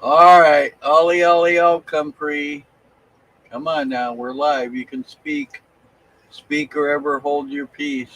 All right, ollie ollie oh, Comfrey. Come on now, we're live. You can speak. Speak or ever hold your peace.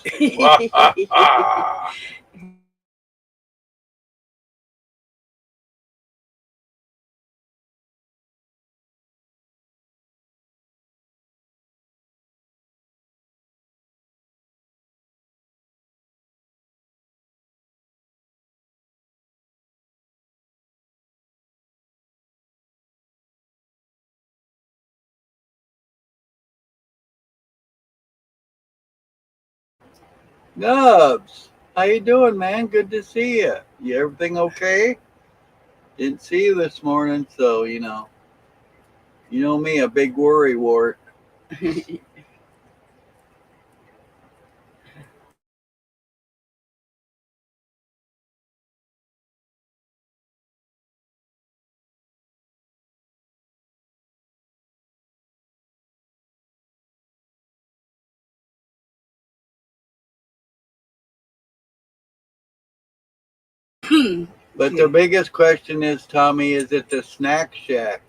Nubs, how you doing, man? Good to see you. You everything okay? Didn't see you this morning, so you know me, a big worry wart. But the biggest question is, Tommy, is it the snack shack?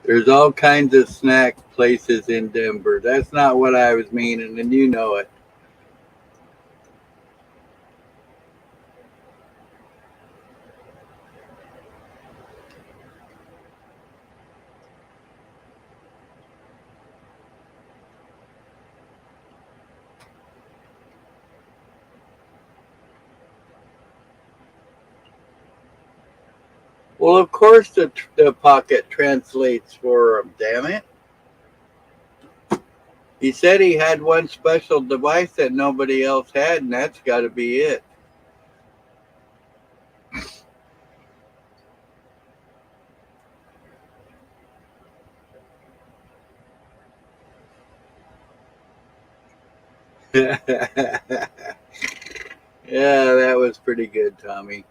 There's all kinds of snack places in Denver. That's not what I was meaning, and you know it. Well, of course the pocket translates for him, damn it. He said he had one special device that nobody else had, and that's got to be it. Yeah, that was pretty good, Tommy.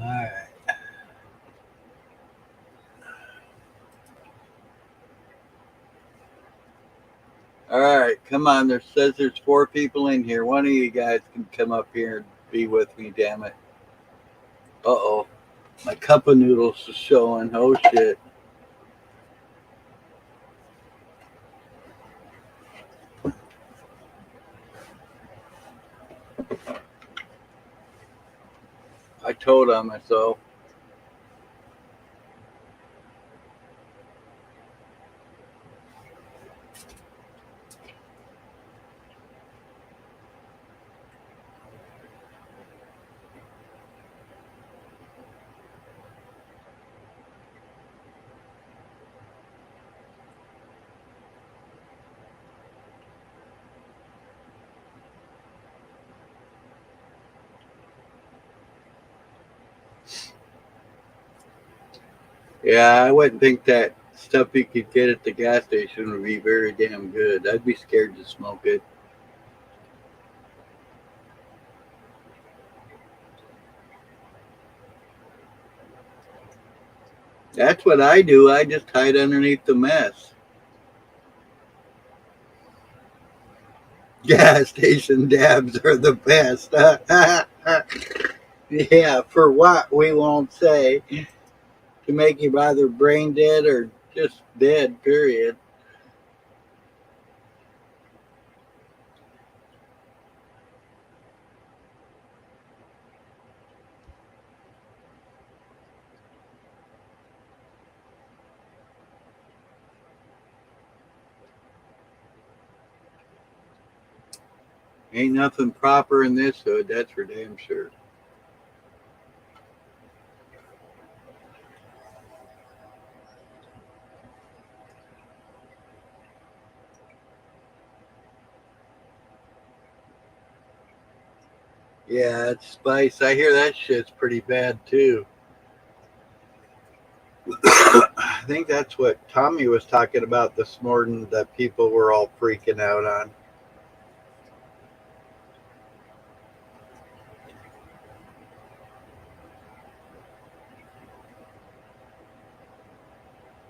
All right. All right, come on. There says there's four people in here. One of you guys can come up here and be with me, damn it. Uh oh. My cup of noodles is showing. Oh shit. I told on myself. Yeah, I wouldn't think that stuff you could get at the gas station would be very damn good. I'd be scared to smoke it. That's what I do. I just hide underneath the mess. Gas station dabs are the best. Yeah, for what we won't say. To make you either brain dead or just dead, period. Ain't nothing proper in this hood, that's for damn sure. Yeah, it's spice. I hear that shit's pretty bad too. I think that's what Tommy was talking about this morning that people were all freaking out on.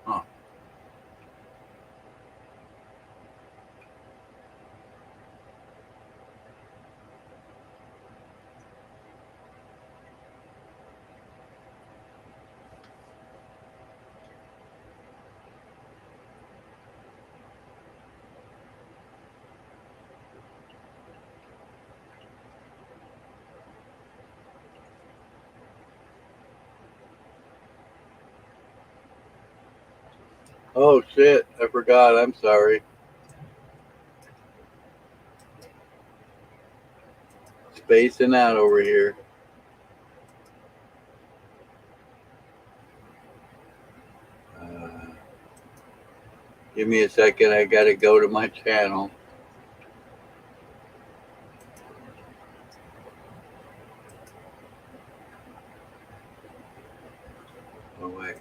Huh. Oh shit, I forgot. I'm sorry. Spacing out over here. Uh, Give me a second. I gotta go to my channel. Oh wait.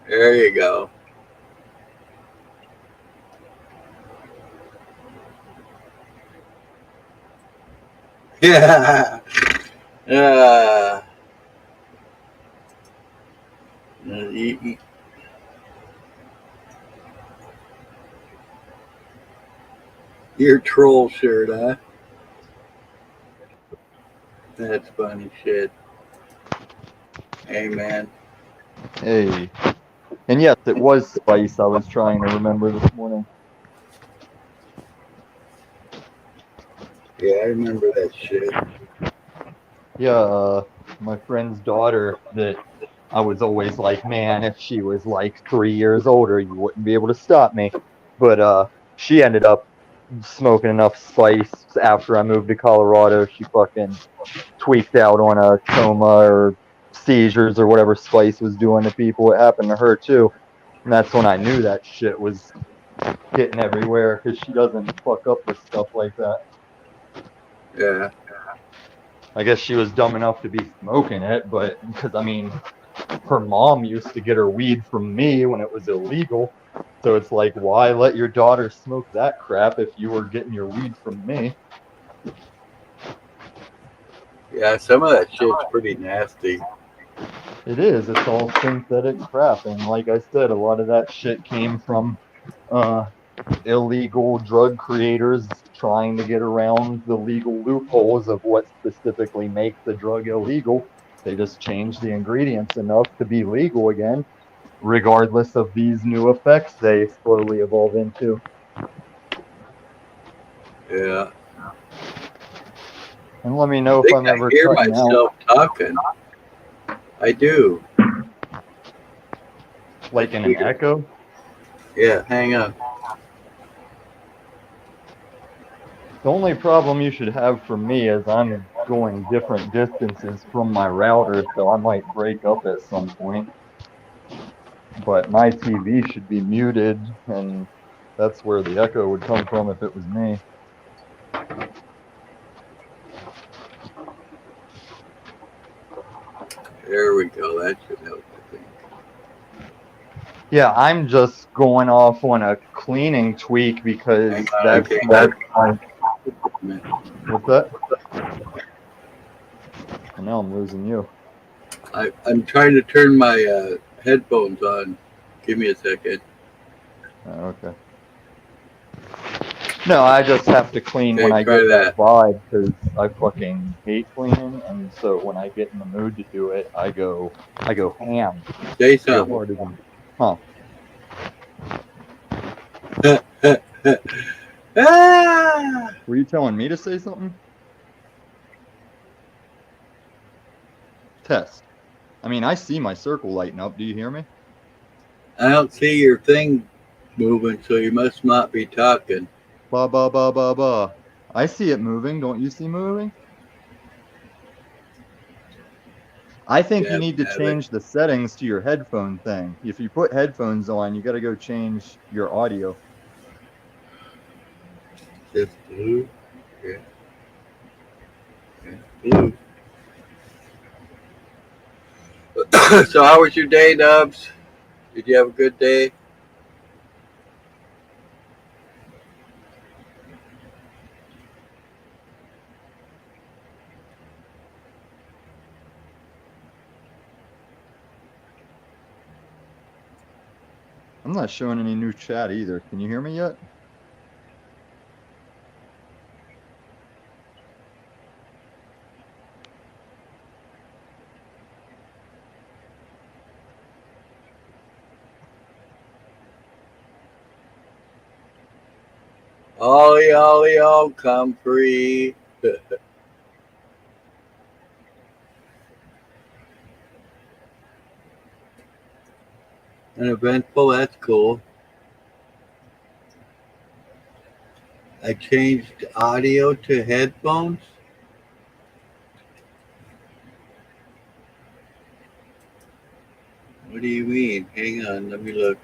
There you go. Yeah. Uh, you, your troll shirt, huh? That's funny shit. Hey man. Hey. And yes, it was spice I was trying to remember this morning. Yeah, I remember that shit. Yeah, my friend's daughter that I was always like, man, if she was like 3 years older, you wouldn't be able to stop me. But she ended up smoking enough spice after I moved to Colorado. She fucking tweaked out on a coma or seizures or whatever spice was doing to people. It happened to her too. And that's when I knew that shit was getting everywhere because she doesn't fuck up with stuff like that. Yeah. I guess she was dumb enough to be smoking it, but because I mean, her mom used to get her weed from me when it was illegal. So it's like, why let your daughter smoke that crap if you were getting your weed from me? Yeah, some of that shit's pretty nasty. It is. It's all synthetic crap, and like I said, a lot of that shit came from uh, illegal drug creators trying to get around the legal loopholes of what specifically makes the drug illegal. They just changed the ingredients enough to be legal again, regardless of these new effects they slowly evolve into. Yeah. And let me I know if think I'm I ever hear cutting out, myself talking. I do. like It's in an weird. echo. Yeah, hang on. The only problem you should have for me is I'm going different distances from my router, so I might break up at some point. But my TV should be muted, and that's where the echo would come from if it was me. There we go. That should help, I think. Yeah, I'm just going off on a cleaning tweak because Hang on, that's okay. my. What's that? Well, now I'm losing you. I'm trying to turn my headphones on. Give me a second. Oh, okay. No, I just have to clean when Okay, I try get that that. vibe because I fucking hate cleaning, and so when I get in the mood to do it, I go ham. Say I go something. harder than. Huh? Ah! Were you telling me to say something? Test. I mean, I see my circle lighting up. Do you hear me? I don't see your thing moving, so you must not be talking. Ba ba ba ba ba. I see it moving. Don't you see moving? I think you need to change the settings to your headphone thing. If you put headphones on, you got to go change your audio. Just blue. Yeah. Blue. So how was your day, Dubs? Did you have a good day? I'm not showing any new chat either. Can you hear me yet? Ollie, ollie, all come free. An eventful, that's cool. I changed audio to headphones. What do you mean? Hang on, let me look.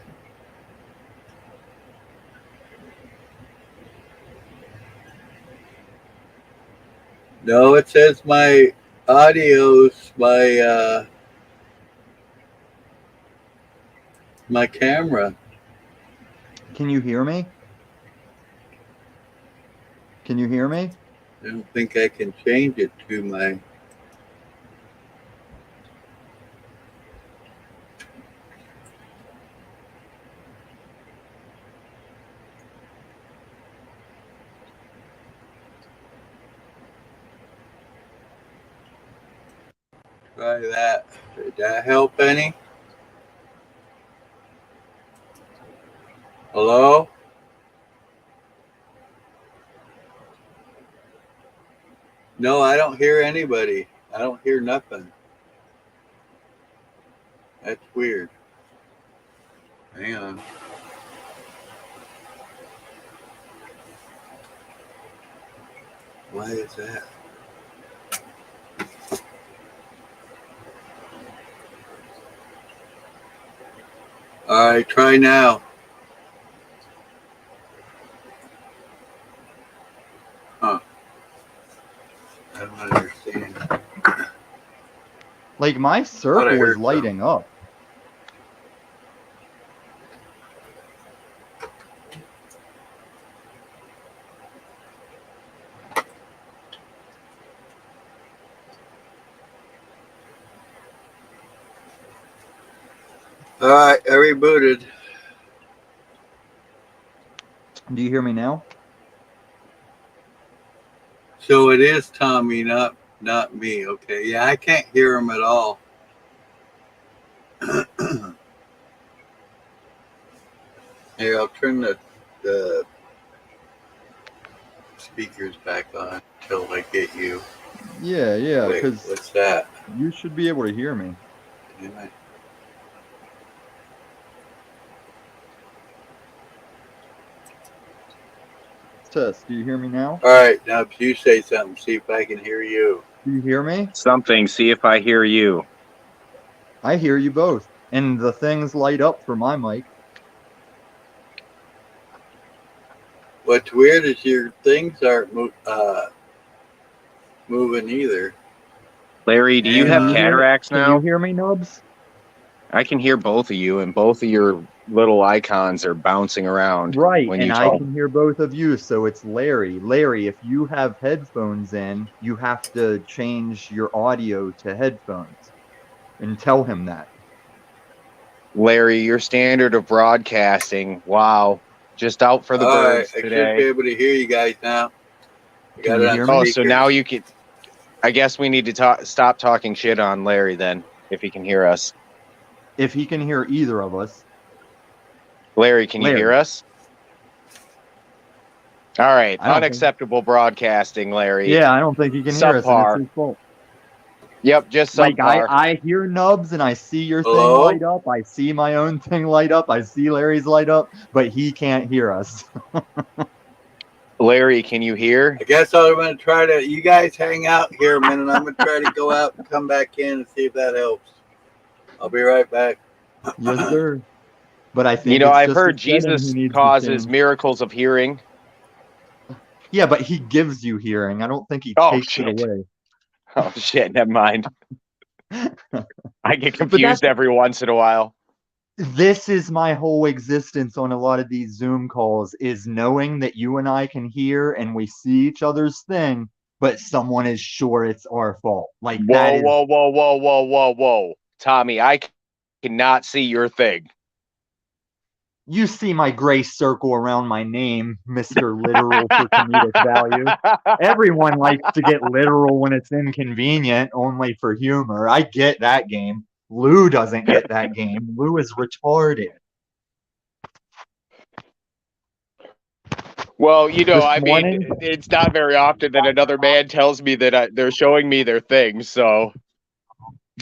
No, it says my audio's my camera. Can you hear me? Can you hear me? I don't think I can change it to my. Try that. Did that help any? Hello? No, I don't hear anybody. I don't hear nothing. That's weird. Hang on. Why is that? All right, try now. Huh. I don't understand. Like my circle is lighting up. All right, I rebooted. Do you hear me now? So it is Tommy, not me. Okay, yeah, I can't hear him at all. Here, I'll turn the speakers back on until I get you. Yeah, Wait, because what's that? you should be able to hear me. Damn it. Test, do you hear me now? All right, now if you say something, see if I can hear you. Do you hear me? Something. See if I hear you. I hear you both. And the things light up for my mic. What's weird is your things aren't moving either. Larry, do you have Can you cataracts Can now? you hear me, Nubs? I can hear both of you, and both of your little icons are bouncing around Right, when and you I talk. can hear both of you, so it's Larry. Larry, if you have headphones in, you have to change your audio to headphones and tell him that. Larry, your standard of broadcasting. Wow. Just out for the All right, birds I should be today. able to hear you guys now. I Can got you it hear on me? Oh, so speaker. now you can. I guess we need to stop talking shit on Larry then, if he can hear us. If he can hear either of us. Larry, can you Larry. hear us? All right. I don't think- Unacceptable broadcasting, Larry. Yeah, I don't think he can hear us, and Subpar. it's his fault. Yep, just Like, subpar. I hear Nubs, and I see your thing Hello? light up. I see my own thing light up. I see Larry's light up, but he can't hear us. Larry, can you hear? I guess I'm going to try to. You guys hang out here a minute. I'm going to try to go out and come back in and see if that helps. I'll be right back. Yes, sir. But I think You know, it's I've just heard the setting Jesus he needs to causes change. miracles of hearing. Yeah, but he gives you hearing. I don't think he Oh, takes shit. it away. Oh, shit, never mind. I get that's- confused every once in a while. This is my whole existence on a lot of these Zoom calls, is knowing that you and I can hear and we see each other's thing, but someone is sure it's our fault. Like that Whoa, is whoa, whoa, whoa, whoa, whoa, whoa. Tommy, I cannot see your thing. you see my gray circle around my name, Mr. Literal for comedic value. Everyone likes to get literal when it's inconvenient, only for humor. I get that game. Lou doesn't get that game. Lou is retarded. Well, you know, This I mean, morning- it's not very often that another man tells me that they're showing me their thing, so.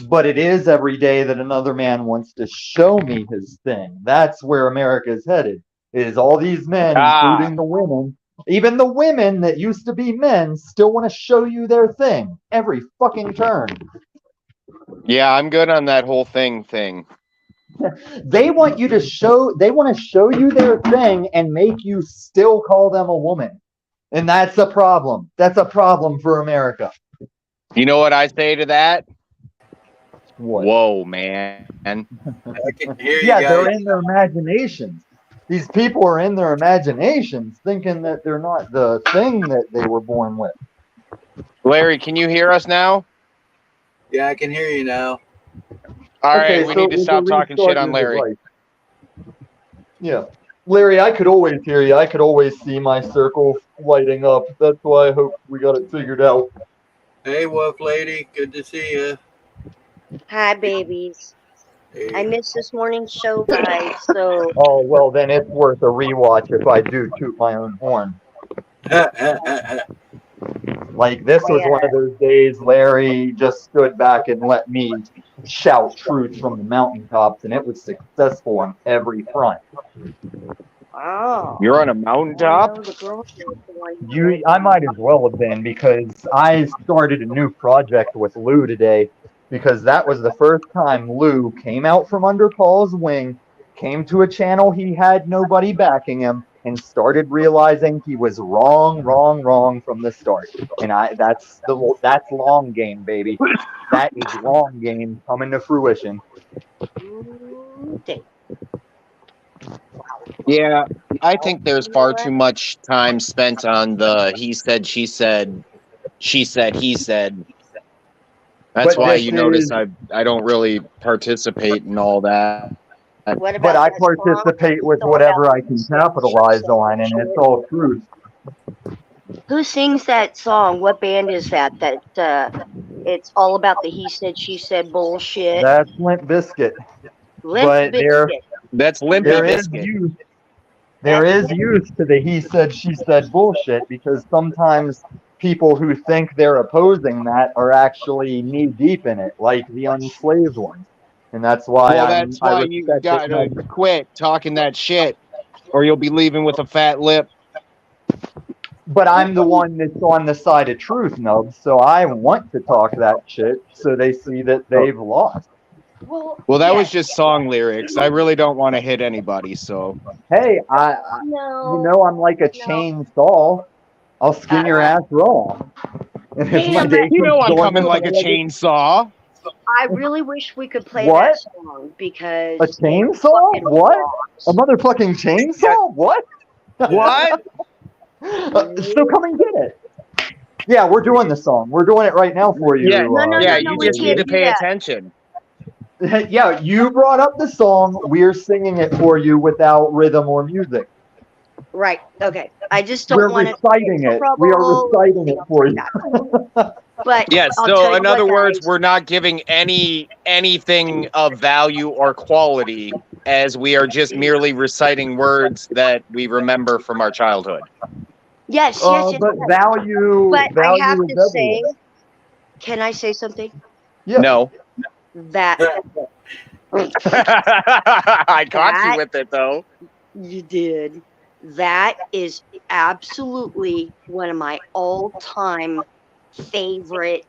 But it is every day that another man wants to show me his thing. That's where America is headed. Is all these men, including the women, even the women that used to be men, still want to show you their thing every fucking turn. Yeah, I'm good on that whole thing. They want you to show. They want to show you their thing and make you still call them a woman, and that's a problem. That's a problem for America. You know what I say to that? What? Whoa, man. I can hear you Yeah, guys. they're in their imaginations. These people are in their imaginations, thinking that they're not the thing that they were born with. Larry, can you hear us now? Yeah, I can hear you now. All right, we so need to we'll stop talking restart shit on your Larry. device. Yeah. Larry, I could always hear you. I could always see my circle lighting up. That's why I hope we got it figured out. Hey, Wolf Lady. Good to see you. Hi, babies. Hey. I missed this morning's show, guys. So Oh, well, then it's worth a rewatch if I do toot my own horn. Like, this was one of those days Larry just stood back and let me shout truth from the mountaintops, and it was successful on every front. wow. You're on a mountaintop? I might as well have been, because I started a new project with Lou today, because that was the first time Lou came out from under Paul's wing, came to a channel he had nobody backing him, and started realizing he was wrong from the start. And that's long game, baby. That is long game coming to fruition. Yeah, I think there's far too much time spent on the he said, she said, he said. That's But why this you notice is- I don't really participate in all that. What about But I that song? participate with It's all whatever about I can capitalize on, and it's all truth. Who sings that song? What band is that? It's all about the he said, she said bullshit. That's Limp Bizkit. Limp but there- Bizkit. That's Limpy There is Biscuit. use. There is use to the he said, she said bullshit, because sometimes people who think they're opposing that are actually knee deep in it, like the unslaved ones. And that's why Well, that's I why you respect it. gotta quit talking that shit, or you'll be leaving with a fat lip. But I'm the one that's on the side of truth, Nubs, so I want to talk that shit so they see that they've lost. Well, that was just song lyrics. I really don't want to hit anybody, so. Hey, No. you know I'm like a chainsaw. I'll skin your ass raw. And if my Damn day it. You know comes I'm going coming like a like chainsaw. I really wish we could play What? that song because a it chainsaw? fucking What? rocks. A motherfucking chainsaw? What? What? So come and get it. Yeah, we're doing the song. We're doing it right now for you. Yeah, No, yeah. no, You we just need can't to do pay that. attention. Yeah, you brought up the song. We're singing it for you without rhythm or music. Right. Okay. I just We're don't want to reciting it. We are reciting it for you. But Yeah, I'll so tell you in other what, words, guys. we're not giving anything of value or quality, as we are just merely reciting words that we remember from our childhood. Yes, But value, But I value have is to say, everywhere. can I say something? Yeah. No. That I caught That- you with it, though. you did. That is absolutely one of my all-time favorite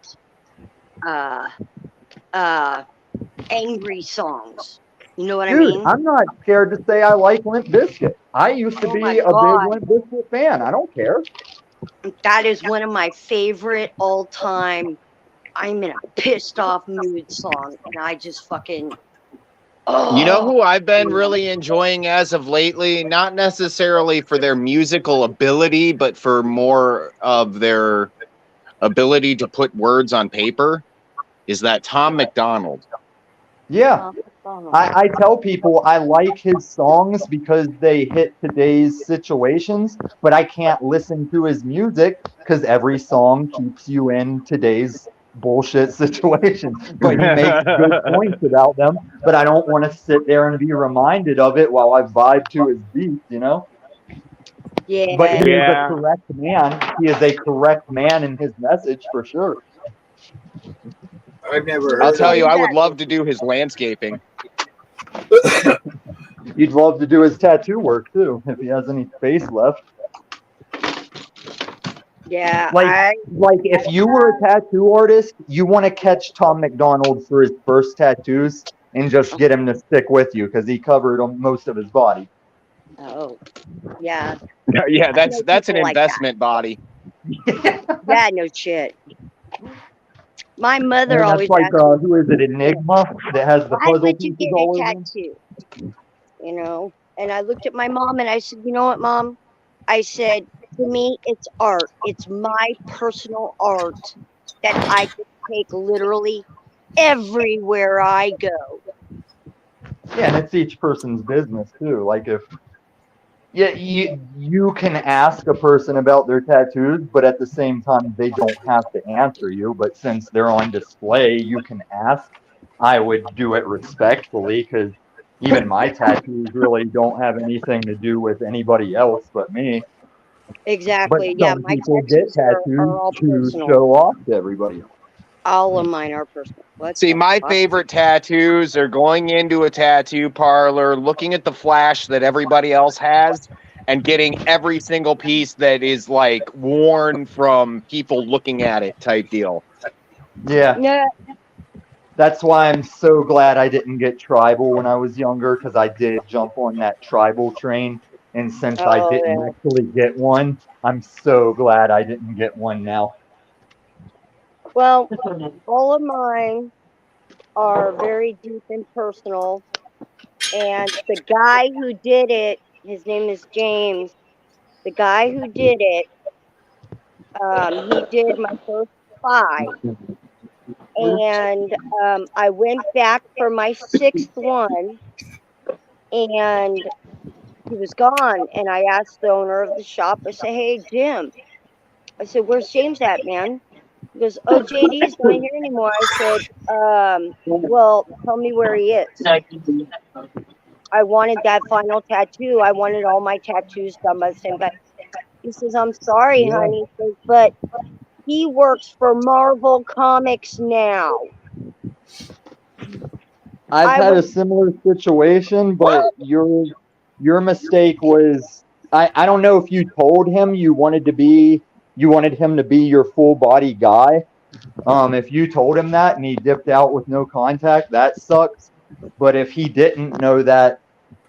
angry songs. You know what I Dude, mean? I'm not scared to say I like Limp Bizkit. I used to Oh be my a big God. Limp Bizkit fan. I don't care. That is one of my favorite all-time. I'm in a pissed off mood song, and I just fucking. Oh, You know who I've been really enjoying as of lately? Not necessarily for their musical ability, but for more of their ability to put words on paper, is that Tom McDonald. Yeah. I tell people I like his songs because they hit today's situations, but I can't listen to his music because every song keeps you in today's bullshit situations. But he makes good points about them, but I don't want to sit there and be reminded of it while I vibe to his beats, you know? Yeah. But he is Yeah. a correct man. He is a correct man in his message for sure. I've never heard I'll tell of you, him. I would love to do his landscaping. He'd love to do his tattoo work too, if he has any space left. Yeah, Like if you were a tattoo artist, you want to catch Tom McDonald for his first tattoos and just get him to stick with you because he covered most of his body. Oh, yeah. Yeah, that's an people like that. investment body. Yeah, no shit. My mother And always that's like asked who is it, Enigma, that has the why puzzle would you pieces get a all over him? tattoo? You know? And I looked at my mom and I said, you know what, Mom? I said, to me, it's art. It's my personal art that I can take literally everywhere I go. Yeah, and it's each person's business too. Like if you can ask a person about their tattoos, but at the same time they don't have to answer you. But since they're on display, you can ask. I would do it respectfully because even my tattoos really don't have anything to do with anybody else but me. But Exactly. Yeah, some my people get tattoos are tattoos all to personal. show off to everybody else. All of mine are personal. What See, the my fuck? favorite tattoos are going into a tattoo parlor, looking at the flash that everybody else has, and getting every single piece that is like worn from people looking at it type deal. Yeah, Yeah, that's why I'm so glad I didn't get tribal when I was younger because I did jump on that tribal train. And since I Oh, didn't yeah. actually get one, I'm so glad I didn't get one now. Well, all of mine are very deep and personal. And the guy who did it, his name is James. The guy who did it, he did my first 5. And I went back for my 6th one, and he was gone. And I asked the owner of the shop, I said, hey, Jim. I said, where's James at, man? He goes, oh, JD's not here anymore. I said, well, tell me where he is. I wanted that final tattoo. I wanted all my tattoos done by the same guy. He says, I'm sorry, honey. He says, but he works for Marvel Comics now. I've I had a was- similar situation, but your mistake was I don't know if you told him you wanted him to be your full body guy. If you told him that and he dipped out with no contact, that sucks. But if he didn't know that,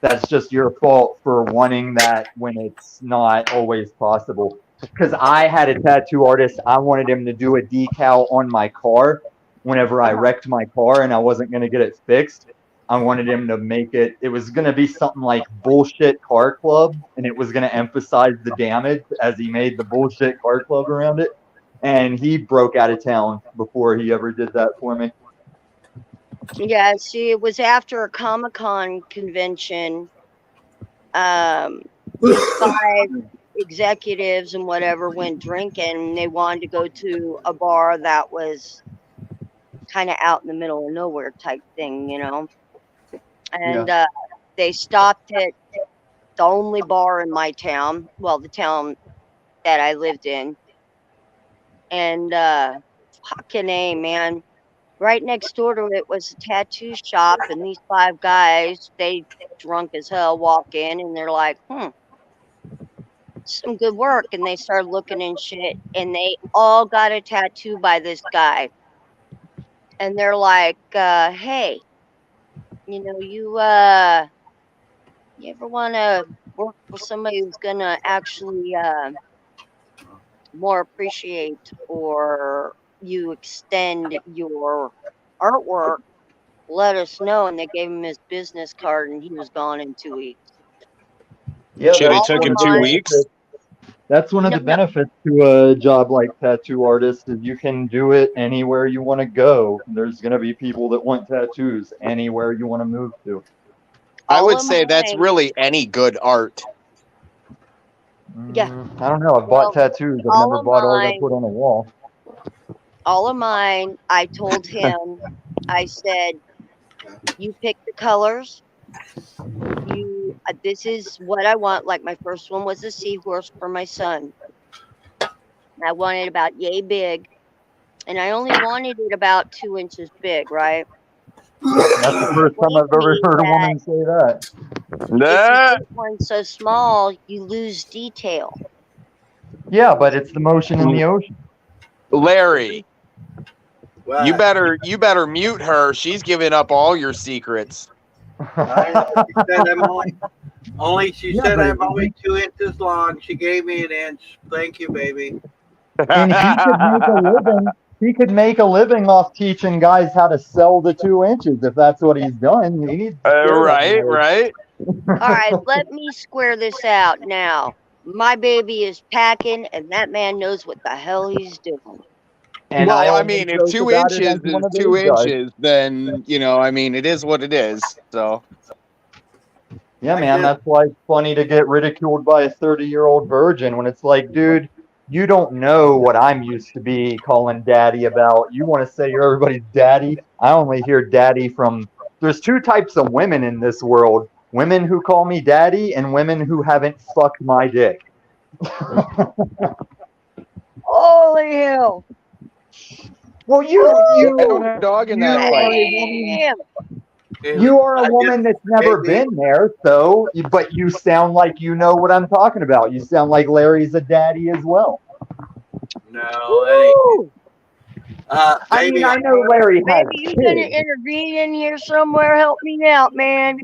that's just your fault for wanting that when it's not always possible. Because I had a tattoo artist, I wanted him to do a decal on my car whenever I wrecked my car and I wasn't going to get it fixed. I wanted him to make it, it was going to be something like Bullshit Car Club, and it was going to emphasize the damage as he made the Bullshit Car Club around it. And he broke out of town before he ever did that for me. Yeah, see, it was after a Comic-Con convention. 5 executives and whatever went drinking, and they wanted to go to a bar that was kind of out in the middle of nowhere type thing, you know. And they stopped at the only bar in my town, well, the town that I lived in. And fucking A, man. Right next door to it was a tattoo shop, and these 5 guys, they drunk as hell, walk in, and they're like, some good work. And they started looking and shit, and they all got a tattoo by this guy. And they're like, hey, you know, you ever want to work for somebody who's going to actually more appreciate or you extend your artwork, let us know. And they gave him his business card, and he was gone in 2 weeks. Yeah, Shit, it all took of him 2 mine- weeks. That's one of the benefits to a job like tattoo artist is you can do it anywhere you want to go. There's going to be people that want tattoos anywhere you want to move to. I all would of say that's mine- really any good art. Yeah. I don't know. I've Well, bought tattoos. I've all never of bought art I mine- put on a wall. all of mine, I told him, I said, you pick the colors. This is what I want. Like my first one was a seahorse for my son. I wanted about yay big, and I only wanted it about 2 inches big, right? That's the first time I've ever heard a woman say that. If you get one so small, you lose detail. Yeah, but it's the motion in the ocean. Larry, Well, you better mute her. She's giving up all your secrets. I know. She said she Yeah, said but I'm only 2 inches long. She gave me an inch. Thank you, baby. And he could make a living. He could make a living off teaching guys how to sell the 2 inches if that's what he's done. He needs to share that right. All right, let me square this out now. My baby is packing, and that man knows what the hell he's doing. And Well, I only mean, if joke 2 about it inches as one is of 2 those guys. inches, then, you know, I mean, it is what it is. So, Yeah, man, that's why it's funny to get ridiculed by a 30-year-old virgin when it's like, dude, you don't know what I'm used to be calling daddy about. You want to say you're everybody's daddy? I only hear daddy from. There's 2 types of women in this world: women who call me daddy and women who haven't fucked my dick. Holy hell! Well, I don't you have a dog in you that are fight. a woman. Hey, You are I a woman that's never baby. been there, so but you sound like you know what I'm talking about. You sound like Larry's a daddy as well. No, that Woo! ain't. I mean, Baby, I know Larry has Baby, you gonna kids. intervene in here somewhere? Help me out, man.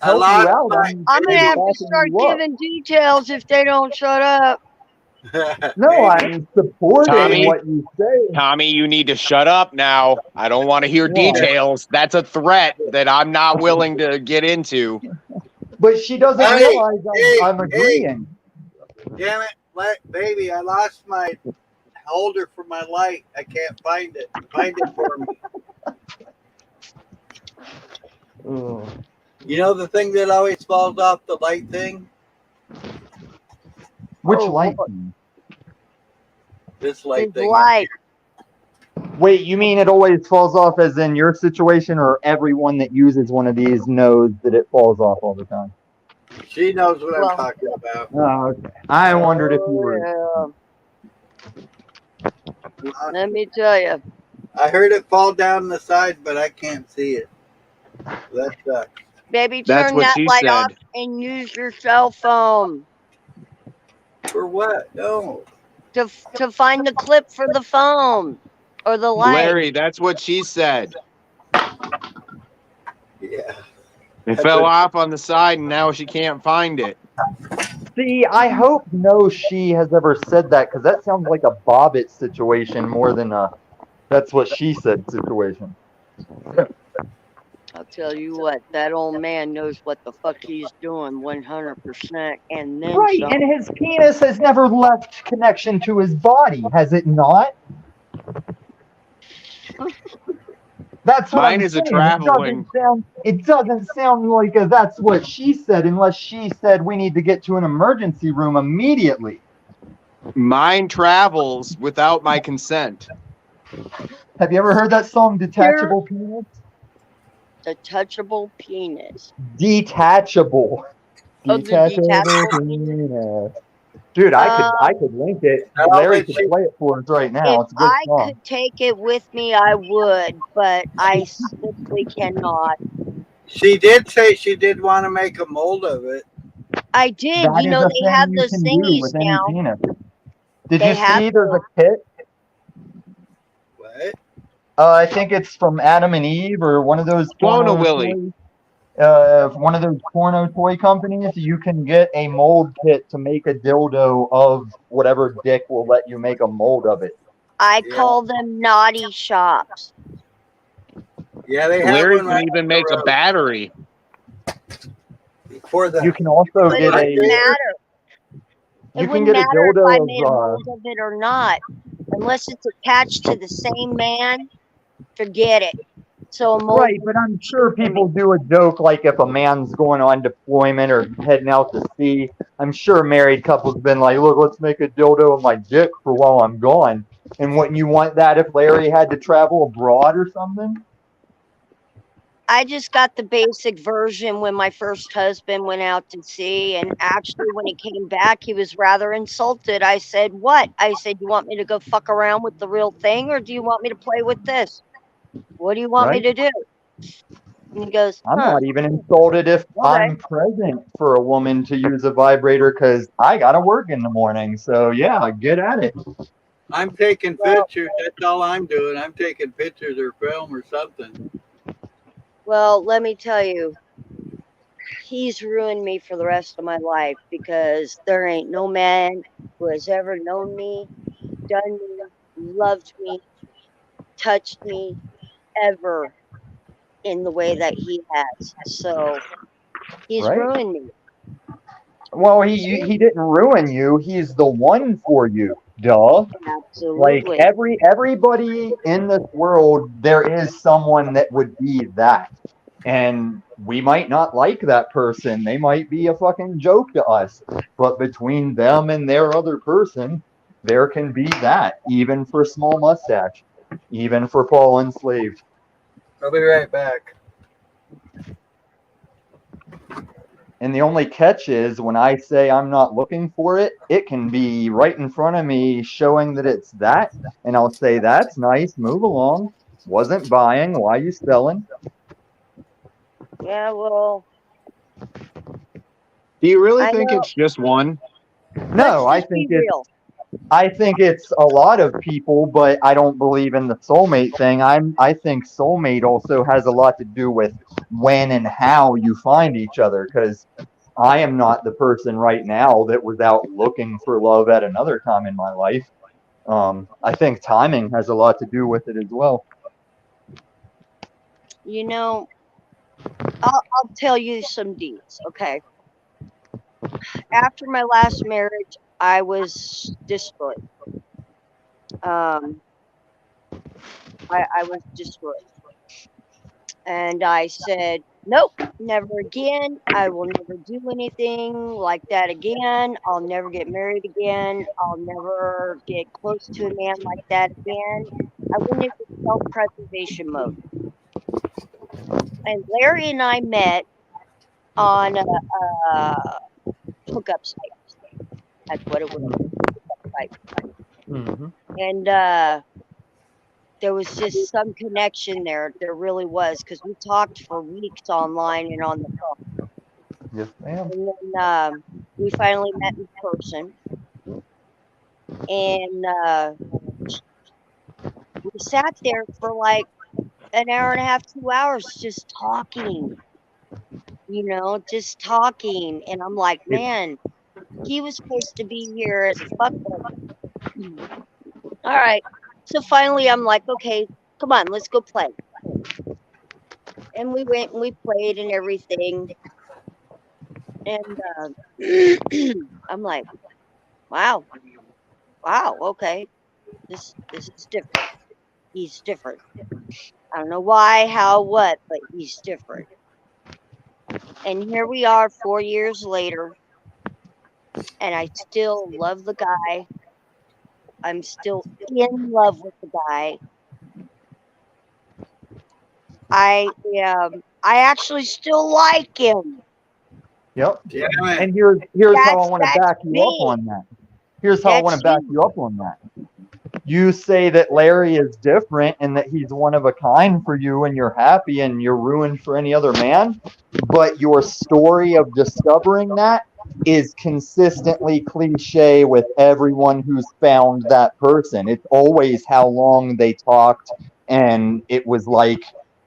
I Help you lost out. my. I'm gonna Maybe have to backing start you up. giving details if they don't shut up. No, I'm supporting Tommy? what you say. Tommy, you need to shut up now. I don't want to hear Yeah. details. That's a threat that I'm not willing to get into. But she doesn't Hey, realize hey, I'm agreeing. Damn it, baby! I lost my holder for my light. I can't find it. Find it for me. Ugh. You know the thing that always falls off the light thing? Which Oh, light? Lord. thing? This light His thing. light. Wait, you mean it always falls off as in your situation, or everyone that uses one of these knows that it falls off all the time? She knows what Well- I'm talking about. Oh, okay. I wondered if you were. Yeah. Let me tell you. I heard it fall down the side, but I can't see it. That sucks. Baby, That's turn what that she light said. off and use your cell phone. For what? No. to find the clip for the phone or the light. Larry, that's what she said. Yeah. It That's fell what- off on the side, and now she can't find it. See, I hope no she has ever said that because that sounds like a Bobbitt situation more than a that's what she said situation. I'll tell you what, that old man knows what the fuck he's doing 100%, and then Right, some. and his penis has never left connection to his body, has it not? That's what Mine I'm is a saying. traveling. It doesn't sound like that's what she said, unless she said we need to get to an emergency room immediately. Mine travels without my consent. Have you ever heard that song, Detachable Penis? The touchable penis. Detachable. Oh, the detachable penis. Dude, I could link it. I'll Larry let could you- play it for us right now. If It's a good I song. could take it with me, I would, but I simply cannot. She did say she did want to make a mold of it. I did. That You is know, a they thing have you those can do thingies with any now. penis. Did They you have see there's a kit? What? I think it's from Adam and Eve or one of those Clone a porno Willy. toy- one of those porno toy companies. You can get a mold kit to make a dildo of whatever dick will let you make a mold of it. I Yeah. call them naughty shops. Yeah, they have Larry one can right even up make the a road. battery. For the You can also But get it a wouldn't matter. It you can wouldn't get a matter if I dildo made a mold of it or not. Unless it's attached to the same man, forget it. So a mold right, but I'm sure people do a joke like if a man's going on deployment or heading out to sea. I'm sure married couples been like, look, let's make a dildo of my dick for while I'm gone. And wouldn't you want that if Larry had to travel abroad or something? I just got the basic version when my first husband went out to sea, and actually when he came back he was rather insulted. I said, what? I said, you want me to go fuck around with the real thing, or do you want me to play with this? What do you want me Right. to do? And he goes, I'm huh. not even insulted if Okay. I'm present for a woman to use a vibrator because I gotta work in the morning. So yeah, get at it. I'm taking Well- pictures. That's all I'm doing. I'm taking pictures or film or something. Well, let me tell you, he's ruined me for the rest of my life, because there ain't no man who has ever known me, done me, loved me, touched me ever in the way that he has. So he's Right. ruined me. Well, he didn't ruin you. He's the one for you. Duh. Like Absolutely. everybody in this world, there is someone that would be that. And we might not like that person. They might be a fucking joke to us. But between them and their other person, there can be that, even for Small Mustache, even for Paul Enslaved. I'll be right back. And the only catch is when I say I'm not looking for it, it can be right in front of me showing that it's that. And I'll say, that's nice, move along. Wasn't buying, why you selling? Yeah, well, Do you really I think know. it's just one? No, I let's just be think it's real. I think it's a lot of people, but I don't believe in the soulmate thing. I think soulmate also has a lot to do with when and how you find each other, because I am not the person right now that was out looking for love at another time in my life. I think timing has a lot to do with it as well. You know, I'll tell you some deeds, okay? After my last marriage, I was destroyed. I was destroyed. And I said, nope, never again. I will never do anything like that again. I'll never get married again. I'll never get close to a man like that again. I went into self-preservation mode. And Larry and I met on a hookup site. That's what it was. Hookup site. Mm-hmm. And there was just some connection there. There really was, because we talked for weeks online and on the phone. Yes, ma'am. And then we finally met in person. And we sat there for like an hour and a half, 2 hours just talking, just talking. And I'm like, man, he was supposed to be here as a fuck buddy. All right. So finally, I'm like, okay, come on, let's go play. And we went and we played and everything. And I'm like, wow, okay, this is different. He's different. I don't know why, how, what, but he's different. And here we are 4 years later, and I still love the guy. I'm still in love with the guy. I actually still like him. Yep. Damn it. And here's how I want to That's back you up me. on that. Here's how I want to back you. you up on that. You say that Larry is different and that he's one of a kind for you and you're happy and you're ruined for any other man. But your story of discovering that is consistently cliche with everyone who's found that person. It's always how long they talked. And it was like,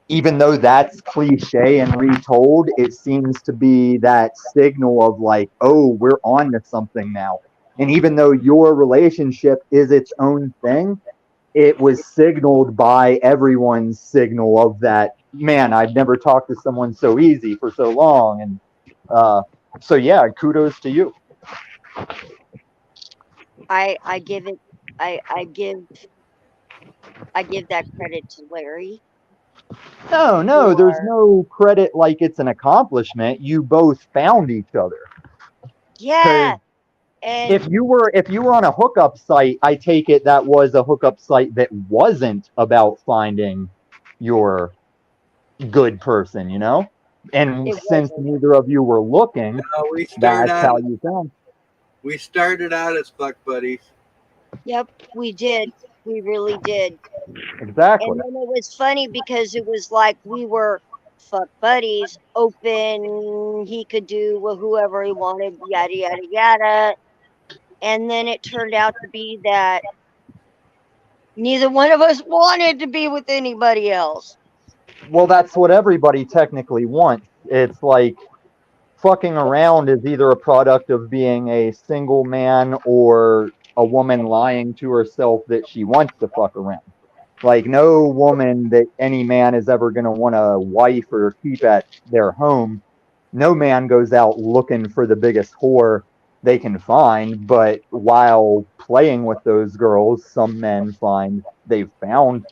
even though that's cliche and retold, it seems to be that signal of like, oh, we're on to something now. And even though your relationship is its own thing, it was signaled by everyone's signal of that, man, I'd never talked to someone so easy for so long. And so, yeah, kudos to you. I give it. I give that credit to Larry. No, there's no credit like it's an accomplishment. You both found each other. Yeah. And If you were on a hookup site, I take it that was a hookup site that wasn't about finding your good person, you know? And it since wasn't. neither of you were looking, We that's how you found. We started out as fuck buddies. Yep, we did. We really did. Exactly. And then it was funny because it was like we were fuck buddies, open. He could do whoever he wanted, yada yada yada. And then it turned out to be that neither one of us wanted to be with anybody else. Well, that's what everybody technically wants. It's like fucking around is either a product of being a single man or a woman lying to herself that she wants to fuck around. Like, no woman that any man is ever going to want to wife or keep at their home, no man goes out looking for the biggest whore they can find. But while playing with those girls, some men find they've found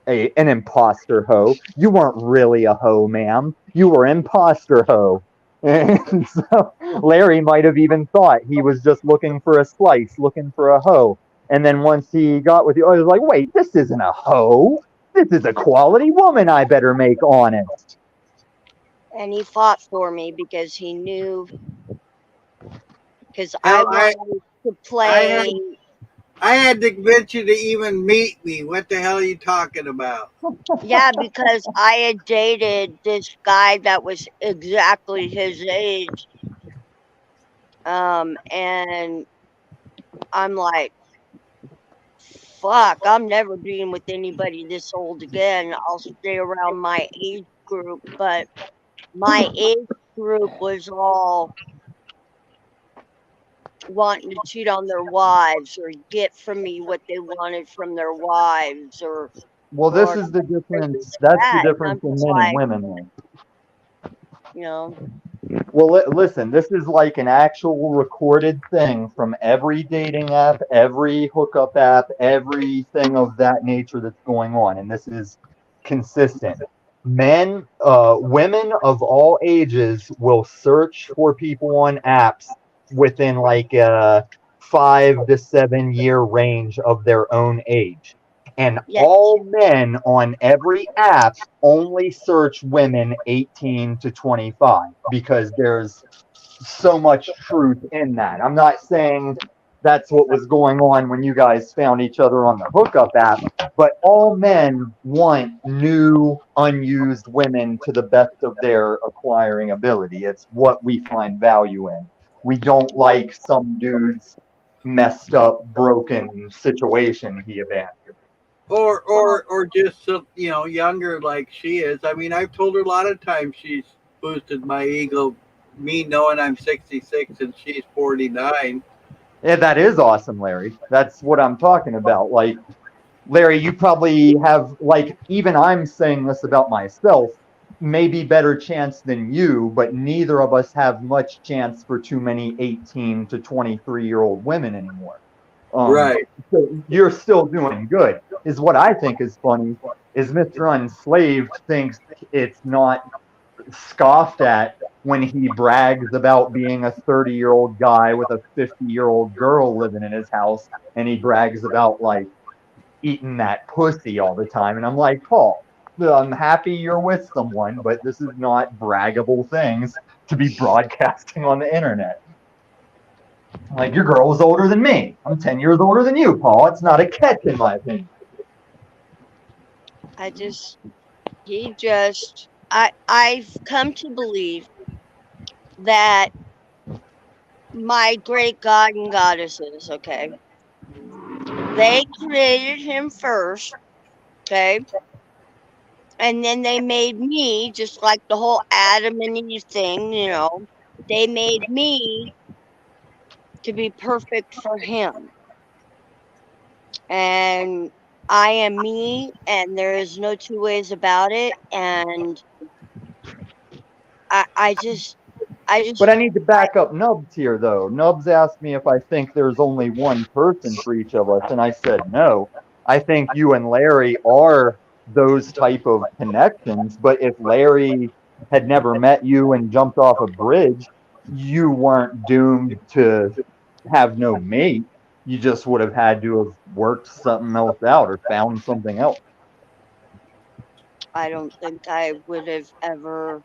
an imposter hoe. You weren't really a hoe, ma'am. You were imposter hoe. And so Larry might have even thought he was just looking for a slice, looking for a hoe. And then once he got with you, I was like, wait, this isn't a hoe. This is a quality woman I better make honest. And he fought for me because he knew, because I wanted to play. I had to convince you to even meet me. What the hell are you talking about? Yeah, because I had dated this guy that was exactly his age. And I'm like, fuck, I'm never being with anybody this old again. I'll stay around my age group. But my age group was all wanting to cheat on their wives or get from me what they wanted from their wives, or well, this is the difference. That's the difference in men and women, though. You know. Well, listen, this is like an actual recorded thing from every dating app, every hookup app, everything of that nature that's going on, and this is consistent. Women of all ages will search for people on apps within like a 5 to 7 year range of their own age. And all men on every app only search women 18 to 25 because there's so much truth in that. I'm not saying that's what was going on when you guys found each other on the hookup app, but all men want new, unused women to the best of their acquiring ability. It's what we find value in. We don't like some dudes messed up, broken situation he abandoned. Or just younger like she is. I mean, I've told her a lot of times she's boosted my ego, me knowing I'm 66 and she's 49. Yeah, that is awesome, Larry. That's what I'm talking about. Like, Larry, you probably have, like, even I'm saying this about myself, maybe better chance than you, but neither of us have much chance for too many 18 to 23-year-old women anymore. Right. So you're still doing good. Is what I think is funny is Mr. Unslaved thinks it's not scoffed at when he brags about being a 30-year-old guy with a 50-year-old girl living in his house, and he brags about like eating that pussy all the time. And I'm like, Paul, I'm happy you're with someone, but this is not braggable things to be broadcasting on the internet. Like, your girl is older than me. I'm 10 years older than you, Paul. It's not a catch, in my opinion. I've come to believe that my great God and goddesses, okay, they created him first, okay, and then they made me, just like the whole Adam and Eve thing, they made me to be perfect for him. And I am me, and there is no two ways about it. And I just. But I need to back up Nubs here, though. Nubs asked me if I think there's only one person for each of us, and I said no. I think you and Larry are those type of connections, but if Larry had never met you and jumped off a bridge, you weren't doomed to have no mate. You just would have had to have worked something else out or found something else. I don't think I would have ever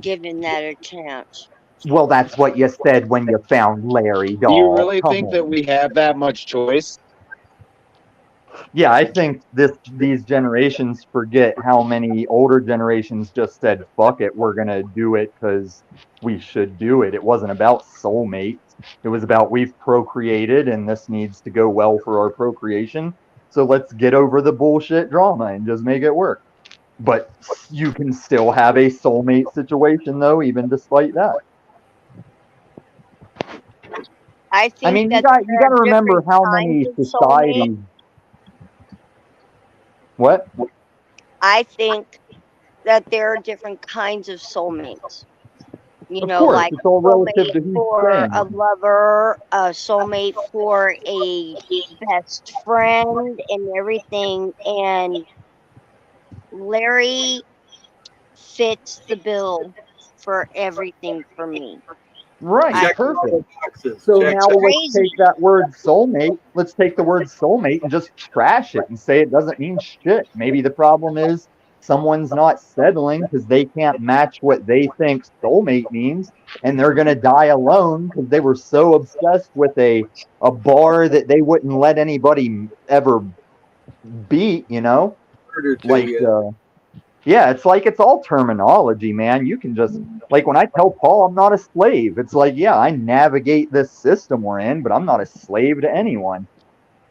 given that a chance. Well, that's what you said when you found Larry, doll. Do you really Come think on. that we have that much choice? Yeah, I think these generations forget how many older generations just said, fuck it, we're going to do it because we should do it. It wasn't about soulmates. It was about we've procreated and this needs to go well for our procreation. So let's get over the bullshit drama and just make it work. But you can still have a soulmate situation, though, even despite that. I think I mean, you that got there to are remember different how kinds many of soulmates. societies. What? I think that there are different kinds of soulmates. Of course, Like it's all relative to soulmate who's for saying a it. lover, a soulmate for a best friend, and everything. And Larry fits the bill for everything for me. Right, I, Check all perfect. the boxes. So Check now that. let's crazy. take that word soulmate. Let's take the word soulmate and just trash it and say it doesn't mean shit. Maybe the problem is someone's not settling because they can't match what they think soulmate means, and they're gonna die alone because they were so obsessed with a bar that they wouldn't let anybody ever beat. Word or two, Like yeah. yeah, it's like it's all terminology, man. You can just, like, when I tell Paul I'm not a slave, it's like, yeah, I navigate this system we're in, but I'm not a slave to anyone.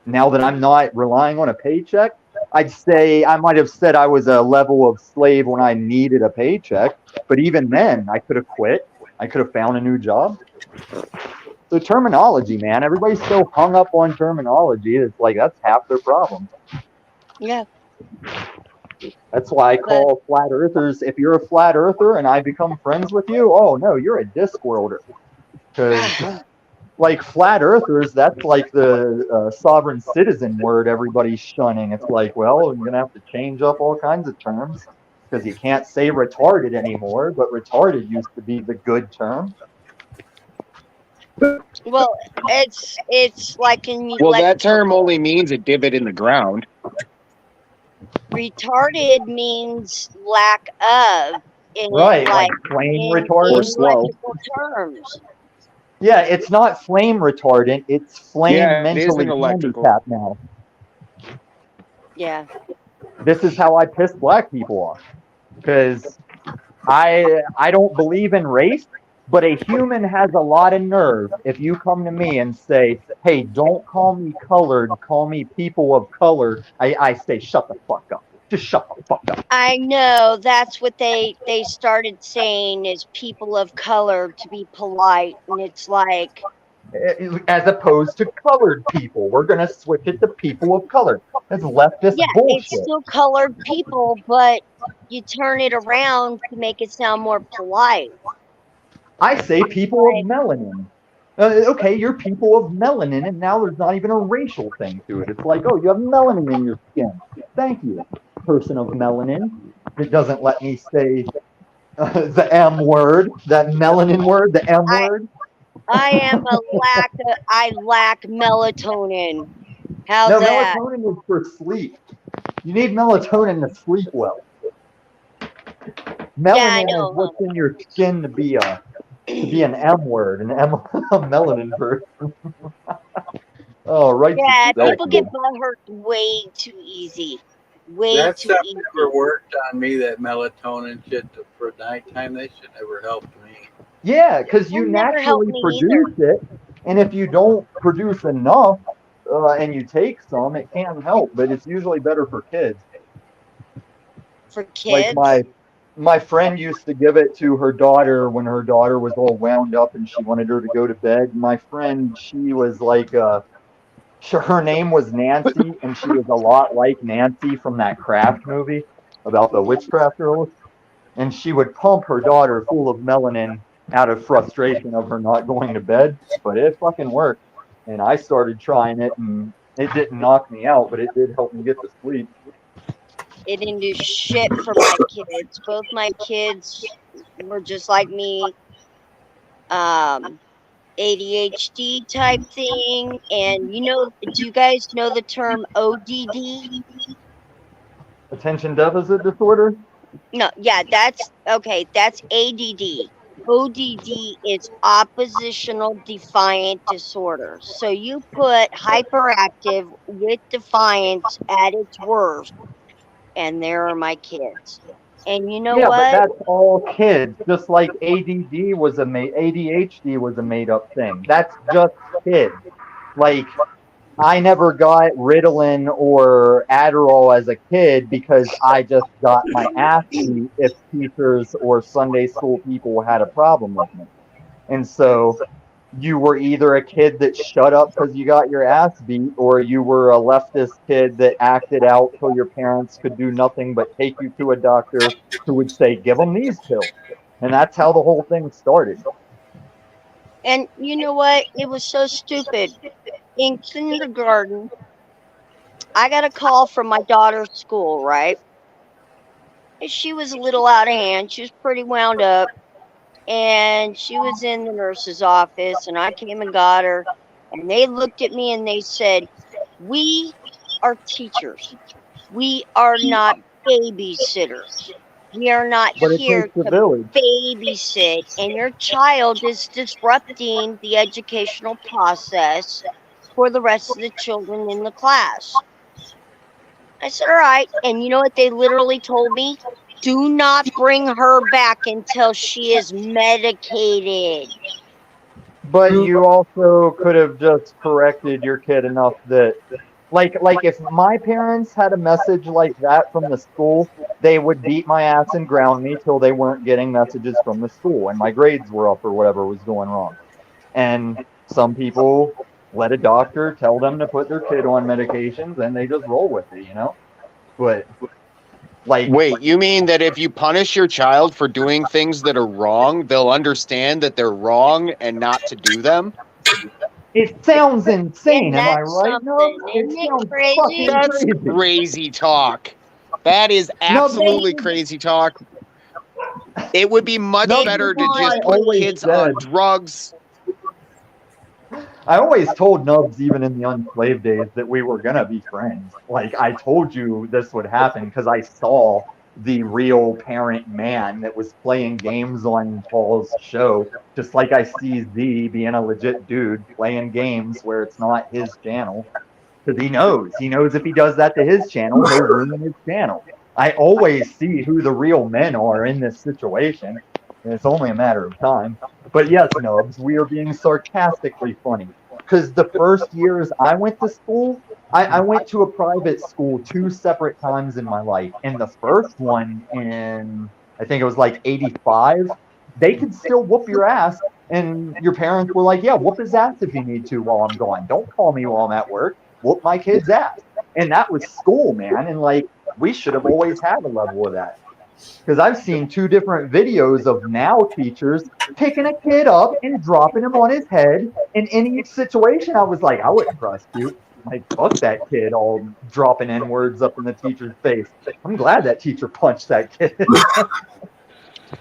Now that I'm not relying on a paycheck, I'd say I might have said I was a level of slave when I needed a paycheck, but even then, I could have quit. I could have found a new job. So terminology, man, everybody's so hung up on terminology. It's like that's half their problem. Yeah. That's why I call flat earthers, if you're a flat earther and I become friends with you, oh no, you're a Discworlder. Because, like, flat earthers, that's like the sovereign citizen word everybody's shunning. It's like, well, you're going to have to change up all kinds of terms because you can't say retarded anymore, but retarded used to be the good term. Well, it's like an Well, that term only means a divot in the ground. retarded means lack of in Right, like flame in retardant. Or slow. electrical terms. Yeah, it's not flame retardant, it's flame Yeah, it mentally isn't electrical. handicapped now. Yeah. This is how I piss black people off. Because I don't believe in race, But a human has a lot of nerve. If you come to me and say, hey, don't call me colored, call me people of color, I say, shut the fuck up. Just shut the fuck up. I know that's what they started saying is people of color to be polite, and it's like, As opposed to colored people. We're going to switch it to people of color. That's leftist yeah, it's bullshit. still colored people, but you turn it around to make it sound more polite. I say people of melanin. Okay, you're people of melanin, and now there's not even a racial thing to it. It's like, oh, you have melanin in your skin. Thank you, person of melanin. It doesn't let me say the M word, that melanin word, the M word. I lack melatonin. How's No, that? melatonin is for sleep. You need melatonin to sleep well. Yeah, I Melanin know. is what's in your skin to be an M word, an M a melanin person. Oh, right. Yeah, That- people get butthurt way too easy. Way That too stuff easy. never worked on me. That melatonin shit for nighttime, that shit never helped me. Yeah, because you It never helped naturally me produce it, and if you don't produce enough and you take some, it can help, but it's usually better for kids. For Like kids. my friend used to give it to her daughter when her daughter was all wound up and she wanted her to go to bed. My friend, she was like her name was Nancy, and she was a lot like Nancy from that Craft movie about the witchcraft girls. And she would pump her daughter full of melanin out of frustration of her not going to bed. But it fucking worked. And I started trying it, and it didn't knock me out, but it did help me get to sleep. It didn't do shit for my kids. Both my kids were just like me. ADHD type thing. And do you guys know the term ODD? Attention deficit disorder? No, yeah, that's okay. That's ADD. ODD is oppositional defiant disorder. So you put hyperactive with defiance at its worst, and there are my kids. And you know Yeah, but what? that's all kids. Just like ADD was ADHD was a made up thing. That's just kids. Like I never got Ritalin or Adderall as a kid because I just got my ass beat if teachers or Sunday school people had a problem with me. And so you were either a kid that shut up because you got your ass beat, or you were a leftist kid that acted out till your parents could do nothing but take you to a doctor who would say, give them these pills. And that's how the whole thing started. And you know what? It was so stupid. In kindergarten, I got a call from my daughter's school, right? And she was a little out of hand. She was pretty wound up. And she was in the nurse's office, and I came and got her. And they looked at me and they said, we are teachers. We are not babysitters. We are not But it here takes a to village. babysit. And your child is disrupting the educational process for the rest of the children in the class. I said, all right. And you know what they literally told me? Do not bring her back until she is medicated. But you also could have just corrected your kid enough that, like if my parents had a message like that from the school, they would beat my ass and ground me till they weren't getting messages from the school and my grades were up or whatever was going wrong. And some people let a doctor tell them to put their kid on medications and they just roll with it, you know? But like, Wait, you mean that if you punish your child for doing things that are wrong, they'll understand that they're wrong and not to do them? it sounds insane, Isn't am I that right? No, something? it Isn't it sounds crazy? fucking That's crazy. crazy talk. That is No, absolutely crazy talk. It would be much No, better to this is just what I put always kids said. on drugs. I always told Nubs, even in the unslaved days, that we were gonna be friends. Like I told you this would happen because I saw the real parent man that was playing games on Paul's show, just like I see Z being a legit dude playing games where it's not his channel. Because he knows if he does that to his channel, he'll ruin his channel. I always see who the real men are in this situation. It's only a matter of time. But yes, Nubs, we are being sarcastically funny. Because the first years I went to school, I went to a private school 2 separate times in my life. And the first one in, I think it was like 85, they could still whoop your ass. And your parents were like, yeah, whoop his ass if you need to while I'm gone. Don't call me while I'm at work. Whoop my kid's ass. And that was school, man. And like, we should have always had a level of that. Because I've seen 2 different videos of now teachers picking a kid up and dropping him on his head. And in each situation, I was like, I wouldn't prosecute. Like, fuck that kid all dropping N-words up in the teacher's face. I'm glad that teacher punched that kid.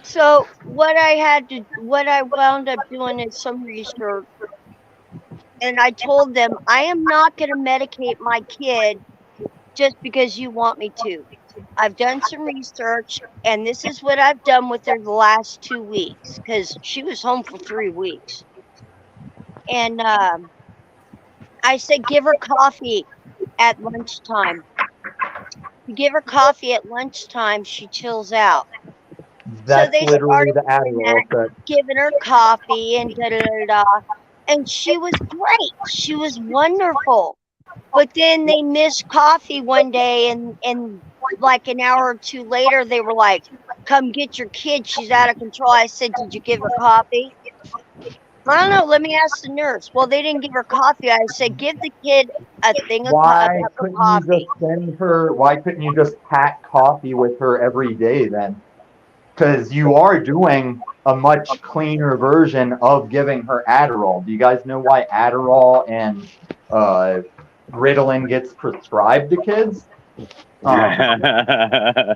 So what I wound up doing is some research, and I told them I am not going to medicate my kid just because you want me to. I've done some research, and this is what I've done with her the last 2 weeks, because she was home for 3 weeks. And I said, give her coffee at lunchtime. You give her coffee at lunchtime, she chills out. That's they literally started the Adderall effect. Giving her coffee and da-da-da-da. And she was great. She was wonderful. But then they missed coffee one day, and like an hour or two later, they were like, come get your kid. She's out of control. I said, did you give her coffee? I don't know. Let me ask the nurse. Well, they didn't give her coffee. I said, give the kid a thing of Why cup of couldn't coffee. you just send her? Why couldn't you just pack coffee with her every day then? Because you are doing a much cleaner version of giving her Adderall. Do you guys know why Adderall and Ritalin gets prescribed to kids? It's the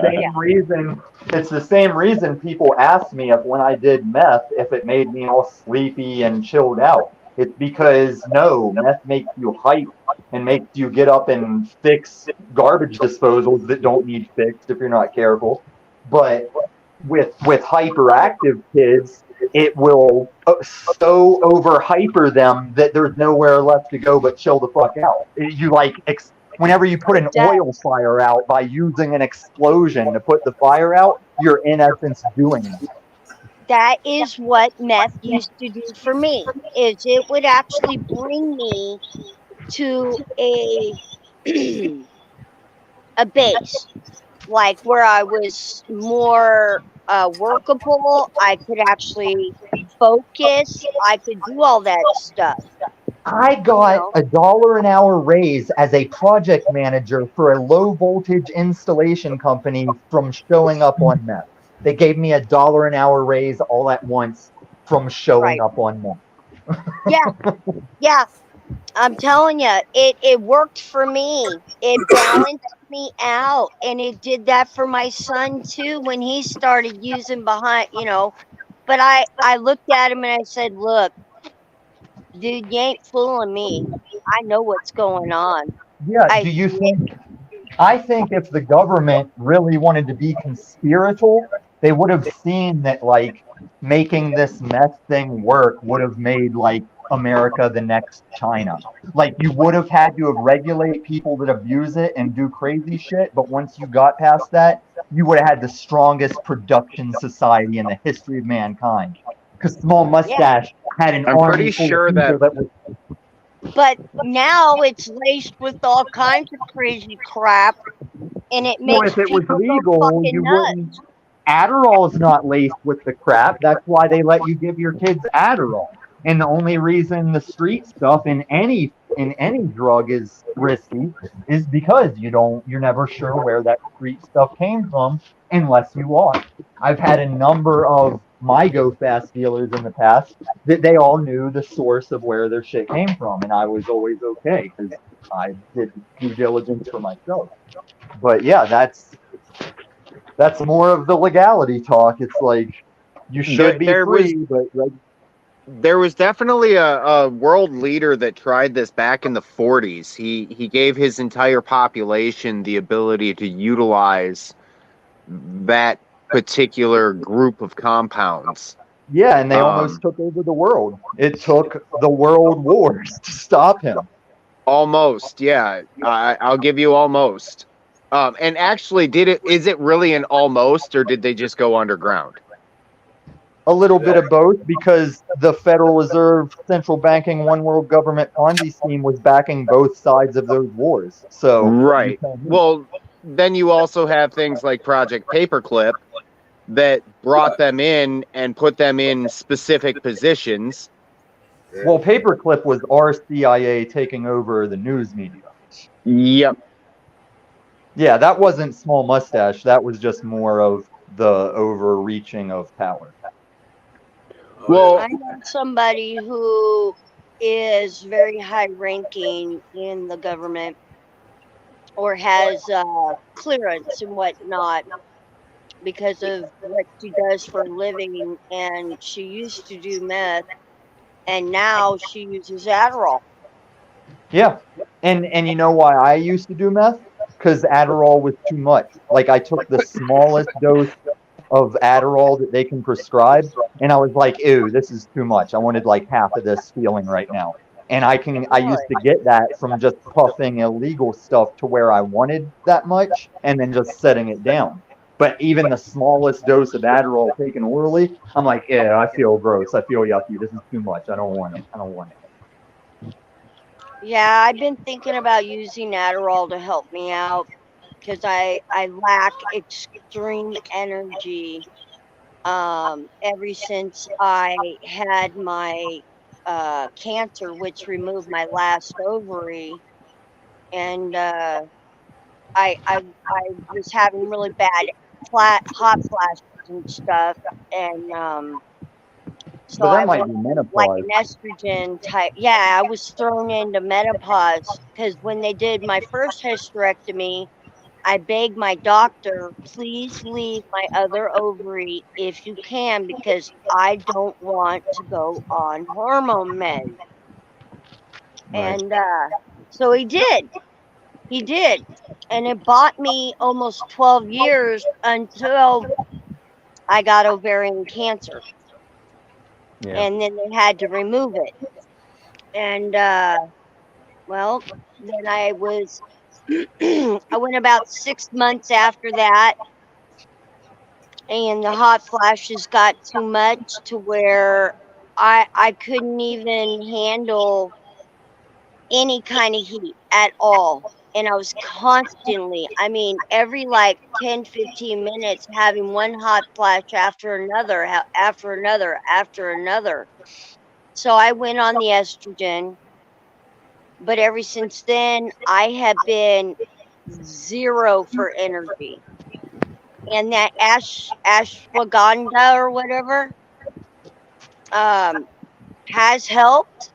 same reason. It's the same reason people ask me if when I did meth, if it made me all sleepy and chilled out. It's because no, meth makes you hype and makes you get up and fix garbage disposals that don't need fixed if you're not careful. But with hyperactive kids, it will so over hyper them that there's nowhere left to go but chill the fuck out. You like whenever you put an oil fire out by using an explosion to put the fire out, you're in essence doing it. That is what meth used to do for me. Is it would actually bring me to a base, like where I was more workable. I could actually focus. I could do all that stuff. I got $1 an hour raise as a project manager for a low voltage installation company from showing up on meth. They gave me $1 an hour raise all at once from showing up on meth. Yeah. I'm telling you, it worked for me. It balanced me out, and it did that for my son too when he started using behind, But I looked at him and I said, look, dude, you ain't fooling me. I know what's going on. Yeah, I think if the government really wanted to be conspiratorial, they would have seen that, like, making this meth thing work would have made, like, America the next China. Like, you would have had to regulate people that abuse it and do crazy shit, but once you got past that, you would have had the strongest production society in the history of mankind. Because Small Mustache had an army. I'm pretty sure that was. But now it's laced with all kinds of crazy crap, and it makes if it was people legal, go fucking you nuts. wouldn't. Adderall is not laced with the crap. That's why they let you give your kids Adderall. And the only reason the street stuff in any drug is risky is because you're never sure where that street stuff came from unless you are. I've had a number of my Go Fast dealers in the past that they all knew the source of where their shit came from, and I was always okay because I did due diligence for myself. But yeah, that's more of the legality talk. It's like you should be free, but like. There was definitely a world leader that tried this back in the 40s. He gave his entire population the ability to utilize that particular group of compounds. Yeah, and they almost took over the world. It took the world wars to stop him. Almost, yeah. I'll give you almost. And actually, is it really an almost, or did they just go underground? a little bit of both, because the Federal Reserve central banking one world government Ponzi scheme was backing both sides of those wars. So Right. Well, then you also have things like Project Paperclip that brought them in and put them in specific positions. well, Paperclip was our CIA taking over the news media. Yep. Yeah, that wasn't Small Mustache. That was just more of the overreaching of power. Well, I know somebody who is very high ranking in the government or has clearance and whatnot because of what she does for a living. And she used to do meth, and now she uses Adderall. Yeah, and you know why I used to do meth? Because Adderall was too much. Like, I took the smallest dose of Adderall that they can prescribe, and I was like, ew, this is too much. I wanted like half of this feeling right now. And I used to get that from just puffing illegal stuff to where I wanted that much and then just setting it down. But even the smallest dose of Adderall taken orally, I'm like, yeah, I feel gross. I feel yucky. This is too much. I don't want it. I don't want it. Yeah, I've been thinking about using Adderall to help me out because I lack extreme energy ever since I had my cancer, which removed my last ovary, and I was having really bad hot flashes and stuff, and so But I that might went be on like menopause. an estrogen type. Yeah, I was thrown into menopause because when they did my first hysterectomy, I begged my doctor, please leave my other ovary if you can, because I don't want to go on hormone meds. Right. And so he did. He did. And it bought me almost 12 years until I got ovarian cancer. Yeah. And then they had to remove it. And well, then I was I went about 6 months after that, and the hot flashes got too much to where I couldn't even handle any kind of heat at all. And I was constantly, I mean, every like 10, 15 minutes having one hot flash after another, after another, after another. So I went on the estrogen, but ever since then, I have been zero for energy. And that ashwagandha or whatever has helped.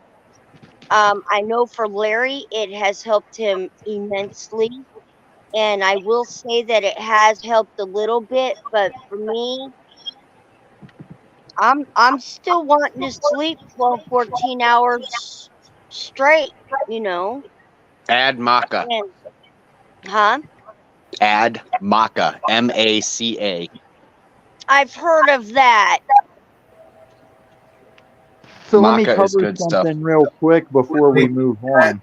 I know for Larry, it has helped him immensely. And I will say that it has helped a little bit, but for me, I'm still wanting to sleep 12, 14 hours straight, you know. Ad Maca. And huh? Ad Maca. MACA. I've heard of that. So let me Maca is cover good stuff. something real quick before we move on.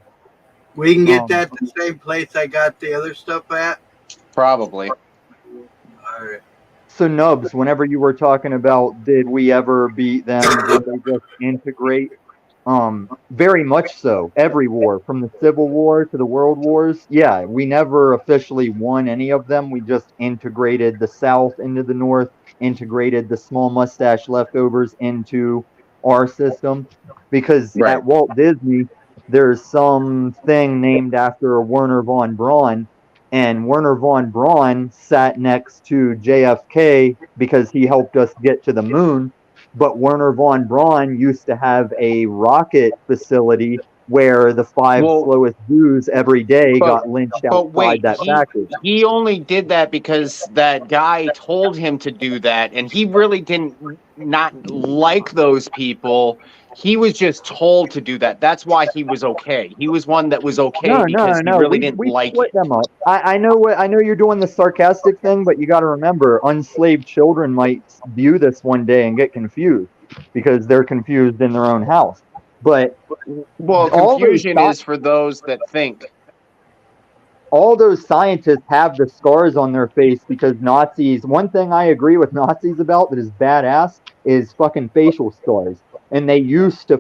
We can get that the same place I got the other stuff at. Probably. All right. So Nubs, whenever you were talking about did we ever beat them, did they just integrate? Very much so. Every war, from the Civil War to the World Wars, yeah, we never officially won any of them. We just integrated the South into the North, integrated the small mustache leftovers into our system. Because Right. at Walt Disney, there's something named after Werner von Braun, and Werner von Braun sat next to JFK because he helped us get to the moon. But Werner von Braun used to have a rocket facility where the five Well, slowest Jews every day but- got lynched But outside wait, that factory. he only did that because that guy told him to do that, and he really didn't not like those people. He was just told to do that. That's why he was okay. He was one that was okay No, because he no, no. really We, didn't we like split it. them up. I know you're doing the sarcastic thing, but you got to remember, unslaved children might view this one day and get confused because they're confused in their own house. But Well, all those confusion is for those that think. all those scientists have the scars on their face because Nazis. One thing I agree with Nazis about that is badass is fucking facial scars, and they used to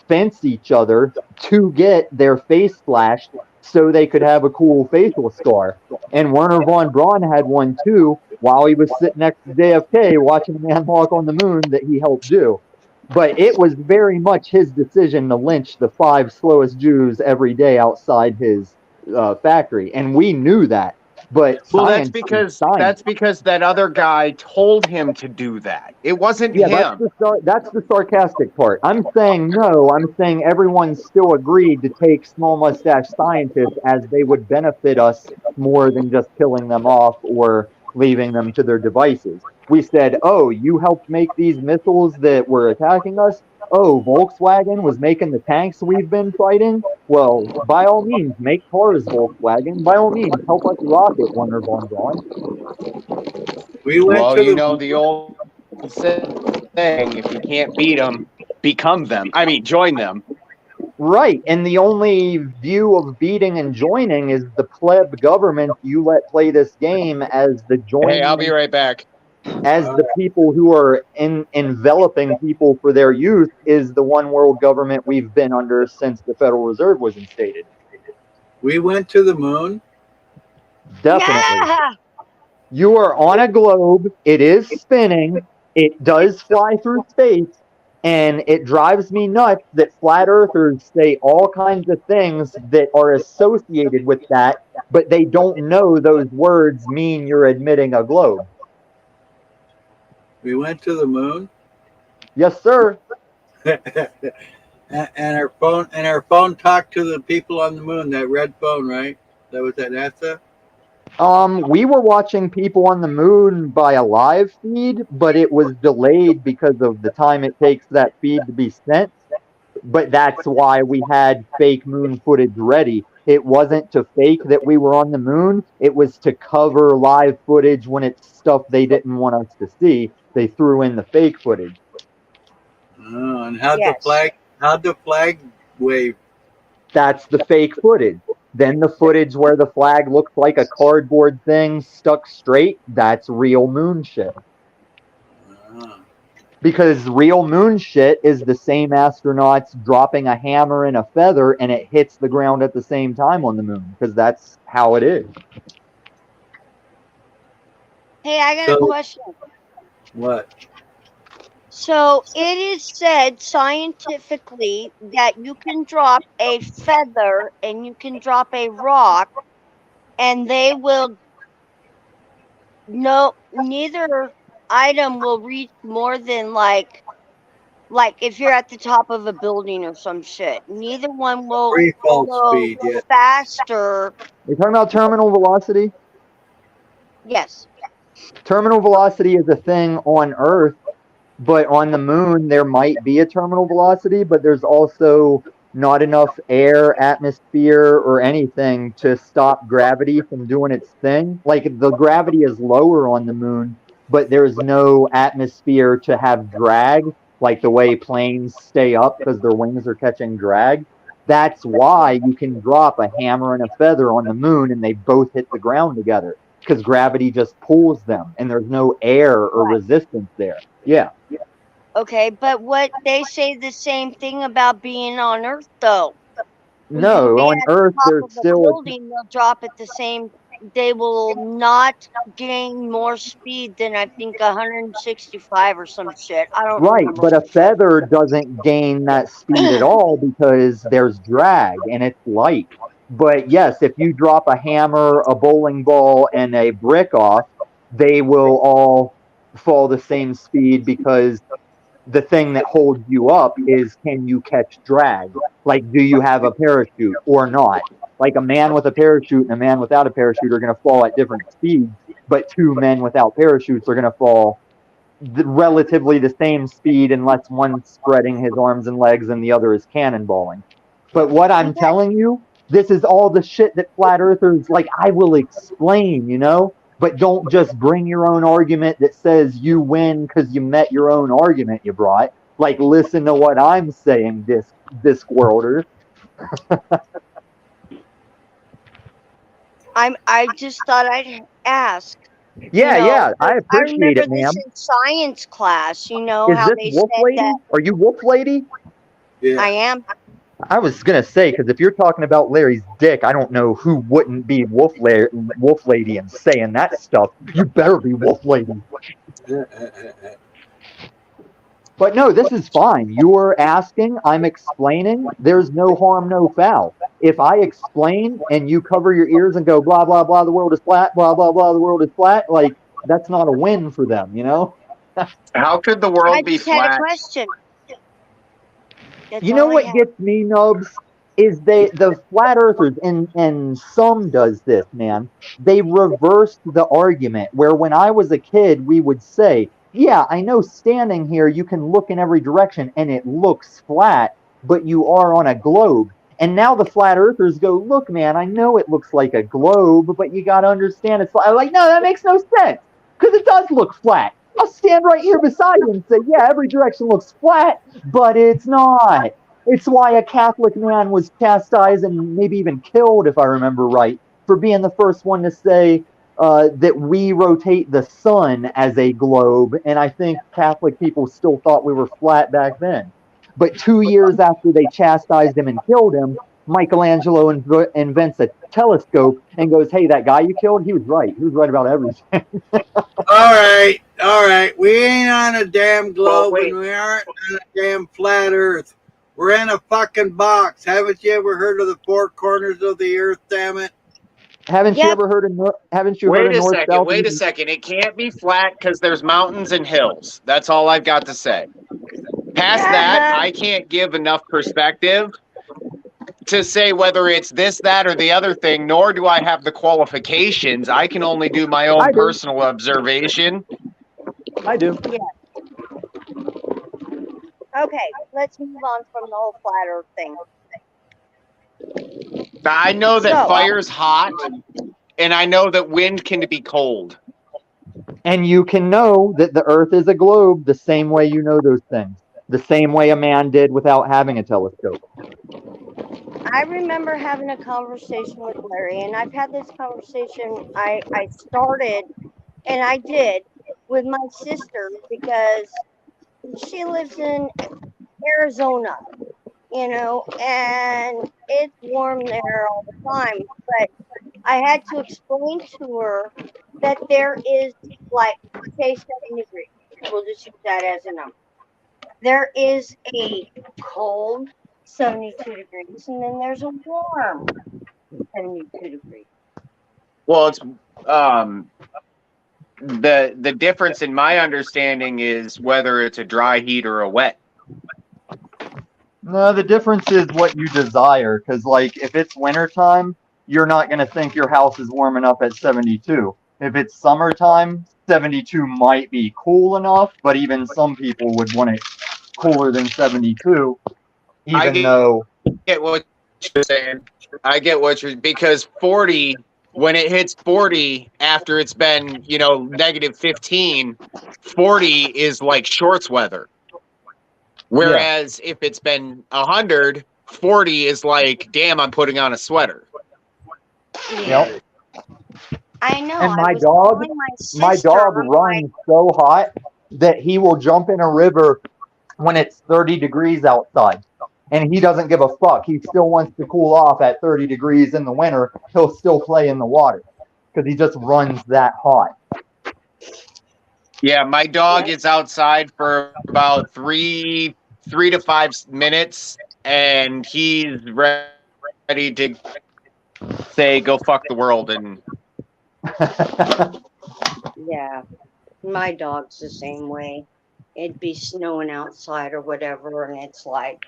fence each other to get their face flashed so they could have a cool facial scar. And Werner von Braun had one too while he was sitting next to JFK watching a man walk on the moon that he helped do. But it was very much his decision to lynch the 5 slowest Jews every day outside his factory, and we knew that. But Well, science is science. that's because that other guy told him to do that. It wasn't Yeah, him. that's the sarcastic part. I'm saying no. I'm saying everyone still agreed to take small mustache scientists as they would benefit us more than just killing them off or leaving them to their devices. We said, oh, you helped make these missiles that were attacking us? Oh, Volkswagen was making the tanks we've been fighting? Well, by all means, make cars, Volkswagen. By all means, help us rock it, Wonder Von Braun. We went Well, to you know the old saying, if you can't beat them, become them. I mean, join them. Right, and the only view of beating and joining is the pleb government you let play this game as the joining. Hey, I'll be right back. As the people who are enveloping people for their use is the one world government we've been under since the Federal Reserve was instated. We went to the moon. Definitely. Yeah. You are on a globe. It is spinning. It does fly through space. And it drives me nuts that flat earthers say all kinds of things that are associated with that, but they don't know those words mean you're admitting a globe. We went to the moon. Yes, sir. and our phone talked to the people on the moon. That red phone, right? That was at NASA. We were watching people on the moon by a live feed, but it was delayed because of the time it takes that feed to be sent. But that's why we had fake moon footage ready. It wasn't to fake that we were on the moon. It was to cover live footage when it's stuff they didn't want us to see. They threw in the fake footage. Oh, and how'd Yes. the flag wave? That's the fake footage. Then the footage where the flag looks like a cardboard thing stuck straight, that's real moon shit. Oh. Because real moon shit is the same astronauts dropping a hammer and a feather and it hits the ground at the same time on the moon, because that's how it is. Hey, I got a So- question. What? So it is said scientifically that you can drop a feather and you can drop a rock, and they will neither item will reach more than like if you're at the top of a building or some shit. Neither one will Free fall go speed, yeah. faster. You're talking about terminal velocity? Yes. Terminal velocity is a thing on Earth, but on the moon there might be a terminal velocity, but there's also not enough air, atmosphere, or anything to stop gravity from doing its thing. Like, the gravity is lower on the moon, but there's no atmosphere to have drag, like the way planes stay up because their wings are catching drag. That's why you can drop a hammer and a feather on the moon and they both hit the ground together, because gravity just pulls them and there's no air or resistance there. Yeah. Okay, but what they say the same thing about being on Earth, though. No, When you on be at the Earth top there's of a still building, they'll drop at the same. They will not gain more speed than I think 165 or some shit. I don't right, remember. but a feather doesn't gain that speed at all because there's drag and it's light. But yes, if you drop a hammer, a bowling ball, and a brick off, they will all fall the same speed because the thing that holds you up is, can you catch drag? Like, do you have a parachute or not? Like, a man with a parachute and a man without a parachute are going to fall at different speeds, but 2 men without parachutes are going to fall relatively the same speed unless one's spreading his arms and legs and the other is cannonballing. But what I'm telling you, this is all the shit that flat earthers, like, I will explain, you know? But don't just bring your own argument that says you win because you met your own argument you brought. Like, listen to what I'm saying, Discworlder. I just thought I'd ask. Yeah, yeah, I 'Cause I appreciate remember it, this ma'am. in science class. Is How this they Wolf said Lady? that Are you Wolf Lady? Yeah. I am. I was gonna say, because if you're talking about Larry's dick, I don't know who wouldn't be Wolf Lady and saying that stuff. You better be Wolf Lady. But no, this is fine. You're asking, I'm explaining. There's no harm, no foul. If I explain and you cover your ears and go blah blah blah, the world is flat, blah blah blah, the world is flat, like that's not a win for them, you know? How could the I world be just had a flat? question. That's You all know I what had. gets me, Nubs? Is the flat earthers and some does this, man. They reversed the argument where when I was a kid we would say, yeah, I know standing here you can look in every direction and it looks flat, but you are on a globe. And now the flat earthers go, look, man, I know it looks like a globe, but you gotta understand it's flat. I'm like, no, that makes no sense. Because it does look flat. I'll stand right here beside you and say, yeah, every direction looks flat, but it's not. It's why a Catholic man was chastised and maybe even killed, if I remember right, for being the first one to say that we rotate the sun as a globe. And I think Catholic people still thought we were flat back then. But 2 years after they chastised him and killed him, Michelangelo invents a telescope and goes, hey, that guy you killed, he was right. He was right about everything. All right. We ain't on a damn globe wait. and we aren't on a damn flat earth. We're in a fucking box. Haven't you ever heard of the four corners of the earth, damn it? Haven't you Yep. ever heard of Wait a north, second. south, Wait a east? second. It can't be flat because there's mountains and hills. That's all I've got to say. Past that, I can't give enough perspective to say whether it's this, that, or the other thing, nor do I have the qualifications. I can only do my own I do. personal observation. I do. Okay, let's move on from the whole flat Earth thing. I know that So- fire's hot, and I know that wind can be cold. And you can know that the earth is a globe the same way you know those things. The same way a man did without having a telescope. I remember having a conversation with Larry, and I've had this conversation. I started, and I did, with my sister because she lives in Arizona, and it's warm there all the time. But I had to explain to her that there is, like, say 7 degrees. We'll just use that as a number. There is a cold 72 degrees, and then there's a warm 72 degrees. Well, it's the difference in my understanding is whether it's a dry heat or a wet. No, the difference is what you desire. Because, like, if it's wintertime, you're not going to think your house is warm enough at 72. If it's summertime, 72 might be cool enough, but even some people would want it cooler than 72, even though. Get what you're saying. I get what you're because 40 when it hits 40 after it's been negative 15, 40 is like shorts weather. Whereas if it's been 100, 40 is like, damn, I'm putting on a sweater. Yep. I know. And I my was dog, telling my sister, dog I'm runs so hot that he will jump in a river when it's 30 degrees outside. And he doesn't give a fuck. He still wants to cool off at 30 degrees in the winter. He'll still play in the water because he just runs that hot. Yeah, my dog is outside for about 3 to 5 minutes, and he's ready to say, go fuck the world. And Yeah, my dog's the same way. It'd be snowing outside or whatever, and it's like,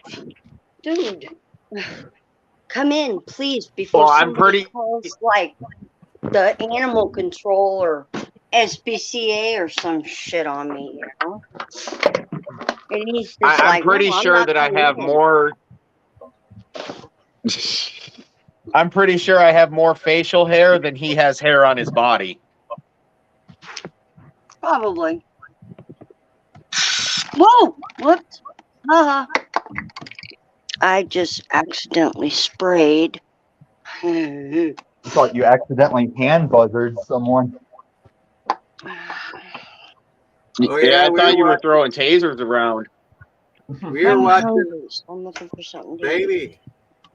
dude, come in, please, before Well, I'm somebody pretty- calls, like, the animal control or SPCA or some shit on me, And he's just I'm like, pretty no, I'm sure not that I coming have in. more. I'm pretty sure I have more facial hair than he has hair on his body. Probably. Whoa! Whoops. I just accidentally sprayed. I thought you accidentally hand buzzard someone. Oh, Yeah, I we thought you were were, throwing tasers around. we were I'm watching, hungry, so I'm looking for something to eat. baby.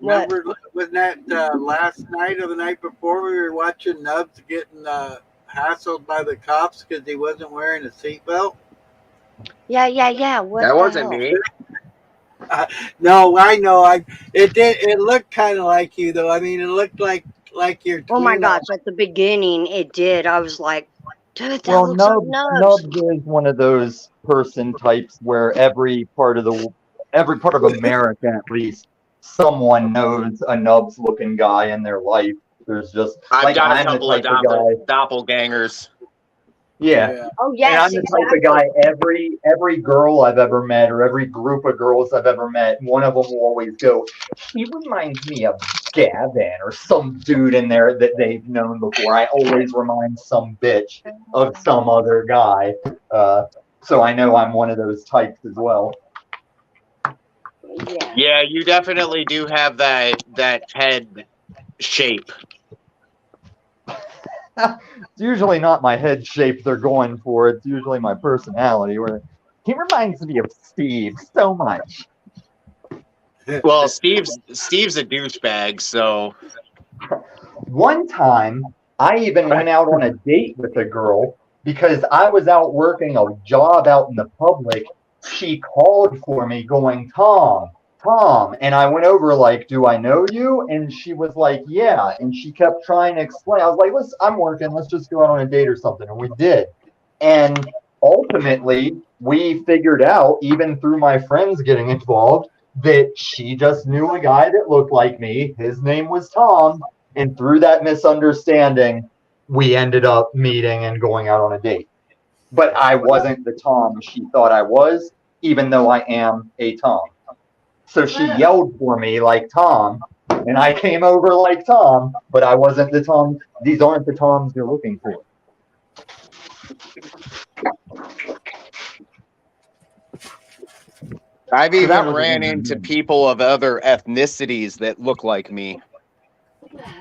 What? Remember, wasn't that last night or the night before we were watching Nubs getting hassled by the cops because he wasn't wearing a seatbelt? Yeah. What That the wasn't hell? me. No, I know. It did. It looked kind of like you, though. I mean, it looked like your Oh my twin. gosh, at the beginning it did. I was like, dude, that Well, looks like Nubs. Nubs is one of those person types where every part of America, at least, someone knows a Nubs looking guy in their life. There's just I've like got a I'm the couple of type of guy. doppelgangers. Yeah. Oh And yes, I'm the type exactly. of guy, every girl I've ever met or every group of girls I've ever met, one of them will always go, he reminds me of Gavin or some dude in there that they've known before. I always remind some bitch of some other guy. So I know I'm one of those types as well. Yeah. Yeah, you definitely do have that head shape. It's usually not my head shape they're going for. It's usually my personality. Where he reminds me of Steve so much. Well, Steve's a douchebag, so One time, I even went out on a date with a girl because I was out working a job out in the public. She called for me going, Tom, and I went over like, do I know you? And she was like, yeah. And she kept trying to explain. I was like, listen, I'm working. Let's just go out on a date or something. And we did. And ultimately, we figured out, even through my friends getting involved, that she just knew a guy that looked like me. His name was Tom. And through that misunderstanding, we ended up meeting and going out on a date. But I wasn't the Tom she thought I was, even though I am a Tom. So she yelled for me like Tom, and I came over like Tom, but I wasn't the Tom. These aren't the Toms you're looking for. I've So that even was ran easy. into people of other ethnicities that look like me.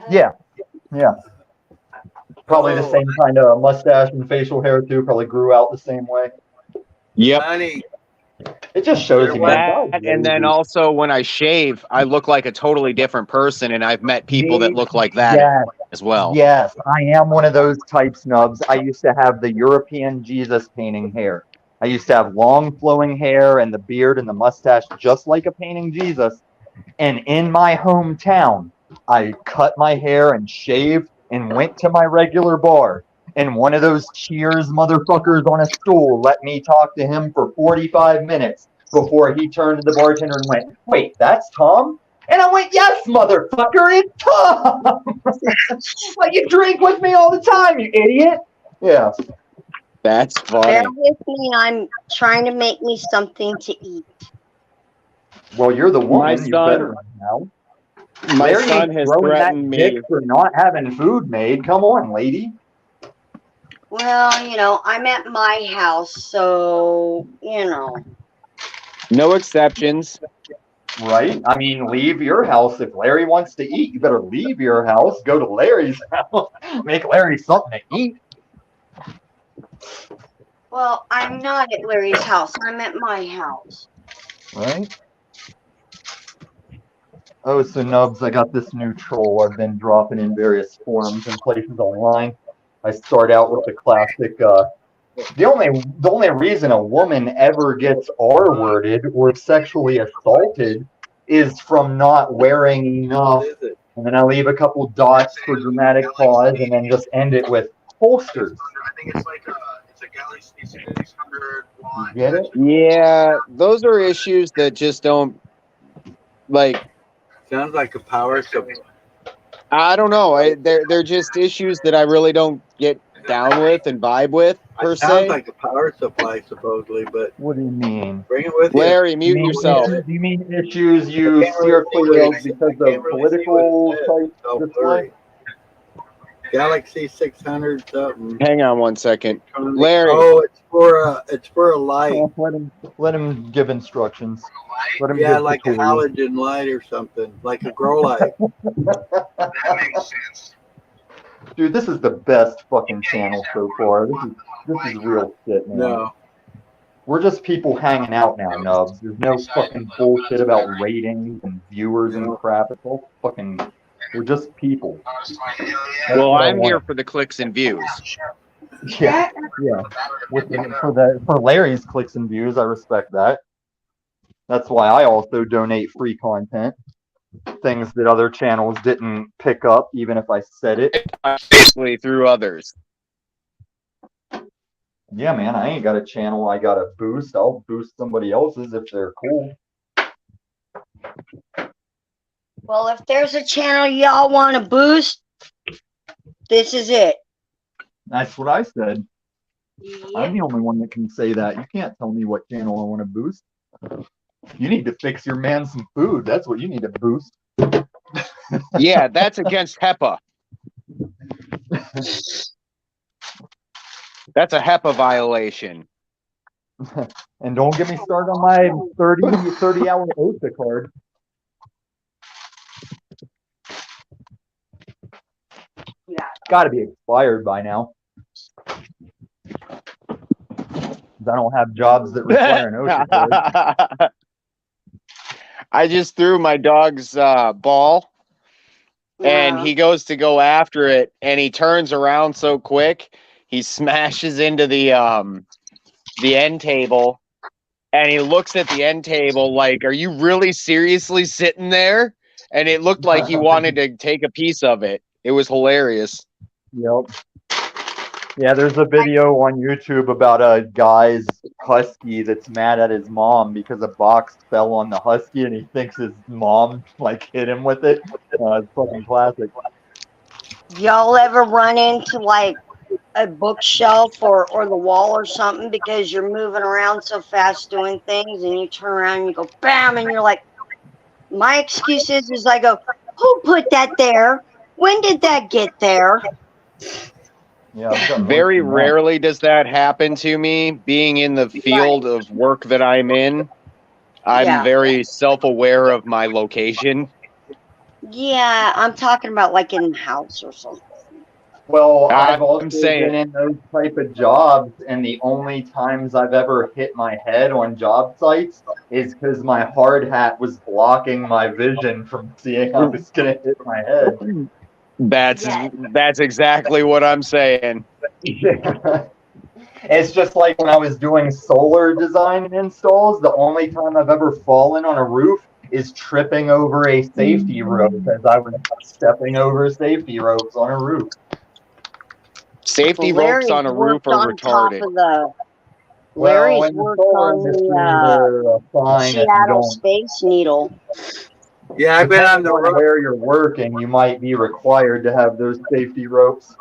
Yeah. Probably the same kind of mustache and facial hair too. Probably grew out the same way. Yep. Honey, It just shows you That, that. and then also when I shave, I look like a totally different person, and I've met people that look like that Yes. as well. Yes, I am one of those types, Nubs. I used to have the European Jesus painting hair. I used to have long flowing hair and the beard and the mustache just like a painting Jesus. And in my hometown, I cut my hair and shaved and went to my regular bar. And one of those Cheers motherfuckers on a stool let me talk to him for 45 minutes before he turned to the bartender and went, wait, that's Tom? And I went, yes, motherfucker, it's Tom. Like, you drink with me all the time, you idiot. Yeah. That's funny. Bear with me. I'm trying to make me something to eat. Well, you're the woman. You son- better now. My Larry son ain't has throwing that threatened me. dick for not having food made. Come on, lady. Well, I'm at my house, so, No exceptions. Right? I mean, leave your house. If Larry wants to eat, you better leave your house. Go to Larry's house. Make Larry something to eat. Well, I'm not at Larry's house. I'm at my house. Right? Oh, so Nubs, I got this new troll I've been dropping in various forums and places online. I start out with the classic, the only reason a woman ever gets R-worded or sexually assaulted is from not wearing enough. what is it? And then I leave a couple dots for dramatic pause and then just end it with holsters. I think it's a Galaxy 600 You get it? Yeah, those are issues that just don't, like, Sounds like a power supply. I don't know. They're just issues that I really don't get down with and vibe with, per It sounds se. like a power supply, supposedly, but What do you mean? bring it with you. Larry, mute yourself. Do you mean issues you Can't steer really clear of see because what it of political is. type So display? blurry. Galaxy 600 something. Hang on one second. Larry. Oh, it's for a light. Oh, let him give instructions. Let him Yeah, give like a tutorials. halogen light or something, like a grow light. That makes sense. Dude, this is the best fucking channel so far. This is real shit, man. No. We're just people hanging out now, Nubs. There's no fucking bullshit about ratings and viewers and crap. It's all fucking. We're just people. That's Well, what I I'm here want. for the clicks and views. Yeah, yeah. For Larry's clicks and views, I respect that. That's why I also donate free content, things that other channels didn't pick up, even if I said it. Basically through others. Yeah, man, I ain't got a channel I got to boost. I'll boost somebody else's if they're cool. Well, if there's a channel y'all want to boost, this is it. That's what I said. I'm Yep. the only one that can say that. You can't tell me what channel I want to boost. You need to fix your man some food. That's what you need to boost. Yeah, that's against HEPA. That's a HEPA violation. And don't get me started on my 30-hour OSHA card. Yeah. Got to be expired by now. 'Cause I don't have jobs that require an OSHA card. I just threw my dog's ball, and he goes to go after it, and he turns around so quick, he smashes into the end table, and he looks at the end table like, "Are you really seriously sitting there?" And it looked like he wanted to take a piece of it. It was hilarious. Yep. Yeah, there's a video on YouTube about a guy's husky that's mad at his mom because a box fell on the husky and he thinks his mom like hit him with it. It's fucking classic. Y'all ever run into like a bookshelf or the wall or something because you're moving around so fast doing things and you turn around and you go bam and you're like, my excuse is I go, who put that there? When did that get there? Yeah, I've got Very worse than that. rarely does that happen to me. Being in the field of work that I'm in, I'm Yeah. very self-aware of my location. Yeah, I'm talking about like in the house or something. Well, I've I'm also saying- been in those type of jobs, and the only times I've ever hit my head on job sites is because my hard hat was blocking my vision from seeing I was gonna hit my head. That's exactly what I'm saying. It's just like when I was doing solar design and installs, the only time I've ever fallen on a roof is tripping over a safety rope as I was stepping over safety ropes on a roof. Safety ropes on a roof worked are on top retarded. of the. Well, Larry's in the worked solar on industry, the they're fine if you Seattle don't. Space Needle. Yeah, I've been on the Depending on road. where you're working, you might be required to have those safety ropes.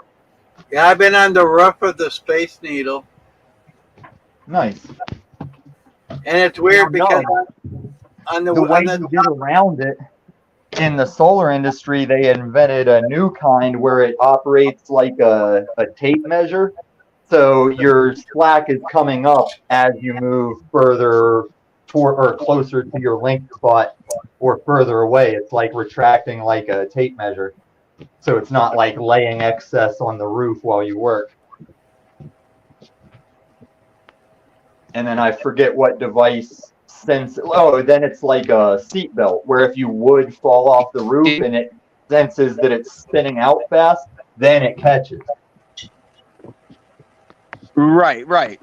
Yeah, I've been on the roof of the Space Needle, Nice. and it's weird No, because on the The way on the you get around it, in the solar industry, they invented a new kind where it operates like a tape measure. So your slack is coming up as you move further toward or closer to your link spot or further away. It's like retracting like a tape measure. So it's not like laying excess on the roof while you work. And then I forget what device then it's like a seatbelt where if you would fall off the roof and it senses that it's spinning out fast, then it catches. Right.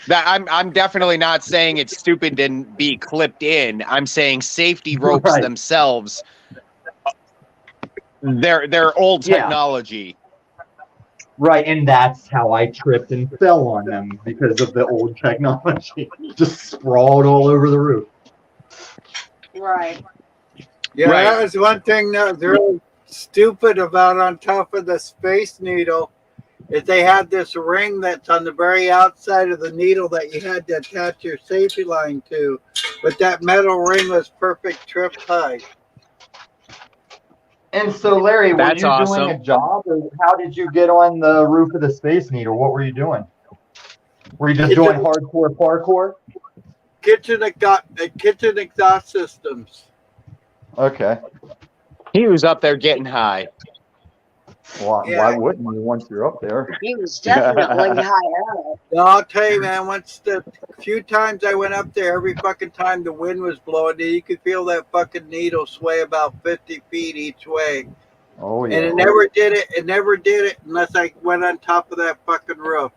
That I'm definitely not saying it's stupid to be clipped in. I'm saying safety ropes Right. themselves. They're old Yeah. technology. Right, and that's how I tripped and fell on them because of the old technology. Just sprawled all over the roof. Right. yeah, Right. that was one thing that was really stupid about on top of the Space Needle is they had this ring that's on the very outside of the needle that you had to attach your safety line to, but that metal ring was perfect trip height. And so, Larry, were That's you awesome. doing a job, or how did you get on the roof of the Space Needle? What were you doing? Were you just doing hardcore parkour? Kitchen exhaust systems. Okay. He was up there getting high. Why Yeah. wouldn't you once you're up there? He was definitely high up. No, I'll tell you, man. The few times I went up there, every fucking time the wind was blowing, you could feel that fucking needle sway about 50 feet each way. Oh And yeah. it never did it. It never did it unless I went on top of that fucking roof.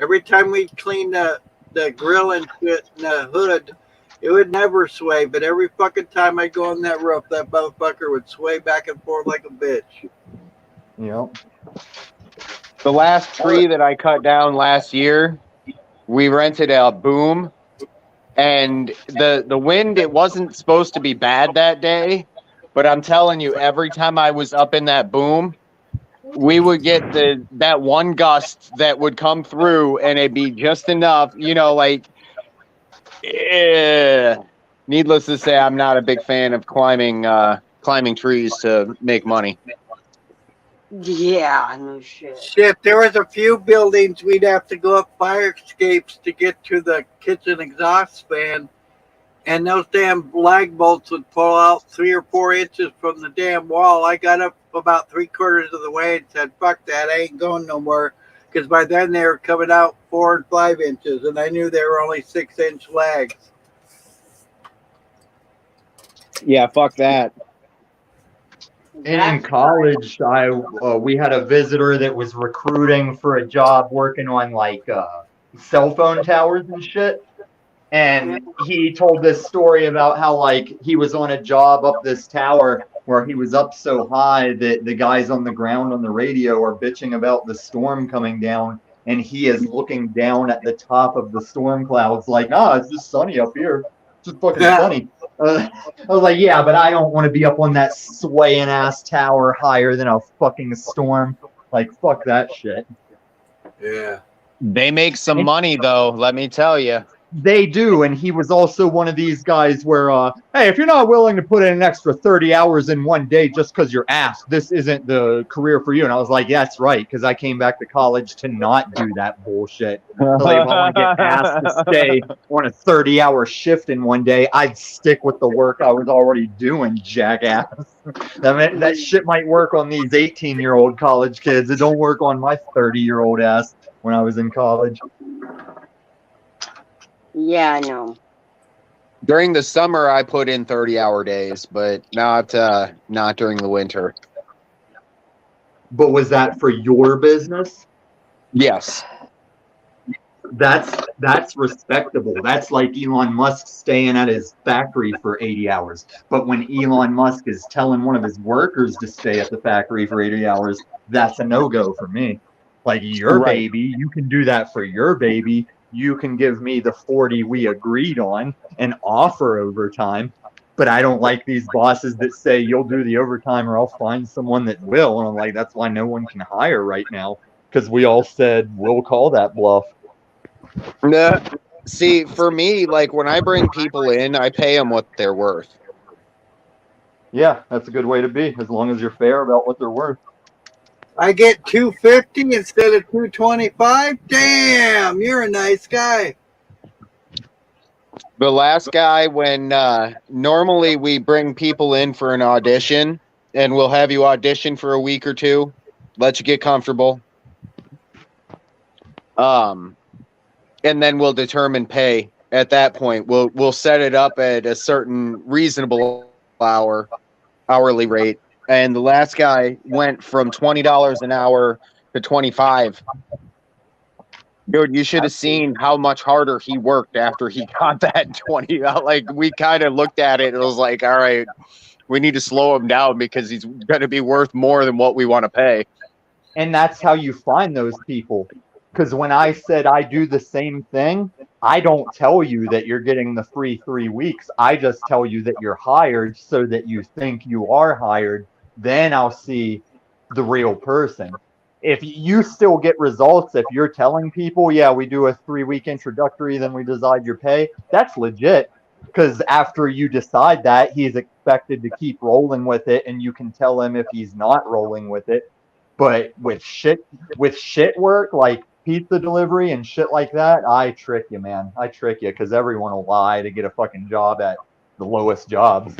Every time we'd clean the grill and shit and the hood, it would never sway. But every fucking time I go on that roof, that motherfucker would sway back and forth like a bitch. Yep. The last tree that I cut down last year, we rented a boom, and the wind, it wasn't supposed to be bad that day, but I'm telling you, every time I was up in that boom, we would get that one gust that would come through, and it'd be just enough, like, needless to say, I'm not a big fan of climbing trees to make money. Yeah, no shit. Shit, there was a few buildings we'd have to go up fire escapes to get to the kitchen exhaust fan, and those damn lag bolts would pull out 3 or 4 inches from the damn wall. I got up about 3/4 of the way and said, "Fuck that, I ain't going no more," because by then they were coming out 4 and 5 inches, and I knew they were only 6-inch lags. Yeah, fuck that. In college, we had a visitor that was recruiting for a job working on like cell phone towers and shit. And he told this story about how like he was on a job up this tower where he was up so high that the guys on the ground on the radio are bitching about the storm coming down, and he is looking down at the top of the storm clouds like, it's just sunny up here. It's just fucking sunny. I was like, yeah, but I don't want to be up on that swaying ass tower higher than a fucking storm. Like, fuck that shit. Yeah. They make some money, though, let me tell you. They do, and he was also one of these guys where, hey, if you're not willing to put in an extra 30 hours in one day just because you're asked, this isn't the career for you. And I was like, yeah, that's right, because I came back to college to not do that bullshit. So like, if I want to get asked to stay on a 30-hour shift in one day, I'd stick with the work I was already doing, jackass. That shit might work on these 18-year-old college kids. It don't work on my 30-year-old ass when I was in college. Yeah, I know. During the summer, I put in 30-hour days, but not during the winter. But was that for your business? Yes. That's respectable. That's like Elon Musk staying at his factory for 80 hours. But when Elon Musk is telling one of his workers to stay at the factory for 80 hours, that's a no-go for me. Like, your Right. baby, you can do that for your baby. You can give me the 40 we agreed on and offer overtime. But I don't like these bosses that say you'll do the overtime or I'll find someone that will. And I'm like, that's why no one can hire right now, because we all said we'll call that bluff. No. See, for me, like when I bring people in, I pay them what they're worth. Yeah, that's a good way to be, as long as you're fair about what they're worth. I get $250 instead of $225. Damn, you're a nice guy. The last guy, when normally we bring people in for an audition, and we'll have you audition for a week or two, let you get comfortable, and then we'll determine pay. At that point, we'll set it up at a certain reasonable hourly rate. And the last guy went from $20 an hour to $25. Dude, you should have seen how much harder he worked after he got that 20. Like, we kind of looked at it and it was like, all right, we need to slow him down because he's going to be worth more than what we want to pay. And that's how you find those people. Because when I said I do the same thing, I don't tell you that you're getting the free 3 weeks. I just tell you that you're hired so that you think you are hired. Then I'll see the real person. If you still get results, if you're telling people, yeah, we do a 3-week introductory, then we decide your pay, that's legit. Because after you decide that, he's expected to keep rolling with it, and you can tell him if he's not rolling with it. But with shit work, like pizza delivery and shit like that, I trick you, man. I trick you, because everyone will lie to get a fucking job at the lowest jobs.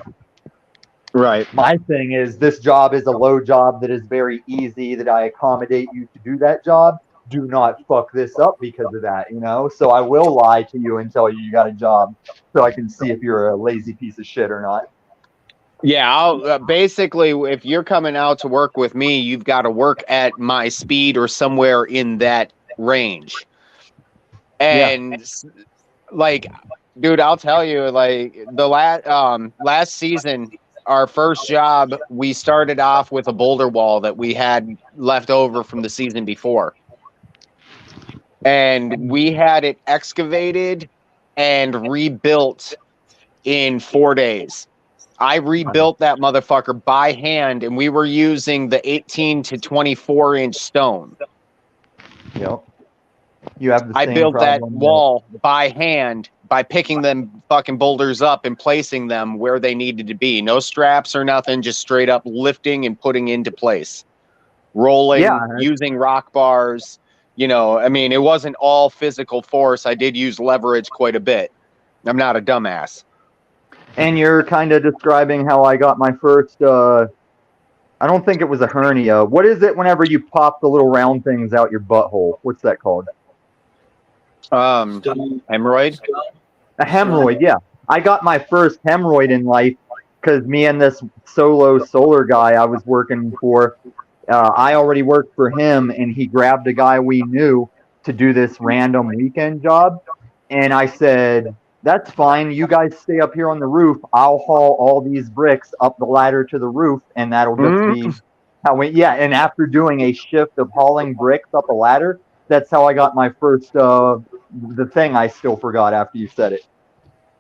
Right. My thing is, this job is a low job that is very easy, that I accommodate you to do that job. Do not fuck this up because of that, you know? So I will lie to you and tell you you got a job so I can see if you're a lazy piece of shit or not. Yeah, I'll basically, if you're coming out to work with me, you've got to work at my speed or somewhere in that range. And like, dude, I'll tell you, like the last season, our first job, we started off with a boulder wall that we had left over from the season before. And we had it excavated and rebuilt in 4 days. I rebuilt that motherfucker by hand, and we were using the 18 to 24 inch stone. Yep. You have the I same built that problem wall by hand by picking them fucking boulders up and placing them where they needed to be. No straps or nothing, just straight up lifting and putting into place. Rolling, Yeah. using rock bars. You know, I mean, it wasn't all physical force. I did use leverage quite a bit. I'm not a dumbass. And you're kind of describing how I got my first, I don't think it was a hernia. What is it whenever you pop the little round things out your butthole? What's that called? Stone. Hemorrhoid? A hemorrhoid, yeah. I got my first hemorrhoid in life because me and this solo solar guy I was working for, I already worked for him, and he grabbed a guy we knew to do this random weekend job. And I said, that's fine. You guys stay up here on the roof. I'll haul all these bricks up the ladder to the roof, and that'll just be how we, yeah. And after doing a shift of hauling bricks up a ladder, that's how I got my first, the thing I still forgot after you said it.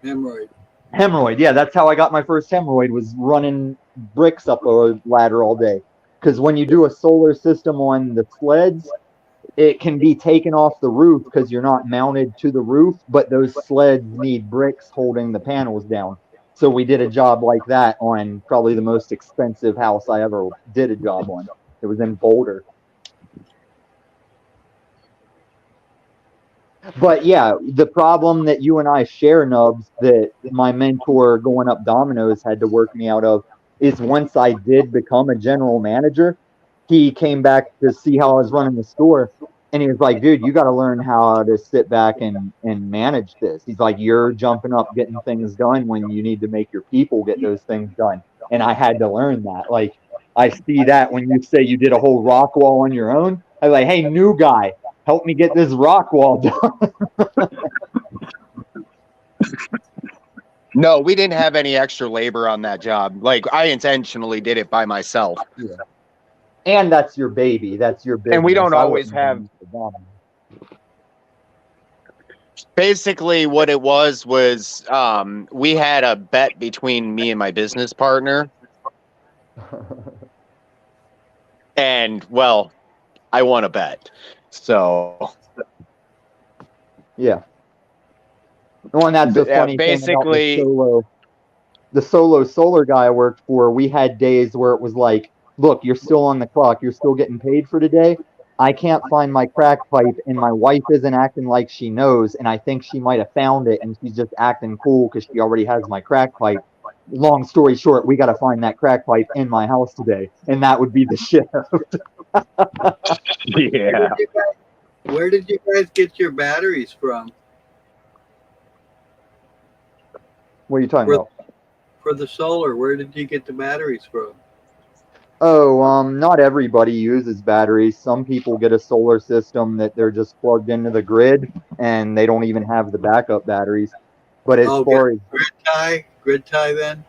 Hemorrhoid. Hemorrhoid, yeah, that's how I got my first hemorrhoid, was running bricks up a ladder all day. Because when you do a solar system on the sleds, it can be taken off the roof because you're not mounted to the roof, but those sleds need bricks holding the panels down. So we did a job like that on probably the most expensive house I ever did a job on. It was in Boulder. But yeah, the problem that you and I share, Nubs, that my mentor going up Domino's had to work me out of, is once I did become a general manager, he came back to see how I was running the store, and he was like, dude, you got to learn how to sit back and manage this. He's like, you're jumping up getting things done when you need to make your people get those things done. And I had to learn that. Like, I see that when you say you did a whole rock wall on your own. I'm like, hey, new guy, help me get this rock wall done. No, we didn't have any extra labor on that job. Like, I intentionally did it by myself. Yeah. And that's your baby. That's your business. And we don't I always wouldn't have. use the bomb. Basically, what it was we had a bet between me and my business partner. And, well, I won a bet. So, Yeah. Well, and that's the funny basically, thing about the solo solar guy I worked for. We had days where it was like, look, you're still on the clock. You're still getting paid for today. I can't find my crack pipe, and my wife isn't acting like she knows, and I think she might have found it, and she's just acting cool because she already has my crack pipe. Long story short, we got to find that crack pipe in my house today, and that would be the shift. yeah. Where did you guys get your batteries from? What are you talking about? For the solar, where did you get the batteries from? Oh, not everybody uses batteries. Some people get a solar system that they're just plugged into the grid, and they don't even have the backup batteries. But as far as grid tie then?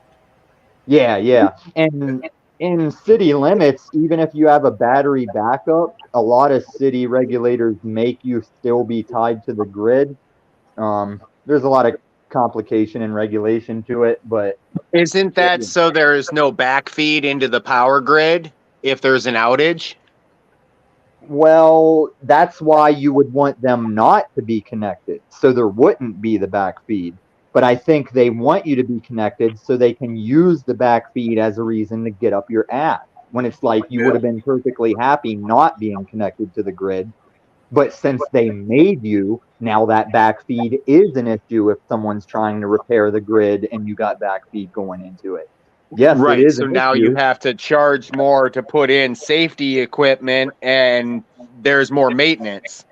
yeah. And in city limits, even if you have a battery backup, a lot of city regulators make you still be tied to the grid. There's a lot of complication and regulation to it, but Isn't that so there is no backfeed into the power grid if there's an outage? well, that's why you would want them not to be connected, so there wouldn't be the backfeed. But I think they want you to be connected so they can use the backfeed as a reason to get up your ass. When it's like you would have been perfectly happy not being connected to the grid. But since they made you, now that backfeed is an issue if someone's trying to repair the grid and you got backfeed going into it. Yes, Right. it is So an now issue. you have to charge more to put in safety equipment, and there's more maintenance.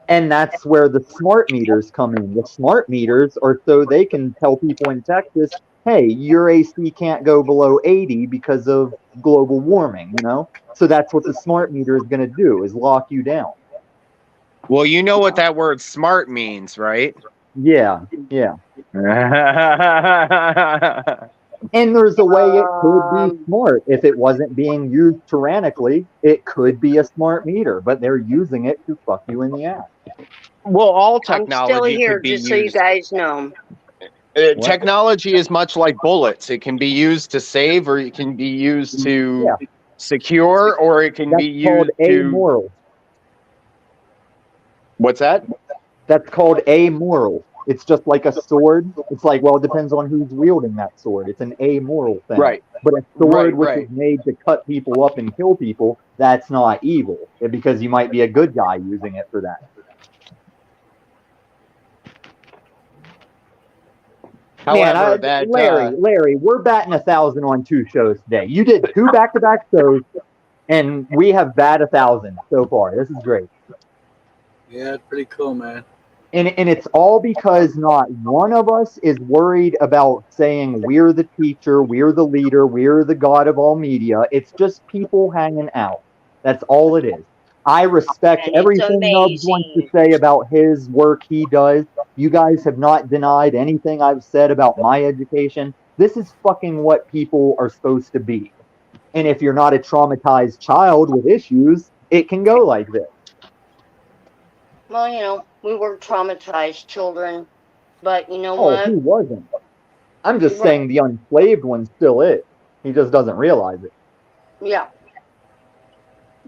And that's where the smart meters come in. The smart meters are so they can tell people in Texas, hey, your AC can't go below 80 because of global warming, you know? So that's what the smart meter is going to do, is lock you down. Well, you know what that word smart means, right? Yeah, yeah. And there's a way it could be smart. If it wasn't being used tyrannically, it could be a smart meter, but they're using it to fuck you in the ass. Well, all I'm still technology here, could be just so you used. guys know. What? Technology is much like bullets. It can be used to save, or it can be used to Yeah. secure, or it can That's be called used to. amoral. What's that? That's called amoral. It's just like a sword. It's like, well, it depends on who's wielding that sword. It's an amoral thing. Right. But a sword which Right. is made to cut people up and kill people, that's not evil. Because you might be a good guy using it for that. However, Larry, we're batting 1,000 on 2 shows today. You did 2 back-to-back shows, and we have bat 1,000 so far. This is great. Yeah, it's pretty cool, man. And it's all because not one of us is worried about saying we're the teacher, we're the leader, we're the god of all media. It's just people hanging out. That's all it is. I respect And it's everything Nubs wants to amazing. say about his work he does. You guys have not denied anything I've said about my education. This is fucking what people are supposed to be. And if you're not a traumatized child with issues, it can go like this. Well, you know, we were traumatized children, but you know Oh, what? he wasn't. I'm just Right. saying the unslaved one still is. He just doesn't realize it. Yeah.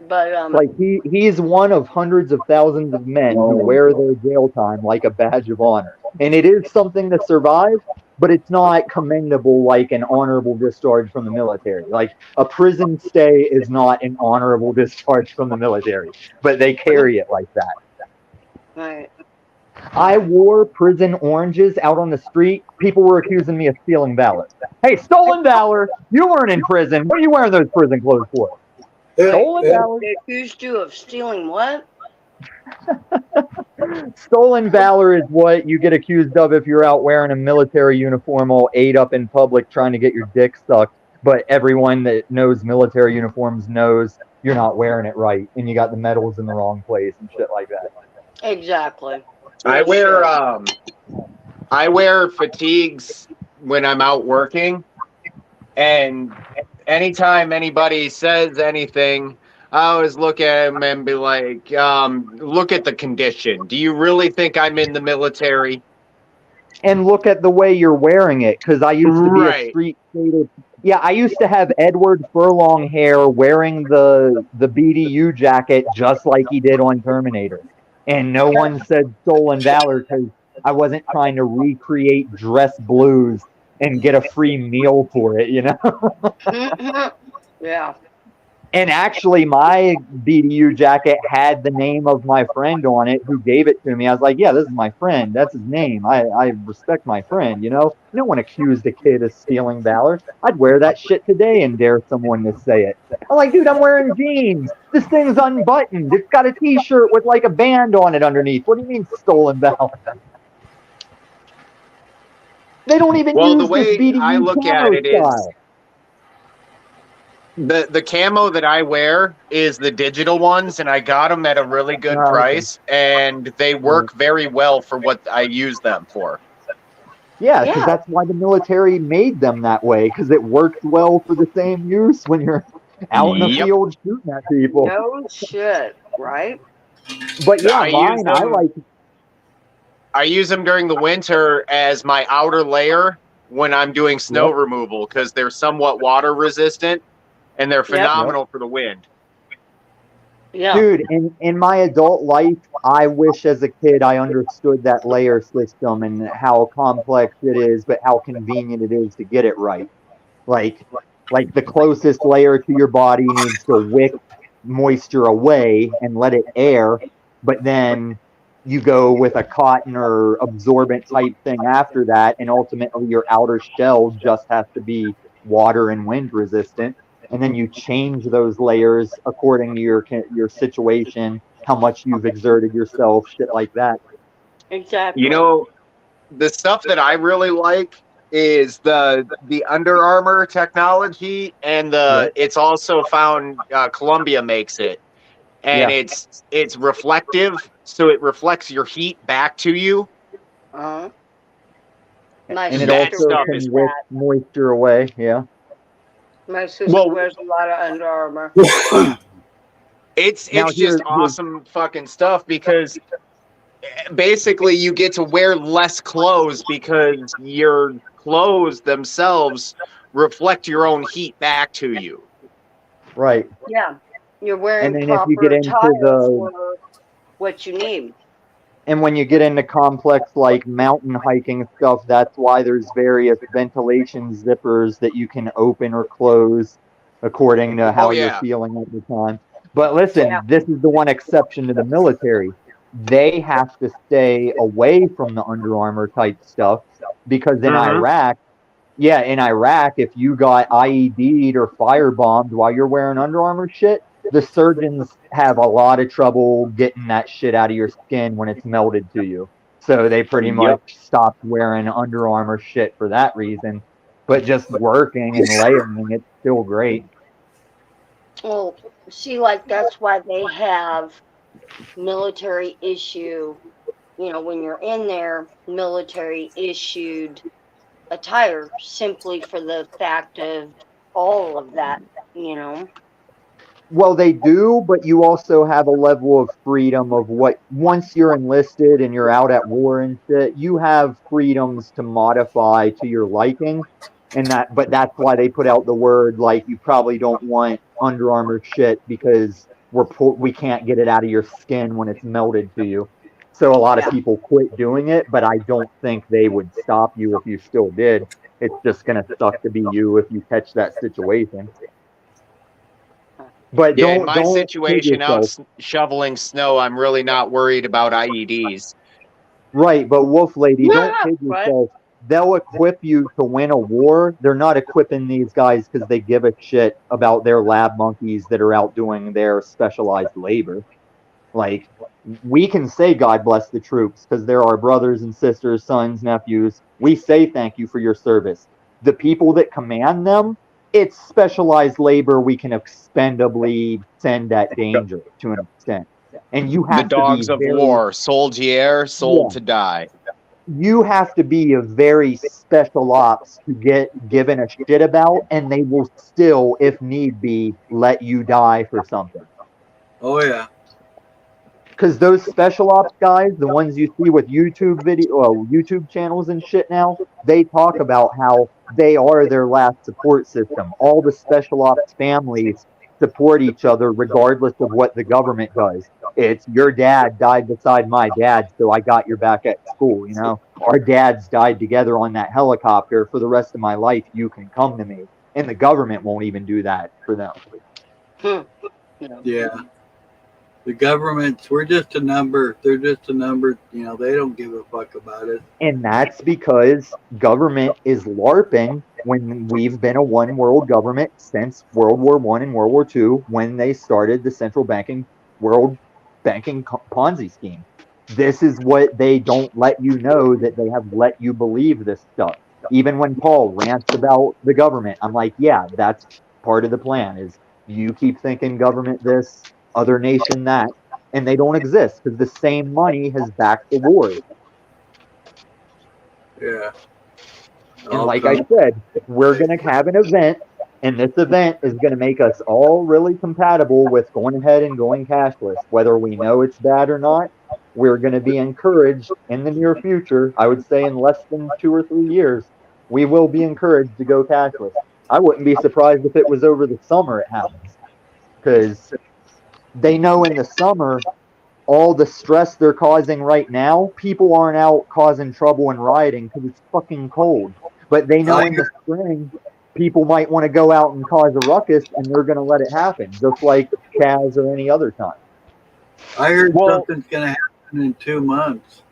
But Like he's one of hundreds of thousands of men who wear their jail time like a badge of honor. And it is something to survive, but it's not commendable like an honorable discharge from the military. Like a prison stay is not an honorable discharge from the military, but they carry it like that. right. I wore prison oranges out on the street. People were accusing me of stealing valor. Hey, stolen valor! You weren't in prison. What are you wearing those prison clothes for? Stolen valor. They accused you of stealing what? Stolen valor is what you get accused of if you're out wearing a military uniform all ate up in public trying to get your dick sucked. But everyone that knows military uniforms knows you're not wearing it right, and you got the medals in the wrong place and shit like that. Exactly. I wear fatigues when I'm out working, and anytime anybody says anything, I always look at him and be like, look at the condition. Do you really think I'm in the military? And look at the way you're wearing it, because I used to be a Right. street skater. Yeah, I used to have Edward Furlong hair wearing the BDU jacket just like he did on Terminator. And no one said stolen valor because I wasn't trying to recreate dress blues and get a free meal for it, you know? Mhm. Yeah. And actually, my BDU jacket had the name of my friend on it who gave it to me. I was like, yeah, this is my friend. That's his name. I respect my friend, you know? No one accused a kid of stealing valor. I'd wear that shit today and dare someone to say it. I'm like, dude, I'm wearing jeans. This thing's unbuttoned. It's got a t-shirt with like a band on it underneath. What do you mean stolen valor? They don't even Well, the use way this BDU I look at camo it is, style. the camo that I wear is the digital ones, and I got them at a really good Oh, okay. price, and they work very well for what I use them for. Yeah, because Yeah. that's why the military made them that way, because it works well for the same use when you're out in the Yep. field shooting at people. No shit, right? But yeah, I use mine, I them- like. I use them during the winter as my outer layer when I'm doing snow removal, because they're somewhat water resistant and they're phenomenal for the wind. Yeah. Dude, in my adult life, I wish as a kid I understood that layer system and how complex it is, but how convenient it is to get it right. Like the closest layer to your body needs to wick moisture away and let it air, but then you go with a cotton or absorbent type thing after that, and ultimately your outer shell just has to be water and wind resistant, and then you change those layers according to your situation, how much you've exerted yourself, shit like that. Exactly. You know, the stuff that I really like is the Under Armour technology, and it's also found Columbia makes it, and Yeah. it's reflective, so it reflects your heat back to you. Uh-huh. My And it That sister also stuff wears is can wick that. moisture away. Yeah. My sister Well, wears a lot of Under Armour. it's Now just awesome fucking stuff because basically you get to wear less clothes because your clothes themselves reflect your own heat back to you. right. Yeah. You're wearing And then if you get proper into attire for what you need. and when you get into complex like mountain hiking stuff, that's why there's various ventilation zippers that you can open or close according to how you're Yeah. feeling at the time. But listen, Yeah. this is the one exception to the military. They have to stay away from the Under Armour type stuff because in Iraq, if you got IED'd or firebombed while you're wearing Under Armour shit, the surgeons have a lot of trouble getting that shit out of your skin when it's melted to you. So they pretty much stopped wearing Under Armour shit for that reason. But just working and layering, it's still great. Well, see, like that's why they have military issue. You know, when you're in there, military issued attire simply for the fact of all of that. You know. Well, they do, but you also have a level of freedom of what, once you're enlisted and you're out at war and shit, you have freedoms to modify to your liking. But that's why they put out the word, like, you probably don't want Under Armour shit because we can't get it out of your skin when it's melted to you. So a lot of people quit doing it, but I don't think they would stop you if you still did. It's just going to suck to be you if you catch that situation. But Yeah, in don't my kid situation out yourself. shoveling snow, I'm really not worried about IEDs. Right, but Wolf Lady, don't kid What? yourself. They'll equip you to win a war. They're not equipping these guys because they give a shit about their lab monkeys that are out doing their specialized labor. Like, we can say God bless the troops because they're our brothers and sisters, sons, nephews. We say thank you for your service. The people that command them, it's specialized labor we can expendably send at danger to an extent. And you The have to be dogs of very, war, soldier, sold to die. you have to be a very special ops to get given a shit about, and they will still, if need be, let you die for something. Oh yeah. Because those special ops guys, the ones you see with YouTube channels and shit now, they talk about how they are their last support system. All the special ops families support each other regardless of what the government does. It's your dad died beside my dad, so I got your back at school, you know? Our dads died together on that helicopter. For the rest of my life, you can come to me. And the government won't even do that for them. Yeah. The governments, we're just a number. They're just a number. You know, they don't give a fuck about it. And that's because government is LARPing when we've been a one world government since World War I and World War II when they started the central banking world banking Ponzi scheme. This is what they don't let you know, that they have let you believe this stuff. Even when Paul rants about the government, I'm like, yeah, that's part of the plan is you keep thinking government this, other nation that, and they don't exist because the same money has backed the wars. Yeah. And like I said, we're going to have an event, and this event is going to make us all really compatible with going ahead and going cashless. Whether we know it's bad or not, we're going to be encouraged in the near future. I would say in less than 2 or 3 years, we will be encouraged to go cashless. I wouldn't be surprised if it was over the summer it happens, because they know in the summer, all the stress they're causing right now, people aren't out causing trouble and rioting because it's fucking cold. But they know in the spring, people might want to go out and cause a ruckus, and they're going to let it happen, just like Kaz or any other time. I heard something's going to happen in 2 months.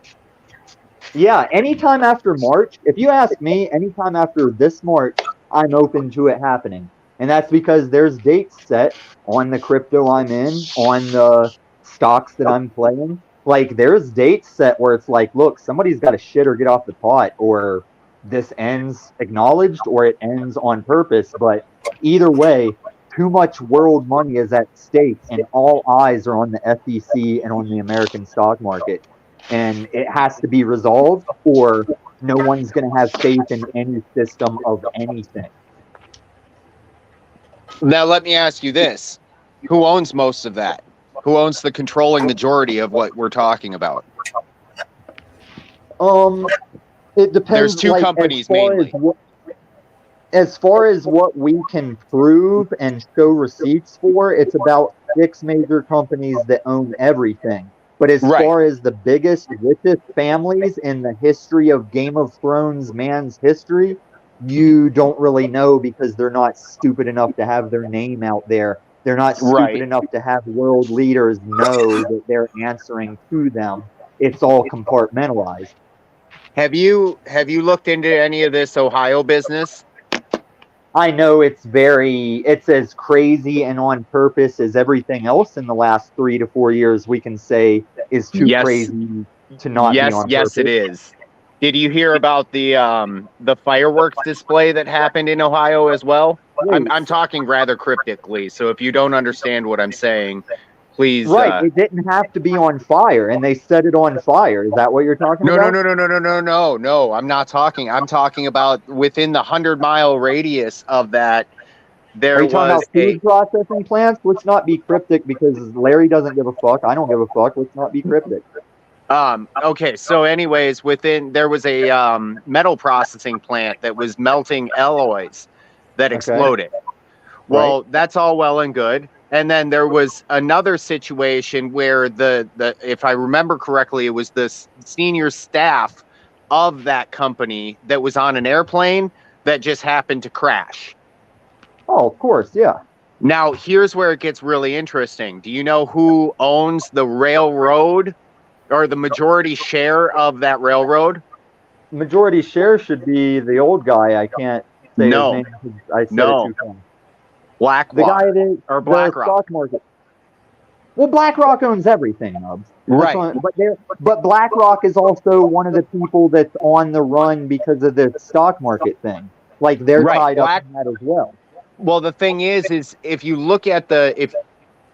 Yeah, anytime after March, if you ask me, anytime after this March, I'm open to it happening. And that's because there's dates set on the crypto I'm in, on the stocks that I'm playing. Like, there's dates set where it's like, look, somebody's got to shit or get off the pot, or this ends acknowledged or it ends on purpose. But either way, too much world money is at stake, and all eyes are on the SEC and on the American stock market. And it has to be resolved, or no one's going to have faith in any system of anything. Now, let me ask you this. Who owns most of that? Who owns the controlling majority of what we're talking about? It depends. There's two like, companies mainly. As far as what we can prove and show receipts for, it's about 6 major companies that own everything. But as Right. far as the biggest, richest families in the history of Game of Thrones man's history, you don't really know, because they're not stupid enough to have their name out there. They're not stupid Right. enough to have world leaders know that they're answering to them. It's all compartmentalized. Have you looked into any of this Ohio business? I know it's as crazy and on purpose as everything else in the last 3 to 4 years we can say is too Yes. crazy to not be on purpose. Yes, it is. Did you hear about the fireworks display that happened in Ohio as well? I'm talking rather cryptically, so if you don't understand what I'm saying, please. Right, it didn't have to be on fire, and they set it on fire. Is that what you're talking No, about? no. I'm not talking. I'm talking about within the 100-mile radius of that. There Are you talking was about food processing plants? Let's not be cryptic, because Larry doesn't give a fuck. I don't give a fuck. Let's not be cryptic. Okay, so anyways, there was a metal processing plant that was melting alloys that exploded. Well, that's all well and good. And then there was another situation where the if I remember correctly, it was the senior staff of that company that was on an airplane that just happened to crash. Oh, of course, yeah. Now, here's where it gets really interesting. Do you know who owns the railroad, or the majority share of that railroad? Majority share should be the old guy. I can't say No. his name because I said No. it too fast. BlackRock. The guy that Or the BlackRock. stock market. Well, BlackRock owns everything, Nubs. Right. But BlackRock is also one of the people that's on the run because of the stock market thing. Like, they're Right. tied up in that as well. Well, the thing is if you look at if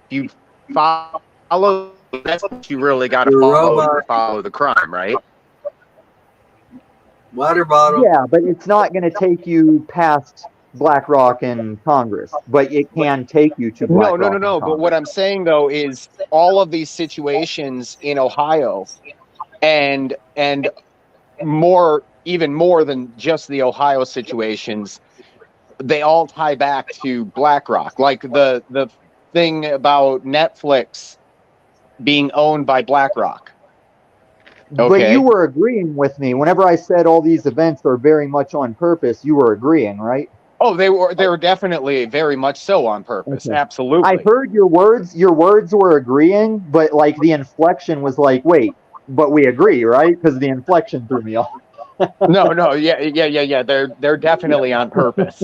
you follow, that's what you really got to You're follow robot. to follow the crime, right? Water bottle. Yeah, but it's not going to take you past BlackRock and Congress, but it can take you to BlackRock. No. and But Congress. what I'm saying though is all of these situations in Ohio, and even more than just the Ohio situations, they all tie back to BlackRock. Like the thing about Netflix being owned by BlackRock. But Okay. you were agreeing with me whenever I said all these events are very much on purpose. You were agreeing, right? Oh, they were definitely very much so on purpose. Okay. Absolutely. I heard your words. Your words were agreeing, but like the inflection was like, wait, but we agree, right? Because the inflection threw me off. No, yeah. They're definitely on purpose.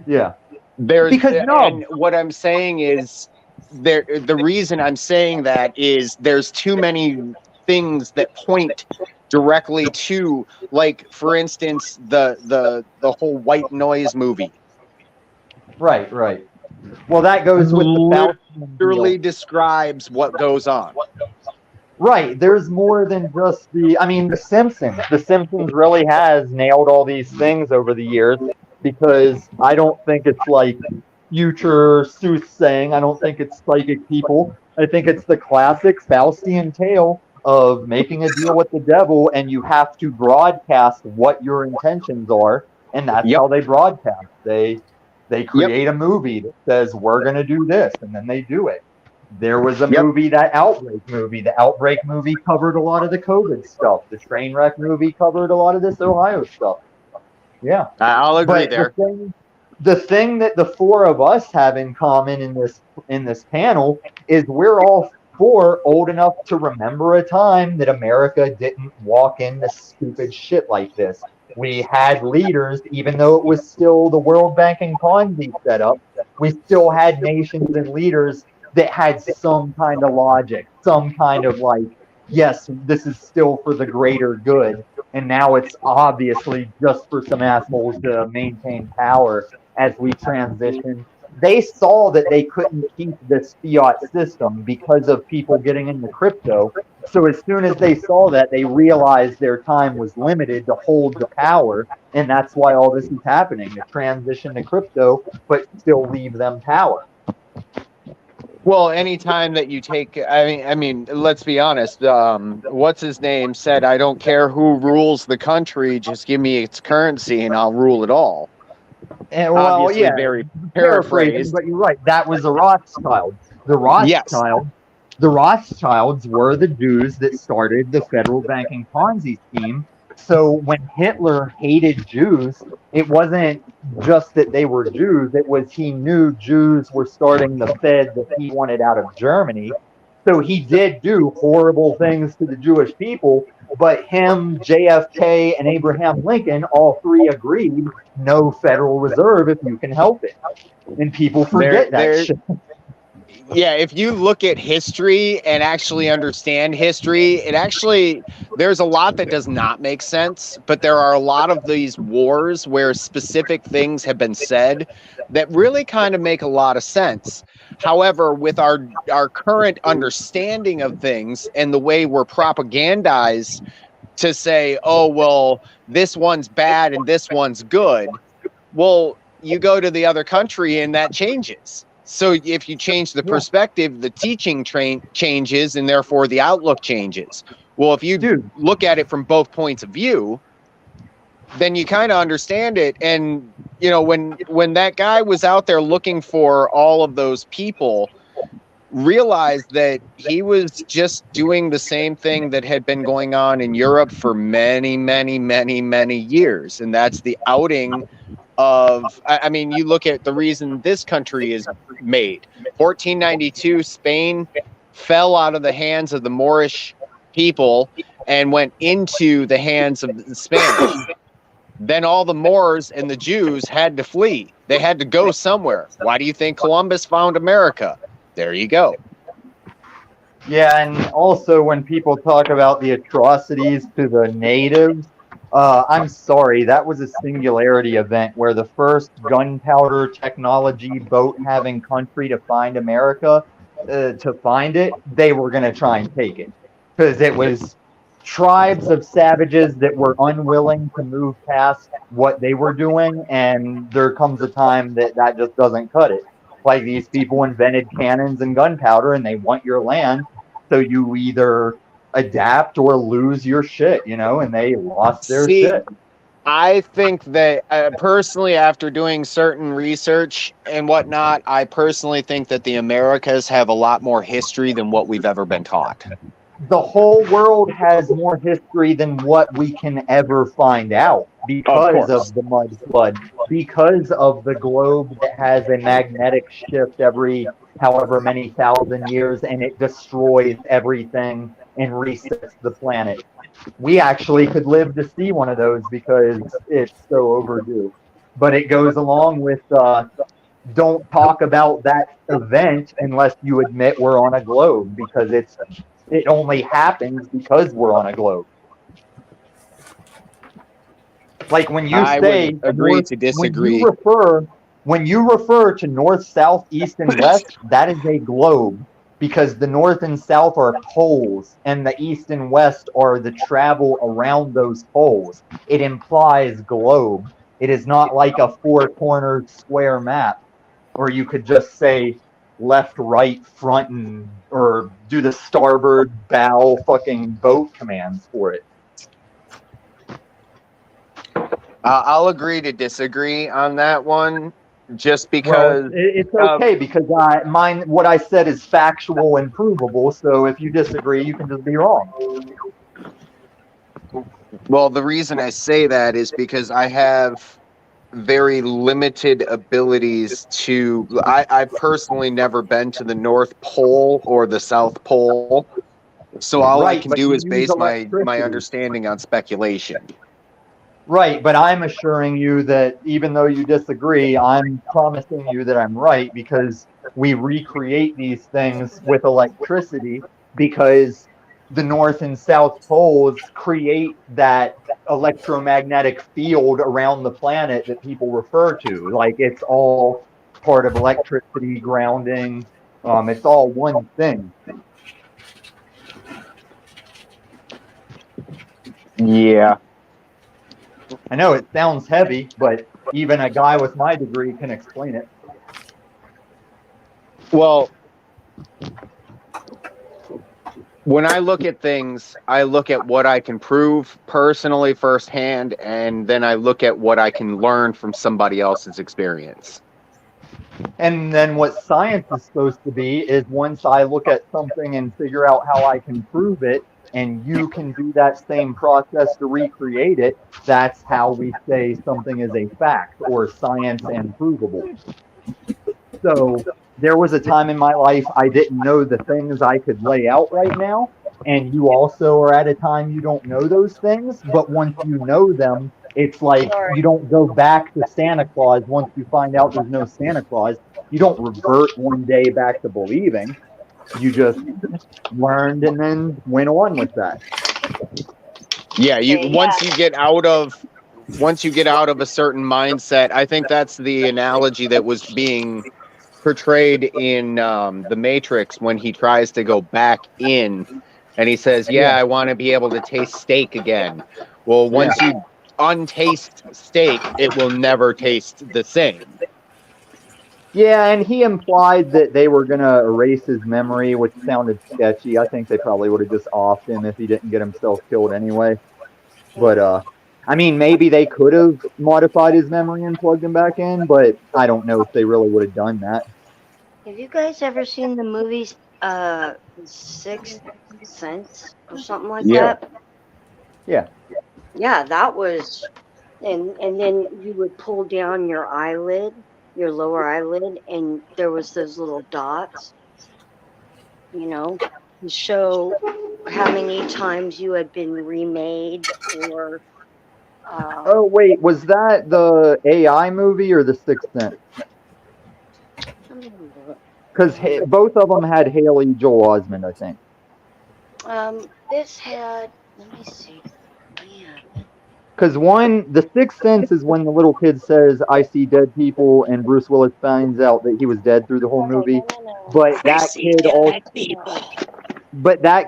Yeah. And what I'm saying is the reason I'm saying that is there's too many things that point directly to, like, for instance, the whole White Noise movie. Right. Well, that goes with the Faustian Literally deal. describes what goes on. Right. There's more than just The Simpsons. The Simpsons really has nailed all these things over the years, because I don't think it's like future soothsaying. I don't think it's psychic people. I think it's the classic Faustian tale of making a deal with the devil, and you have to broadcast what your intentions are, and that's Yep. how they broadcast. They create a movie that says we're going to do this, and then they do it. There was a movie, that Outbreak movie. The Outbreak movie covered a lot of the COVID stuff. The Trainwreck movie covered a lot of this Ohio stuff. Yeah. I'll agree But there. the thing that the four of us have in common in this panel is we're all four old enough to remember a time that America didn't walk into stupid shit like this. We had leaders, even though it was still the World Banking Ponzi setup, we still had nations and leaders that had some kind of logic, some kind of like, yes, this is still for the greater good. And now it's obviously just for some assholes to maintain power as we transition. They saw that they couldn't keep this fiat system because of people getting into crypto. So as soon as they saw that, they realized their time was limited to hold the power. And that's why all this is happening, to transition to crypto, but still leave them power. Well, anytime that you take, I mean, let's be honest. What's his name said, "I don't care who rules the country, just give me its currency, and I'll rule it all." And well, Obviously, yeah, very paraphrasing, paraphrased. but you're right. That was the Rothschilds. Yes. The Rothschilds were the Jews that started the federal banking Ponzi scheme. So when Hitler hated Jews, it wasn't just that they were Jews, it was he knew Jews were starting the Fed that he wanted out of Germany. So he did do horrible things to the Jewish people, but him, JFK, and Abraham Lincoln, all three agreed, no Federal Reserve if you can help it. And people forget that shit. Yeah, if you look at history and actually understand history, there's a lot that does not make sense, but there are a lot of these wars where specific things have been said that really kind of make a lot of sense. However, with our current understanding of things and the way we're propagandized to say, oh, well, this one's bad and this one's good, well, you go to the other country and that changes. So if you change the perspective, the teaching changes, and therefore the outlook changes. Well, if you look at it from both points of view, then you kind of understand it. And, you know, when that guy was out there looking for all of those people, realized that he was just doing the same thing that had been going on in Europe for many, many, many, many years. And that's the outing of, I mean, you look at the reason this country is made. 1492, Spain fell out of the hands of the Moorish people and went into the hands of the Spanish. Then all the Moors and the Jews had to flee. They had to go somewhere. Why do you think Columbus found America? There you go. Yeah, and also when people talk about the atrocities to the natives, I'm sorry, that was a singularity event where the first gunpowder technology boat-having country to find America, to find it, they were going to try and take it. Because it was tribes of savages that were unwilling to move past what they were doing, and there comes a time that just doesn't cut it. Like, these people invented cannons and gunpowder, and they want your land, so you either adapt or lose your shit, you know, and they lost their shit. I think that personally, after doing certain research and whatnot, I personally think that the Americas have a lot more history than what we've ever been taught. The whole world has more history than what we can ever find out because of the mud flood, because of the globe that has a magnetic shift every however many thousand years, and it destroys everything and resets the planet. We actually could live to see one of those because it's so overdue. But it goes along with don't talk about that event unless you admit we're on a globe, because it only happens because we're on a globe. Like when you say agree to disagree. When you refer to north, south, east, and west, that is a globe, because the north and south are poles, and the east and west are the travel around those poles. It implies globe. It is not like a four-cornered square map, or you could just say left, right, front, or do the starboard, bow, fucking boat commands for it. I'll agree to disagree on that one, just because. Well, it's okay, because what I said is factual and provable. So if you disagree, you can just be wrong. Well, the reason I say that is because I have very limited abilities to. I've personally never been to the North Pole or the South Pole, so all I can do is base my understanding on speculation. Right, but I'm assuring you that even though you disagree, I'm promising you that I'm right because we recreate these things with electricity because the North and South poles create that electromagnetic field around the planet that people refer to. Like it's all part of electricity, grounding. It's all one thing. Yeah. I know it sounds heavy, but even a guy with my degree can explain it. Well, when I look at things, I look at what I can prove personally firsthand, and then I look at what I can learn from somebody else's experience. And then what science is supposed to be is once I look at something and figure out how I can prove it, and you can do that same process to recreate it, that's how we say something is a fact or science and provable. So there was a time in my life I didn't know the things I could lay out right now. And you also are at a time you don't know those things, but once you know them, it's like Sorry. you don't go back to Santa Claus once you find out there's no Santa Claus. You don't revert one day back to believing. You just learned and then went on with that. Yeah, Okay, once you get out of a certain mindset, I think that's the analogy that was being portrayed in The Matrix when he tries to go back in and he says, yeah, I want to be able to taste steak again. Well, once you untaste steak, it will never taste the same. Yeah, and he implied that they were going to erase his memory, which sounded sketchy. I think they probably would have just offed him if he didn't get himself killed anyway. But, I mean, maybe they could have modified his memory and plugged him back in, but I don't know if they really would have done that. Have you guys ever seen the movies Sixth Sense or something like Yeah. that? Yeah. Yeah, that was and then you would pull down your eyelid, your lower eyelid, and there was those little dots, you know, to show how many times you had been remade or Oh, wait, was that the AI movie or the Sixth Sense? Because both of them had Haley Joel Osment, I think. This had, let me see. Man. Because the Sixth Sense is when the little kid says, "I see dead people," and Bruce Willis finds out that he was dead through the whole movie. But that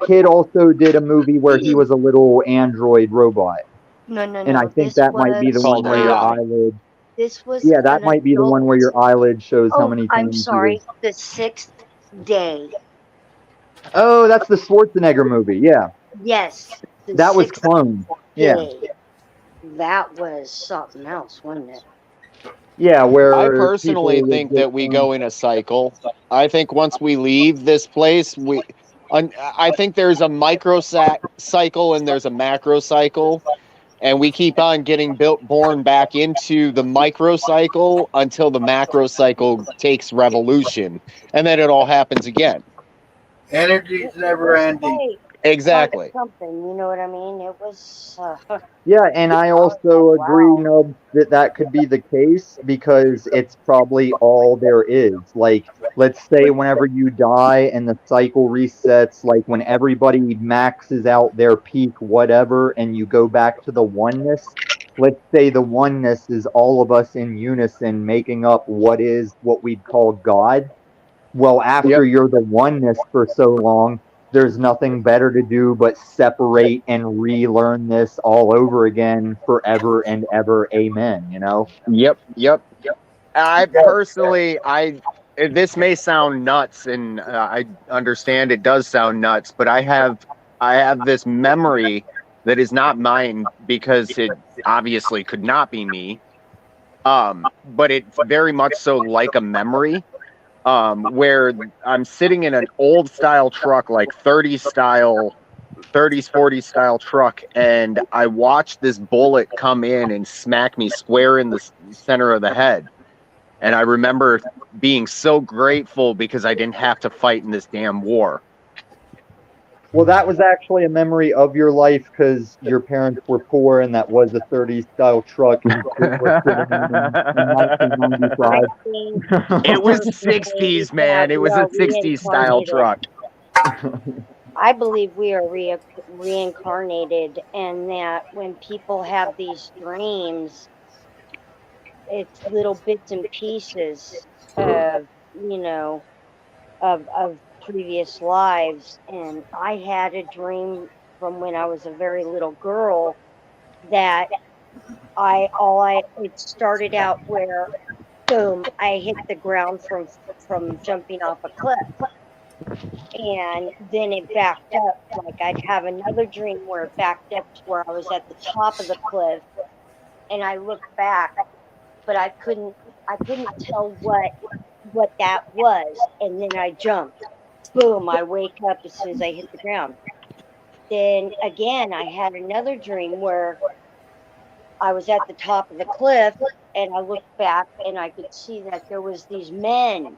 kid also did a movie where he was a little android robot. No. And I think that might be the one where your eyelid. This was Yeah, that might be the one where your eyelid shows how many times. I'm sorry. The Sixth Day. Oh, that's the Schwarzenegger movie. Yeah. Yes. That was Clone. Yeah. That was something else, wasn't it? Yeah, where I personally think that we go in a cycle. I think once we leave this place, I think there's a micro cycle and there's a macro cycle, and we keep on getting born back into the micro cycle until the macro cycle takes revolution, and then it all happens again. Energy's never ending. Exactly. Something, you know what I mean? It was. Yeah, and I also agree, Nub, that could be the case because it's probably all there is. Like, let's say whenever you die and the cycle resets, like when everybody maxes out their peak whatever and you go back to the oneness, let's say the oneness is all of us in unison making up what we'd call God. Well, after you're the oneness for so long, there's nothing better to do but separate and relearn this all over again forever and ever. Amen. You know? Yep. I personally, this may sound nuts, and I understand it does sound nuts, but I have this memory that is not mine because it obviously could not be me. But it's very much so like a memory. Where I'm sitting in an old style truck, like 30s, 40s style truck, and I watched this bullet come in and smack me square in the center of the head. And I remember being so grateful because I didn't have to fight in this damn war. Well, that was actually a memory of your life because your parents were poor and that was a 30s style truck you were sitting in 1995. I think It was personally 60s, that man. It we was a are 60s style reincarnated. truck. I believe we are reincarnated, and that when people have these dreams, it's little bits and pieces of, of previous lives. And I had a dream from when I was a very little girl that it started out where, boom, I hit the ground from jumping off a cliff. And then it backed up. Like I'd have another dream where it backed up to where I was at the top of the cliff, and I looked back, but I couldn't tell what that was. And then I jumped. Boom! I wake up as soon as I hit the ground. Then again, I had another dream where I was at the top of the cliff, and I looked back, and I could see that there was these men.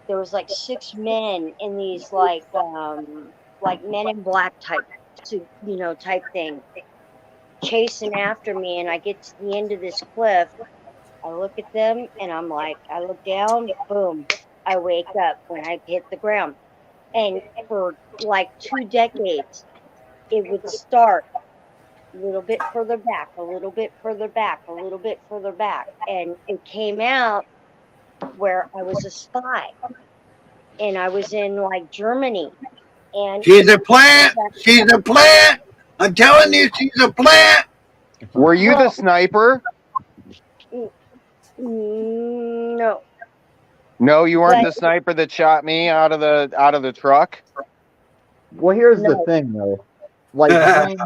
There was like 6 men in these like Men in Black type suit, type thing, chasing after me. And I get to the end of this cliff. I look at them, and I'm like, I look down, boom, I wake up when I hit the ground. And for like 2 decades, it would start a little bit further back, a little bit further back, a little bit further back. And it came out where I was a spy. And I was in like Germany. And She's a plant. She's a plant. I'm telling you, she's a plant. Were you the sniper? No. No, you weren't But- the sniper that shot me out of the truck. Well, here's the No. thing, though. Like,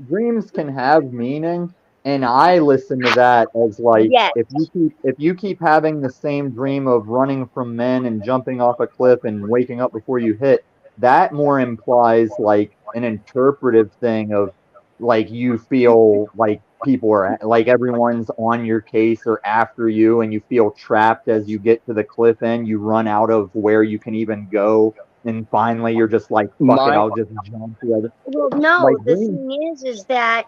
dreams can have meaning, and I listen to that as like, Yes. if you keep having the same dream of running from men and jumping off a cliff and waking up before you hit, that more implies like an interpretive thing of like you feel like people are like everyone's on your case or after you, and you feel trapped as you get to the cliff end. You run out of where you can even go. And finally, you're just like, fuck it, I'll just jump the other. Well, no, Like, the dreams- thing is that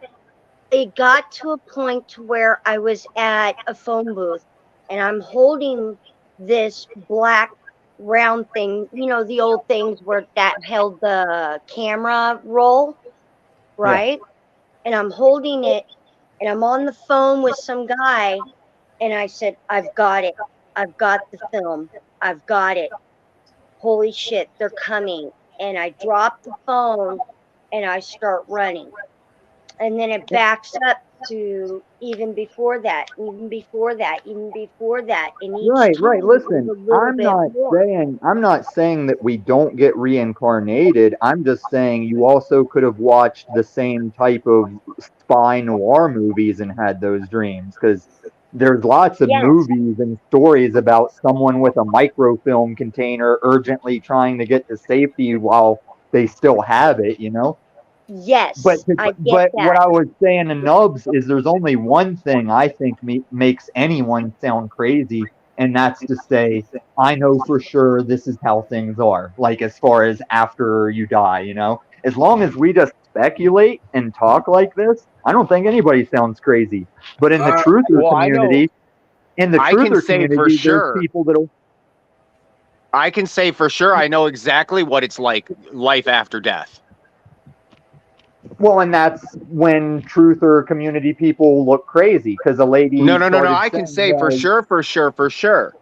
it got to a point to where I was at a phone booth, and I'm holding this black round thing, the old things where that held the camera roll, right? And I'm holding it, and I'm on the phone with some guy, and I said, I've got it. I've got the film. I've got it. Holy shit, they're coming. And I drop the phone, and I start running. And then it backs up to even before that, even before that, even before that. And each Right. time Listen, it was a little bit more. I'm not saying that we don't get reincarnated. I'm just saying you also could have watched the same type of spy noir movies and had those dreams, because there's lots of Yes. movies and stories about someone with a microfilm container urgently trying to get to safety while they still have it, Yes, But I get what that. I was saying to Nubs is there's only one thing I think makes anyone sound crazy, and that's to say, I know for sure this is how things are. Like as far as after you die, As long as we just speculate and talk like this, I don't think anybody sounds crazy. But in the truther Well, I know- community, I can say for sure. there's people that'll. I can say for sure I know exactly what it's like, life after death. Well, and that's when truther community people look crazy because a lady. No. started I can say saying, for sure.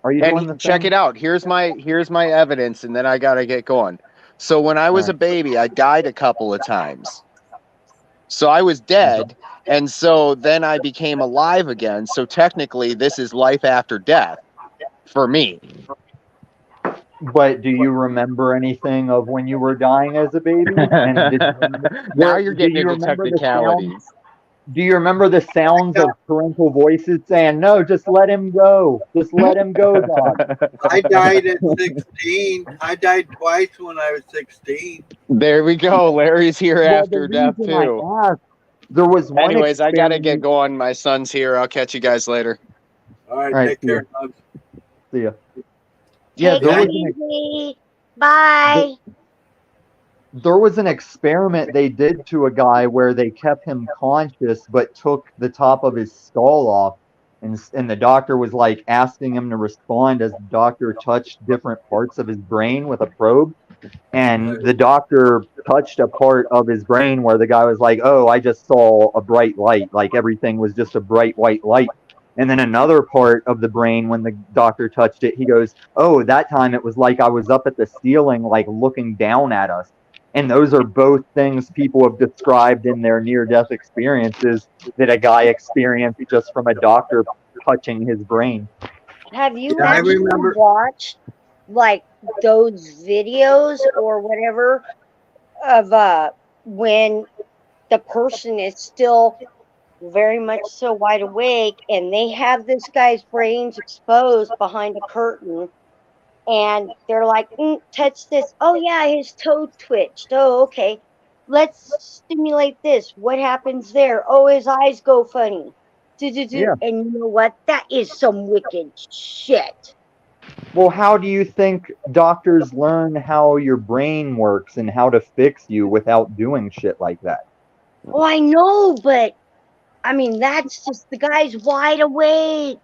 Are you doing And the check thing? it out. Here's my evidence, and then I gotta get going. So when I was a baby, I died a couple of times. So I was dead, and so then I became alive again. So technically, this is life after death for me. But do you remember anything of when you were dying as a baby? And Now you're getting do you into remember the technicalities. do you remember the sounds of parental voices saying, "No, just let him go. Just let him go, dog." I died at 16. I died twice when I was 16. There we go. Larry's here Well, after the death reason I too. asked, there was one. Anyways, I gotta get experiment- going. My son's here. I'll catch you guys later. All right, All right, take see ya. care. Hugs. See ya. Yeah, Take there it was an easy. Bye. There was an experiment they did to a guy where they kept him conscious but took the top of his skull off, and the doctor was like asking him to respond as the doctor touched different parts of his brain with a probe. And the doctor touched a part of his brain where the guy was like, "Oh, I just saw a bright light, like everything was just a bright white light." And then another part of the brain, when the doctor touched it, he goes, "Oh, that time it was like I was up at the ceiling, like looking down at us." And those are both things people have described in their near-death experiences that a guy experienced just from a doctor touching his brain. Have you Yeah, I actually remember- watched like those videos or whatever of when the person is still very much so wide awake and they have this guy's brains exposed behind a curtain and they're like, touch this. Oh yeah, his toe twitched. Oh, okay. Let's stimulate this. What happens there? Oh, his eyes go funny. Yeah. And you know what? That is some wicked shit. Well, how do you think doctors learn how your brain works and how to fix you without doing shit like that? Oh, I know, but I mean, that's just the guy's wide awake.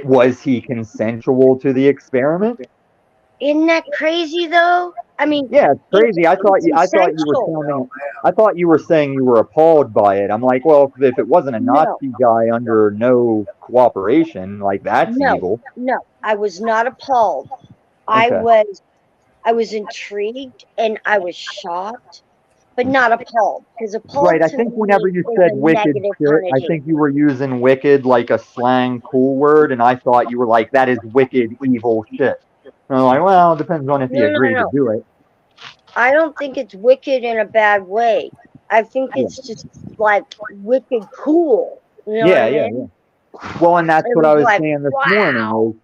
Was he consensual to the experiment? Isn't that crazy though? I mean, Yeah, it's crazy. I thought you were saying you were appalled by it. I'm like, well, if it wasn't a Nazi guy under no cooperation, like that's evil. No, I was not appalled. Okay. I was intrigued and I was shocked, but not appalled. Because appalled Right, I to think me whenever you is said a wicked negative shit, I connotation. think you were using wicked like a slang cool word, and I thought you were like, that is wicked evil shit. And I'm like, well, it depends on if you agree to do it. I don't think it's wicked in a bad way. I think it's just like wicked cool. You know what I mean? Yeah. Well, and that's It what I was was like, saying this wow. morning.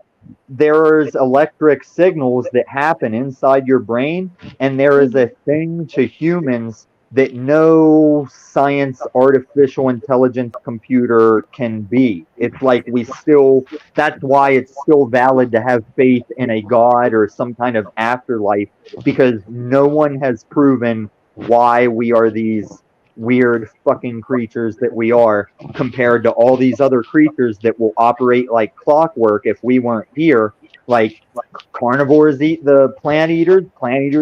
There's electric signals that happen inside your brain, and there is a thing to humans that no science, artificial intelligence computer can be. It's like that's why it's still valid to have faith in a god or some kind of afterlife, because no one has proven why we are these weird fucking creatures that we are compared to all these other creatures that will operate like clockwork if we weren't here. Like carnivores eat the plant eaters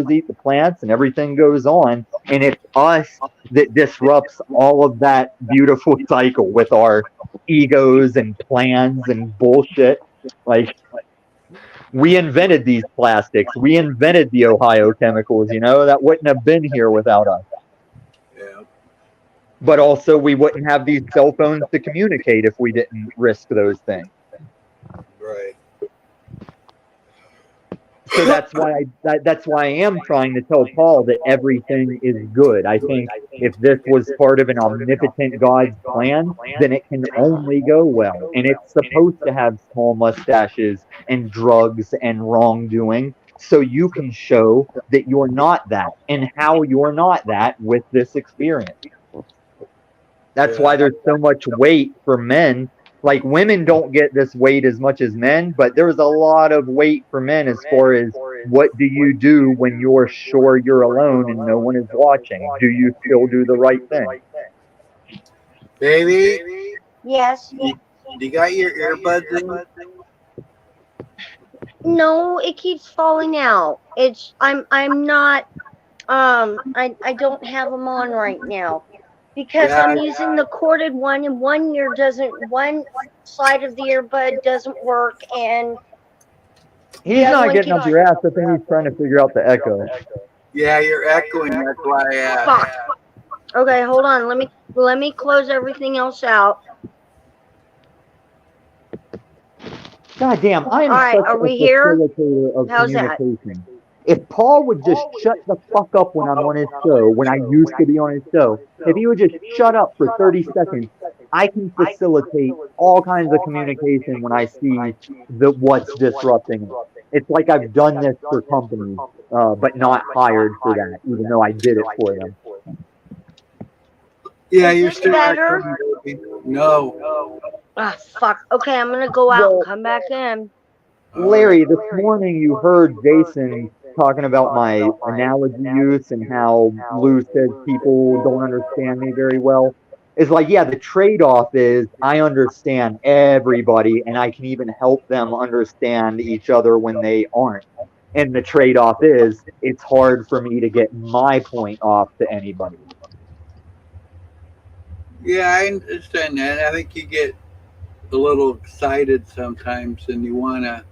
eat the plants, and everything goes on. And it's us that disrupts all of that beautiful cycle with our egos and plans and bullshit. Like, we invented these plastics. We invented the Ohio chemicals, that wouldn't have been here without us. Yeah. But also, we wouldn't have these cell phones to communicate if we didn't risk those things. Right. So that's why I am trying to tell Paul that everything is good. I think if this was part of an omnipotent God's plan, then it can only go well. And it's supposed to have small mustaches and drugs and wrongdoing, so you can show that you're not that and how you're not that with this experience. That's why there's so much weight for men. Like, women don't get this weight as much as men, but there's a lot of weight for men as far as what do you do when you're sure you're alone and no one is watching? Do you still do the right thing? Baby, Yes. you got your earbuds in? No, it keeps falling out. I'm not I don't have them on right now because I'm using the corded one, and one side of the earbud doesn't work, and He's not getting up your ass. I think he's trying to figure out the echo. Yeah, you're echoing. That's why I asked. fuck. Okay, hold on. Let me close everything else out. God damn, I am All right, such are a we here? facilitator of How's that? communication. If Paul would just shut the fuck up when I'm on his show, when I used to be on his show, if he would just shut up for 30 seconds, I can facilitate all kinds of communication when I see what's disrupting it. It's like I've done this for companies, but not hired for that, even though I did it for them. Yeah, Is you're this still better? echoing, baby. No. Ah, fuck. Okay, I'm gonna go out and come back in. Larry, this morning you heard Jason talking about my analogy use and how Lou says people don't understand me very well. Is like, yeah, the trade-off is I understand everybody and I can even help them understand each other when they aren't. And the trade-off is it's hard for me to get my point off to anybody. Yeah, I understand that. I think you get a little excited sometimes, and you wanna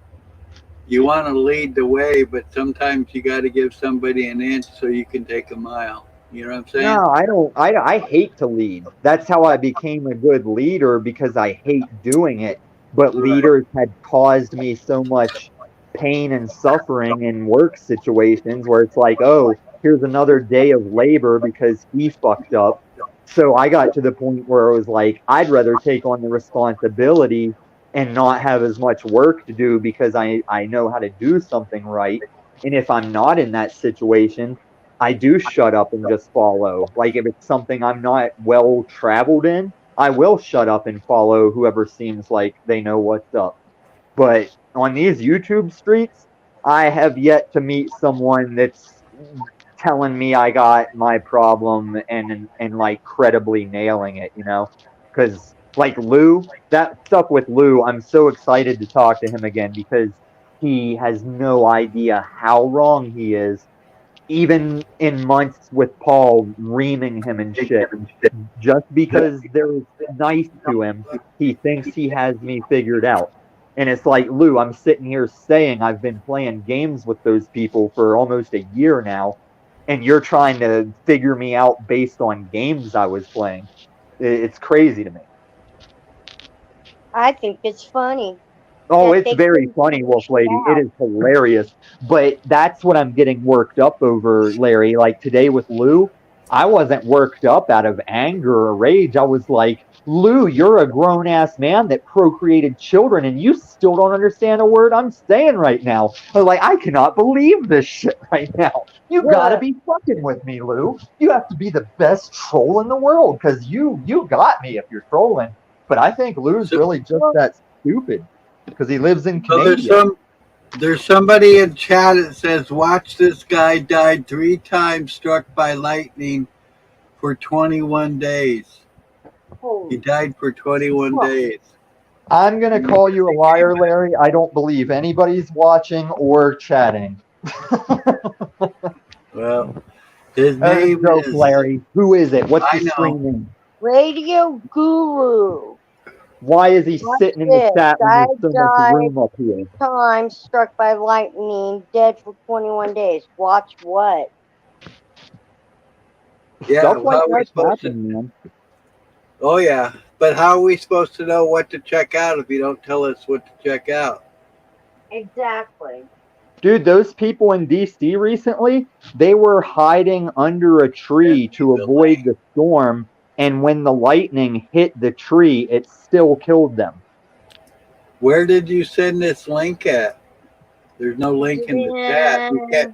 lead the way, but sometimes you got to give somebody an inch so you can take a mile. You know what I'm saying? No, I don't. I hate to lead. That's how I became a good leader because I hate doing it. But Right. leaders had caused me so much pain and suffering in work situations where it's like, oh, here's another day of labor because he fucked up. So I got to the point where it was like, I'd rather take on the responsibility and not have as much work to do because I know how to do something right. And if I'm not in that situation, I do shut up and just follow. Like if it's something I'm not well traveled in, I will shut up and follow whoever seems like they know what's up. But on these YouTube streets, I have yet to meet someone that's telling me I got my problem and like credibly nailing it, you know? Cuz like Lou, that stuff with Lou, I'm so excited to talk to him again because he has no idea how wrong he is even in months with Paul reaming him and shit. Just because they're nice to him, he thinks he has me figured out. And it's like, Lou, I'm sitting here saying I've been playing games with those people for almost a year now, and you're trying to figure me out based on games I was playing. It's crazy to me. I think it's funny Oh, that it's they very couldn't funny, figure Wolf shit Lady. It out. is hilarious. But that's what I'm getting worked up over, Larry. Like today with Lou, I wasn't worked up out of anger or rage. I was like, Lou, you're a grown ass man that procreated children and you still don't understand a word I'm saying right now. I was like, I cannot believe this shit right now. You gotta Look, be fucking with me, Lou. You have to be the best troll in the world because you got me if you're trolling. But I think Lou's So, really just look, that stupid because he lives in so Canada. there's somebody in chat that says, "Watch this guy died 3 times struck by lightning for 21 days. He holy died for 21 fuck. days." I'm gonna call you a liar, Larry. I don't believe anybody's watching or chatting. Well, his That is a name joke, is. Larry. Who is it? What's I the know. stream name? Radio Guru. Why is he Watch sitting in the this. chat when Guy there's so much died room up here? 3 times, struck by lightning, dead for 21 days. Watch what? Yeah. Stuff How like are we that's supposed to? happening, man. Oh yeah. But how are we supposed to know what to check out if you don't tell us what to check out? Exactly. Dude, those people in DC recently, they were hiding under a tree to avoid the storm, and when the lightning hit the tree, it still killed them. Where did you send this link at? There's no link in the chat. Yeah.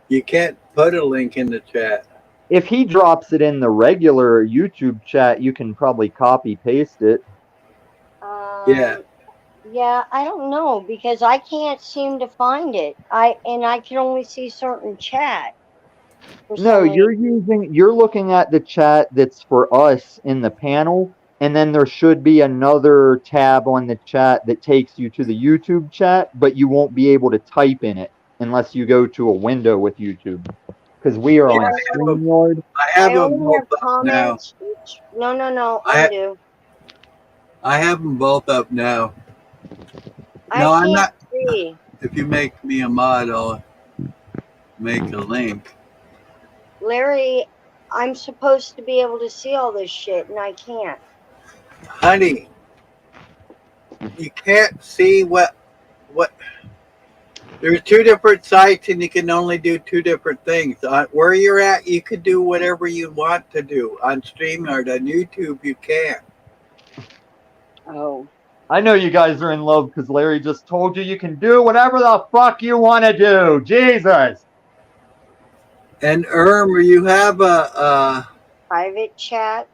You can't put a link in the chat. If he drops it in the regular YouTube chat, you can probably copy paste it. Yeah. Yeah, I don't know because I can't seem to find it. I can only see certain chat for No, some reason. you're looking at the chat that's for us in the panel, and then there should be another tab on the chat that takes you to the YouTube chat, but you won't be able to type in it unless you go to a window with YouTube. Because we are Yeah. on StreamYard. I I have them only both have up now. comments. No, I undo. I have them both up now. I No, I'm can't not. see. If you make me a mod, I'll make a link. Larry, I'm supposed to be able to see all this shit and I can't. Honey, you can't see what. There's 2 different sites and you can only do 2 different things. Where you're at, you can do whatever you want to do. On StreamYard, on YouTube, you can't. Oh. I know you guys are in love because Larry just told you can do whatever the fuck you want to do. Jesus. And you have a Private chat.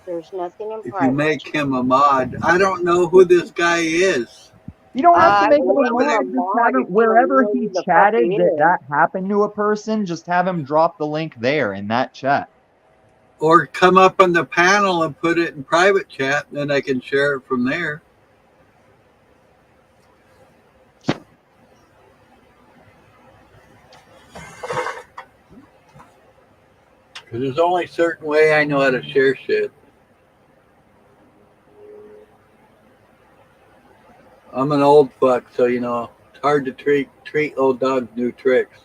There's nothing in if you private make chat. him a mod. I don't know who this guy is. You don't have to I make him a wouldn't mod. make him a Just mod have him if you don't wherever know he who the fuck chatted he that is. happened to a person. Just have him drop the link there in that chat. Or come up on the panel and put it in private chat, and then I can share it from there. Because there's only a certain way I know how to share shit. I'm an old fuck, so it's hard to treat old dogs new tricks.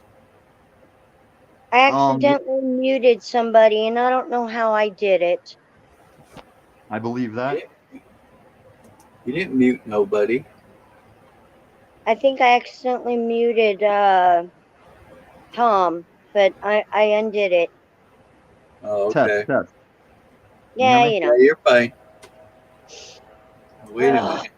I accidentally muted somebody, and I don't know how I did it. I believe that. You didn't mute nobody. I think I accidentally muted Tom, but I undid it. Oh, okay. Test. You Yeah, hear me? Yeah, you're fine. Wait a minute.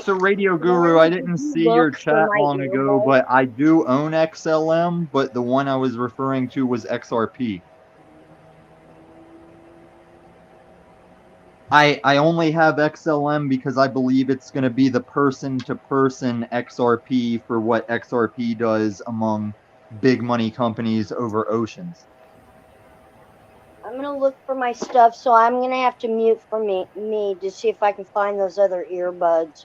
So Radio Guru, Lauren, I did didn't you see your look for chat my long ago, earbuds? but I do own XLM, but the one I was referring to was XRP. I only have XLM because I believe it's going to be the person-to-person XRP for what XRP does among big money companies over oceans. I'm gonna look for my stuff, so I'm gonna have to mute for me to see if I can find those other earbuds.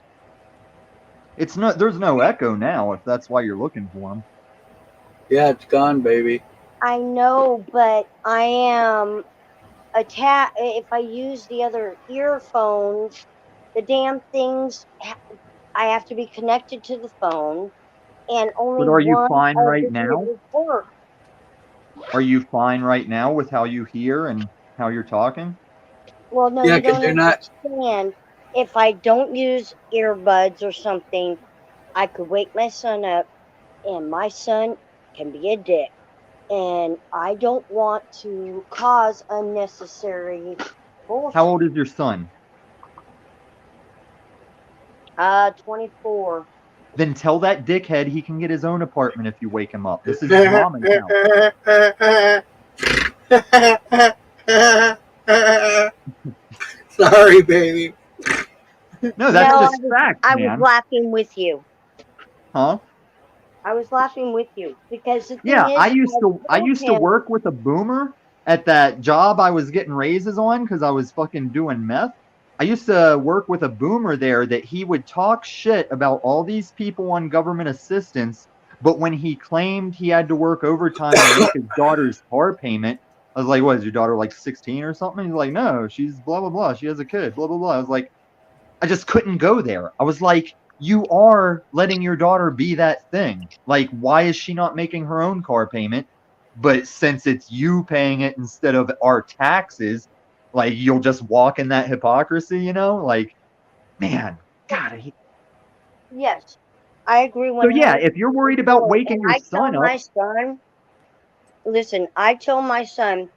There's no echo now, if that's why you're looking for them. Yeah, it's gone, baby. I know, but I am if I use the other earphones, the damn things, I have to be connected to the phone, and only But are you one fine of right the now? ears work. Are you fine right now with how you hear and how you're talking? Well, no, Yeah, you because don't they're not. understand. If I don't use earbuds or something, I could wake my son up, and my son can be a dick. And I don't want to cause unnecessary bullshit. How old is your son? 24. Then tell that dickhead he can get his own apartment if you wake him up. This is his mom and house. Sorry, baby. No, that's No, just fact, I was man. laughing with you. Huh? I was laughing with you because the thing Yeah, is, I used to him, work with a boomer at that job I was getting raises on because I was fucking doing meth. I used to work with a boomer there that he would talk shit about all these people on government assistance, but when he claimed he had to work overtime to make his daughter's car payment, I was like, "What is your daughter like 16 or something?" He's like, "No, she's blah blah blah. She has a kid, blah blah blah." I was like, I just couldn't go there. I was like, you are letting your daughter be that thing. Like, why is she not making her own car payment? But since it's you paying it instead of our taxes, like, you'll just walk in that hypocrisy, you know? Like, man, God. yes, I agree 100%. So, yeah, if you're worried about waking your son up. Listen, I tell my son,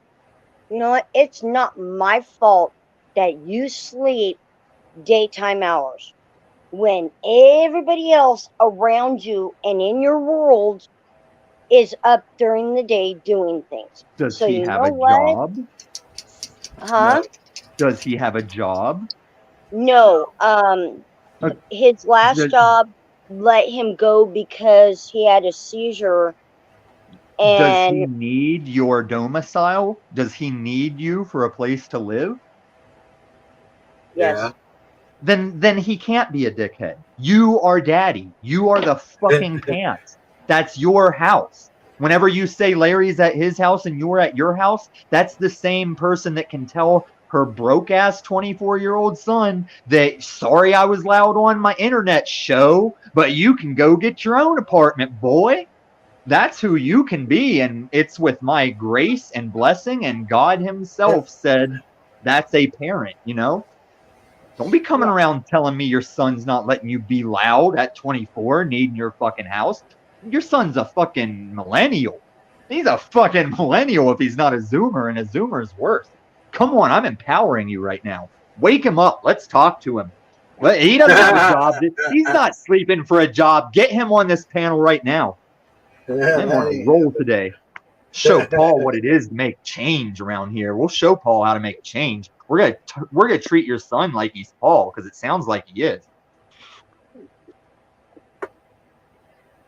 you know what? It's not my fault that you sleep daytime hours when everybody else around you and in your world is up during the day doing things. Does So he you have know a what? job? Huh? Does he have a job? No. His last Does, job let him go because he had a seizure. does he And need your domicile? Does he need you for a place to live? yes. Then he can't be a dickhead. You are daddy. You are the fucking pants. That's your house. Whenever you say Larry's at his house and you're at your house, that's the same person that can tell her broke ass 24-year-old son that, sorry I was loud on my internet show, but you can go get your own apartment, boy. That's who you can be, and it's with my grace and blessing, and God himself said that's a parent, you know? Don't be coming around telling me your son's not letting you be loud at 24, needing your fucking house. Your son's a fucking millennial. He's a fucking millennial if he's not a Zoomer, and a Zoomer's worse. Come on, I'm empowering you right now. Wake him up. Let's talk to him. He doesn't have a job. He's not sleeping for a job. Get him on this panel right now. I'm on a roll today. Show Paul what it is to make change around here. We'll show Paul how to make change. We're gonna treat your son like he's Paul because it sounds like he is.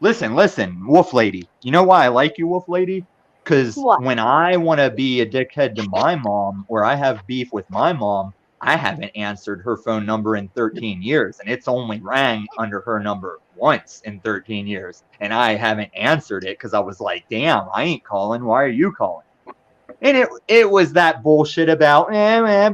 Listen, Wolf Lady. You know why I like you, Wolf Lady? Because What? when I want to be a dickhead to my mom or I have beef with my mom, I haven't answered her phone number in 13 years. And it's only rang under her number once in 13 years. And I haven't answered it because I was like, damn, I ain't calling. Why are you calling? And it was that bullshit about,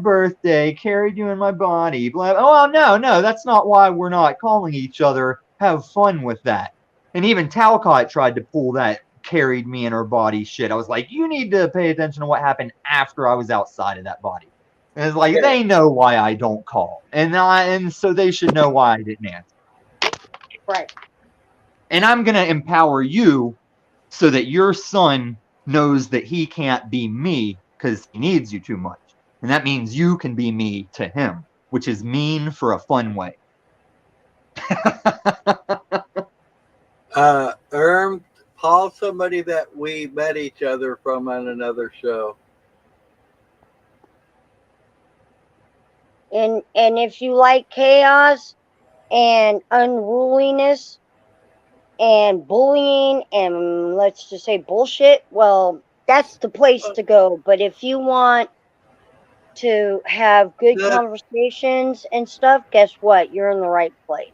birthday, carried you in my body. Blah. Oh, no, that's not why we're not calling each other. Have fun with that. And even Talcott tried to pull that carried me in her body shit. I was like, you need to pay attention to what happened after I was outside of that body. And it's like, they know why I don't call. And so they should know why I didn't answer. Right. And I'm going to empower you so that your son knows that he can't be me because he needs you too much. And that means you can be me to him, which is mean for a fun way. Paul's somebody that we met each other from on another show. And if you like chaos and unruliness and bullying and let's just say bullshit, well, that's the place to go. But if you want to have good Not- conversations and stuff, guess what? You're in the right place.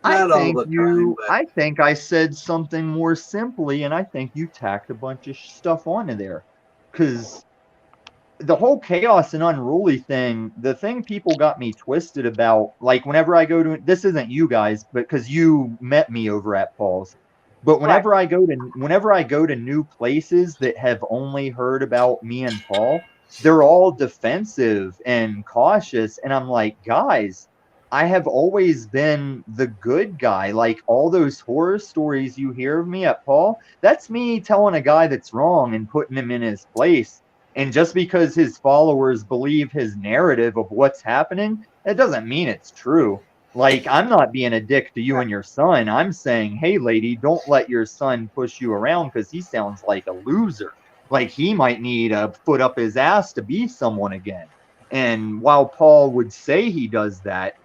Not all the time, but I think I said something more simply, and I think you tacked a bunch of stuff onto there. Because the whole chaos and unruly thing, the thing people got me twisted about, like whenever I go to, this isn't you guys, but because you met me over at Paul's, but whenever I go to new places that have only heard about me and Paul, they're all defensive and cautious, and I'm like, guys, I have always been the good guy. Like all those horror stories you hear of me at Paul, that's me telling a guy that's wrong and putting him in his place. And just because his followers believe his narrative of what's happening, it doesn't mean it's true. Like, I'm not being a dick to you and your son. I'm saying, hey, lady, don't let your son push you around because he sounds like a loser. Like, he might need a foot up his ass to be someone again. And while Paul would say he does that,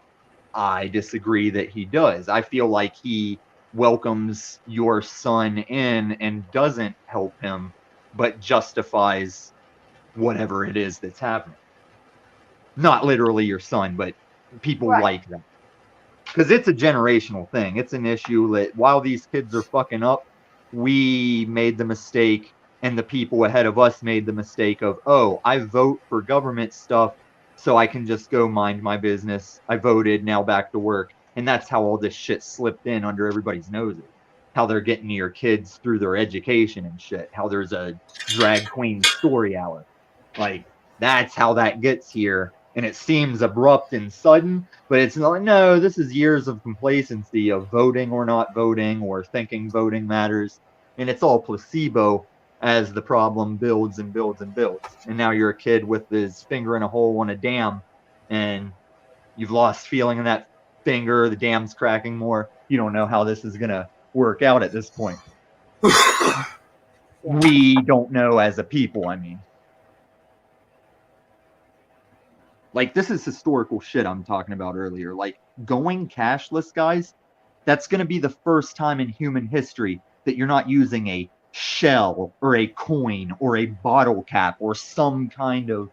I disagree that he does. I feel like he welcomes your son in and doesn't help him, but justifies whatever it is that's happening. Not literally your son, but people like that. Because it's a generational thing. It's an issue that while these kids are fucking up, we made the mistake and the people ahead of us made the mistake of, oh, I vote for government stuff so I can just go mind my business. I voted, now back to work. And that's how all this shit slipped in under everybody's noses. How they're getting to your kids through their education and shit. How there's a drag queen story hour. Like, that's how that gets here. And it seems abrupt and sudden, but it's not, no, this is years of complacency of voting or not voting or thinking voting matters. And it's all placebo as the problem builds and builds and builds. And now you're a kid with his finger in a hole on a dam and you've lost feeling in that finger. The dam's cracking more. You don't know how this is going to work out at this point. We don't know as a people, I mean. Like, this is historical shit I'm talking about earlier. Like, going cashless, guys, that's going to be the first time in human history that you're not using a shell or a coin or a bottle cap or some kind of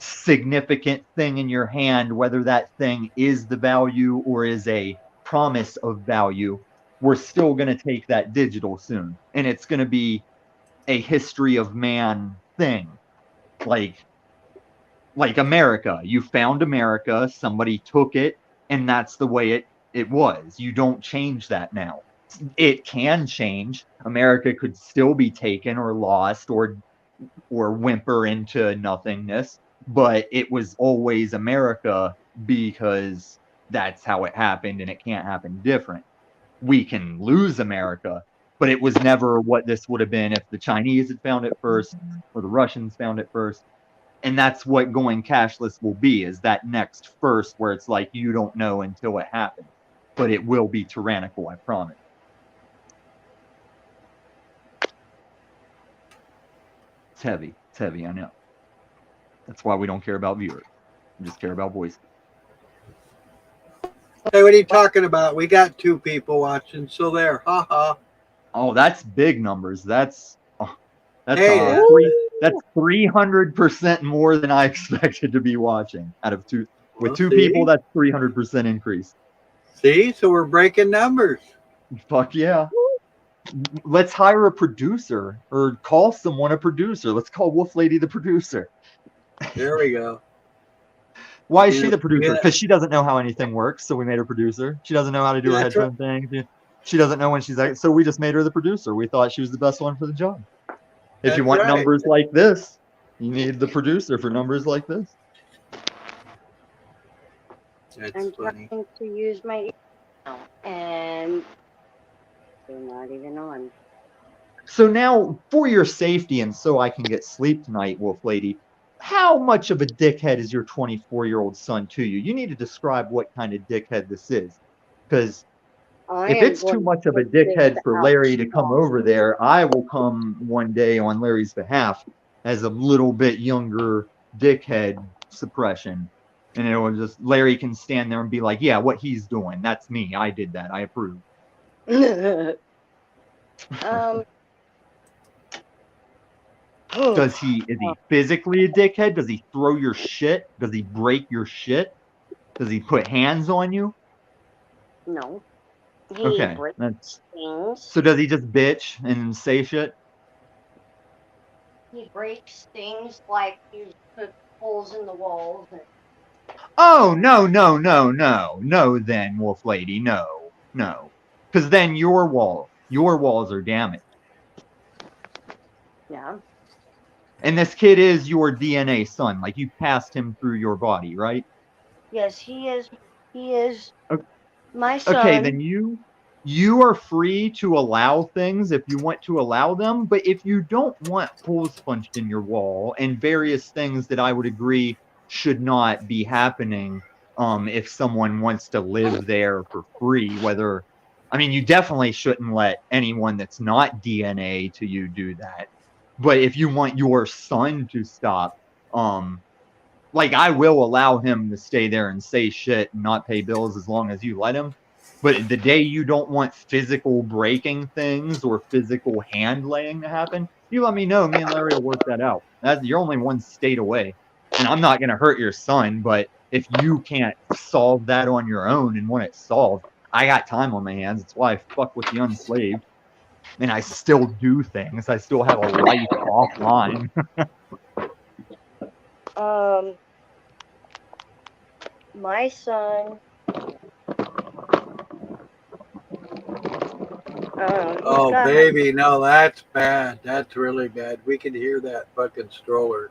significant thing in your hand, whether that thing is the value or is a promise of value. We're still going to take that digital soon. And it's going to be a history of man thing. Like America, you found America, somebody took it, and that's the way it was. You don't change that now. It can change. America could still be taken or lost or whimper into nothingness, but it was always America because that's how it happened and it can't happen different. We can lose America, but it was never what this would have been if the Chinese had found it first or the Russians found it first. And that's what going cashless will be, is that next first where it's like you don't know until it happens. But it will be tyrannical, I promise. It's heavy, I know. That's why we don't care about viewers. We just care about voices. Hey, what are you talking about? We got 2 people watching, so there. Ha ha. Oh, that's big numbers. That's Hey, that's 300% more than I expected to be watching out of 2. With well, 2 see? people, that's 300% increase. See, so we're breaking numbers. Fuck yeah. Let's hire a producer or call someone a producer. Let's call Wolf Lady the producer. There we go. Why is You she know, the producer? yeah. Because she doesn't know how anything works, so we made her producer. She doesn't know how to do her That's right. headphone thing. She doesn't know when she's like, so we just made her the producer. We thought she was the best one for the job. If you That's want right. numbers like this, you need the producer for numbers like this. That's I'm funny. trying to use my email, and they're not even on. So now, for your safety and so I can get sleep tonight, Wolf Lady, how much of a dickhead is your 24-year-old son to you? You need to describe what kind of dickhead this is. Because I if am it's too going much of a to take this dickhead for Larry to come outside. over there, I will come one day on Larry's behalf as a little bit younger dickhead suppression. And it will just, Larry can stand there and be like, yeah, what he's doing, that's me. I did that. I approve. Is he physically a dickhead? Does he throw your shit? Does he break your shit? Does he put hands on you? No. He Okay. breaks things. So does he just bitch and say shit? He breaks things like you put holes in the walls. Oh, no, then, Wolf Lady, no. Because then your walls are damaged. Yeah. And this kid is your DNA son. Like, you passed him through your body, right? Yes, he is. He is Okay. my son. Okay, then you are free to allow things if you want to allow them, but if you don't want holes punched in your wall and various things that I would agree should not be happening if someone wants to live there for free, you definitely shouldn't let anyone that's not DNA to you do that. But if you want your son to stop, I will allow him to stay there and say shit and not pay bills as long as you let him. But the day you don't want physical breaking things or physical hand laying to happen, you let me know. Me and Larry will work that out. You're only one state away. And I'm not going to hurt your son, but if you can't solve that on your own and want it solved, I got time on my hands. That's why I fuck with the unslaved. And I still do things. I still have a life offline. My son. Oh, baby, no, that's bad. That's really bad. We can hear that fucking stroller.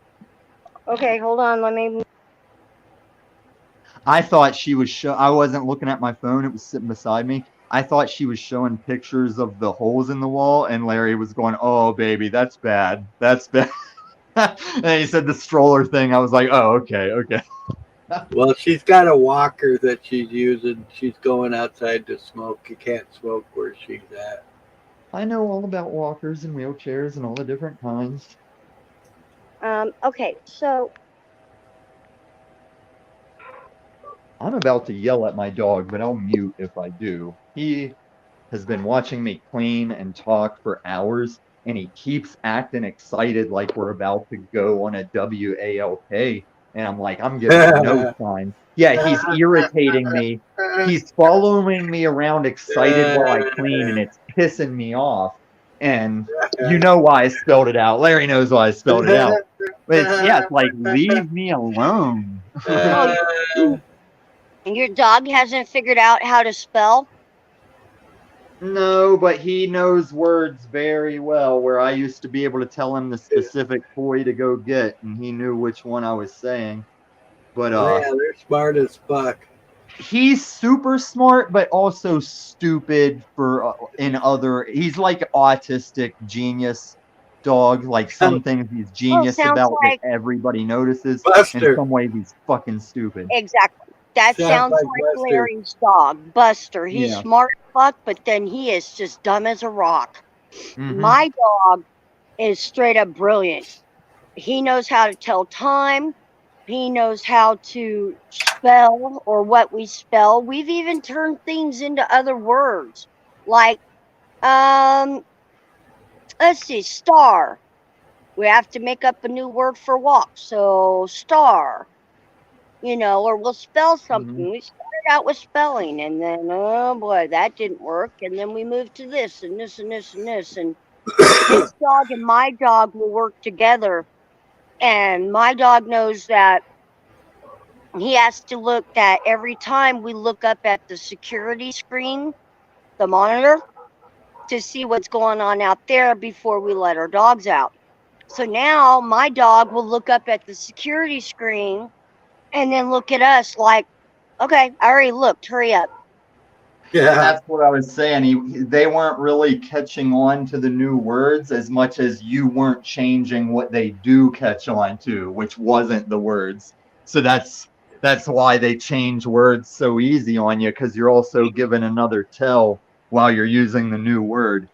Okay, hold on. Let me. I thought she was I wasn't looking at my phone. It was sitting beside me. I thought she was showing pictures of the holes in the wall, and Larry was going, "Oh, baby, that's bad. That's bad." And he said the stroller thing. I was like, "Oh, okay." Well, she's got a walker that she's using. She's going outside to smoke. You can't smoke where she's at. I know all about walkers and wheelchairs and all the different kinds. Okay, so I'm about to yell at my dog, but I'll mute if I do. He has been watching me clean and talk for hours, and he keeps acting excited like we're about to go on a WALK. And I'm like, I'm giving him no sign. Yeah, he's irritating me. He's following me around excited while I clean, and it's pissing me off. And you know why I spelled it out. Larry knows why I spelled it out. But it's like, leave me alone. And your dog hasn't figured out how to spell? No, but he knows words very well, where I used to be able to tell him the specific toy to go get, and he knew which one I was saying. But yeah, they're smart as fuck. He's super smart, but also stupid he's like autistic genius dog. Like some things he's genius about that everybody notices. Buster. In some ways he's fucking stupid. Exactly. That sounds like Larry's dog, Buster. He's smart as fuck, but then he is just dumb as a rock. Mm-hmm. My dog is straight up brilliant. He knows how to tell time. He knows how to spell or what we spell. We've even turned things into other words. Like, let's see, star. We have to make up a new word for walk. So, star, or we'll spell something. We started out with spelling, and then, oh boy, that didn't work. And then we moved to this and this and this and this. And his dog and my dog will work together. And my dog knows that he has to look that every time we look up at the security screen, the monitor, to see what's going on out there before we let our dogs out. So now my dog will look up at the security screen and then look at us like, okay, I already looked, hurry up. Yeah. That's what I was saying. They weren't really catching on to the new words as much as you weren't changing what they do catch on to, which wasn't the words. So that's why they change words so easy on you, because you're also given another tell while you're using the new word.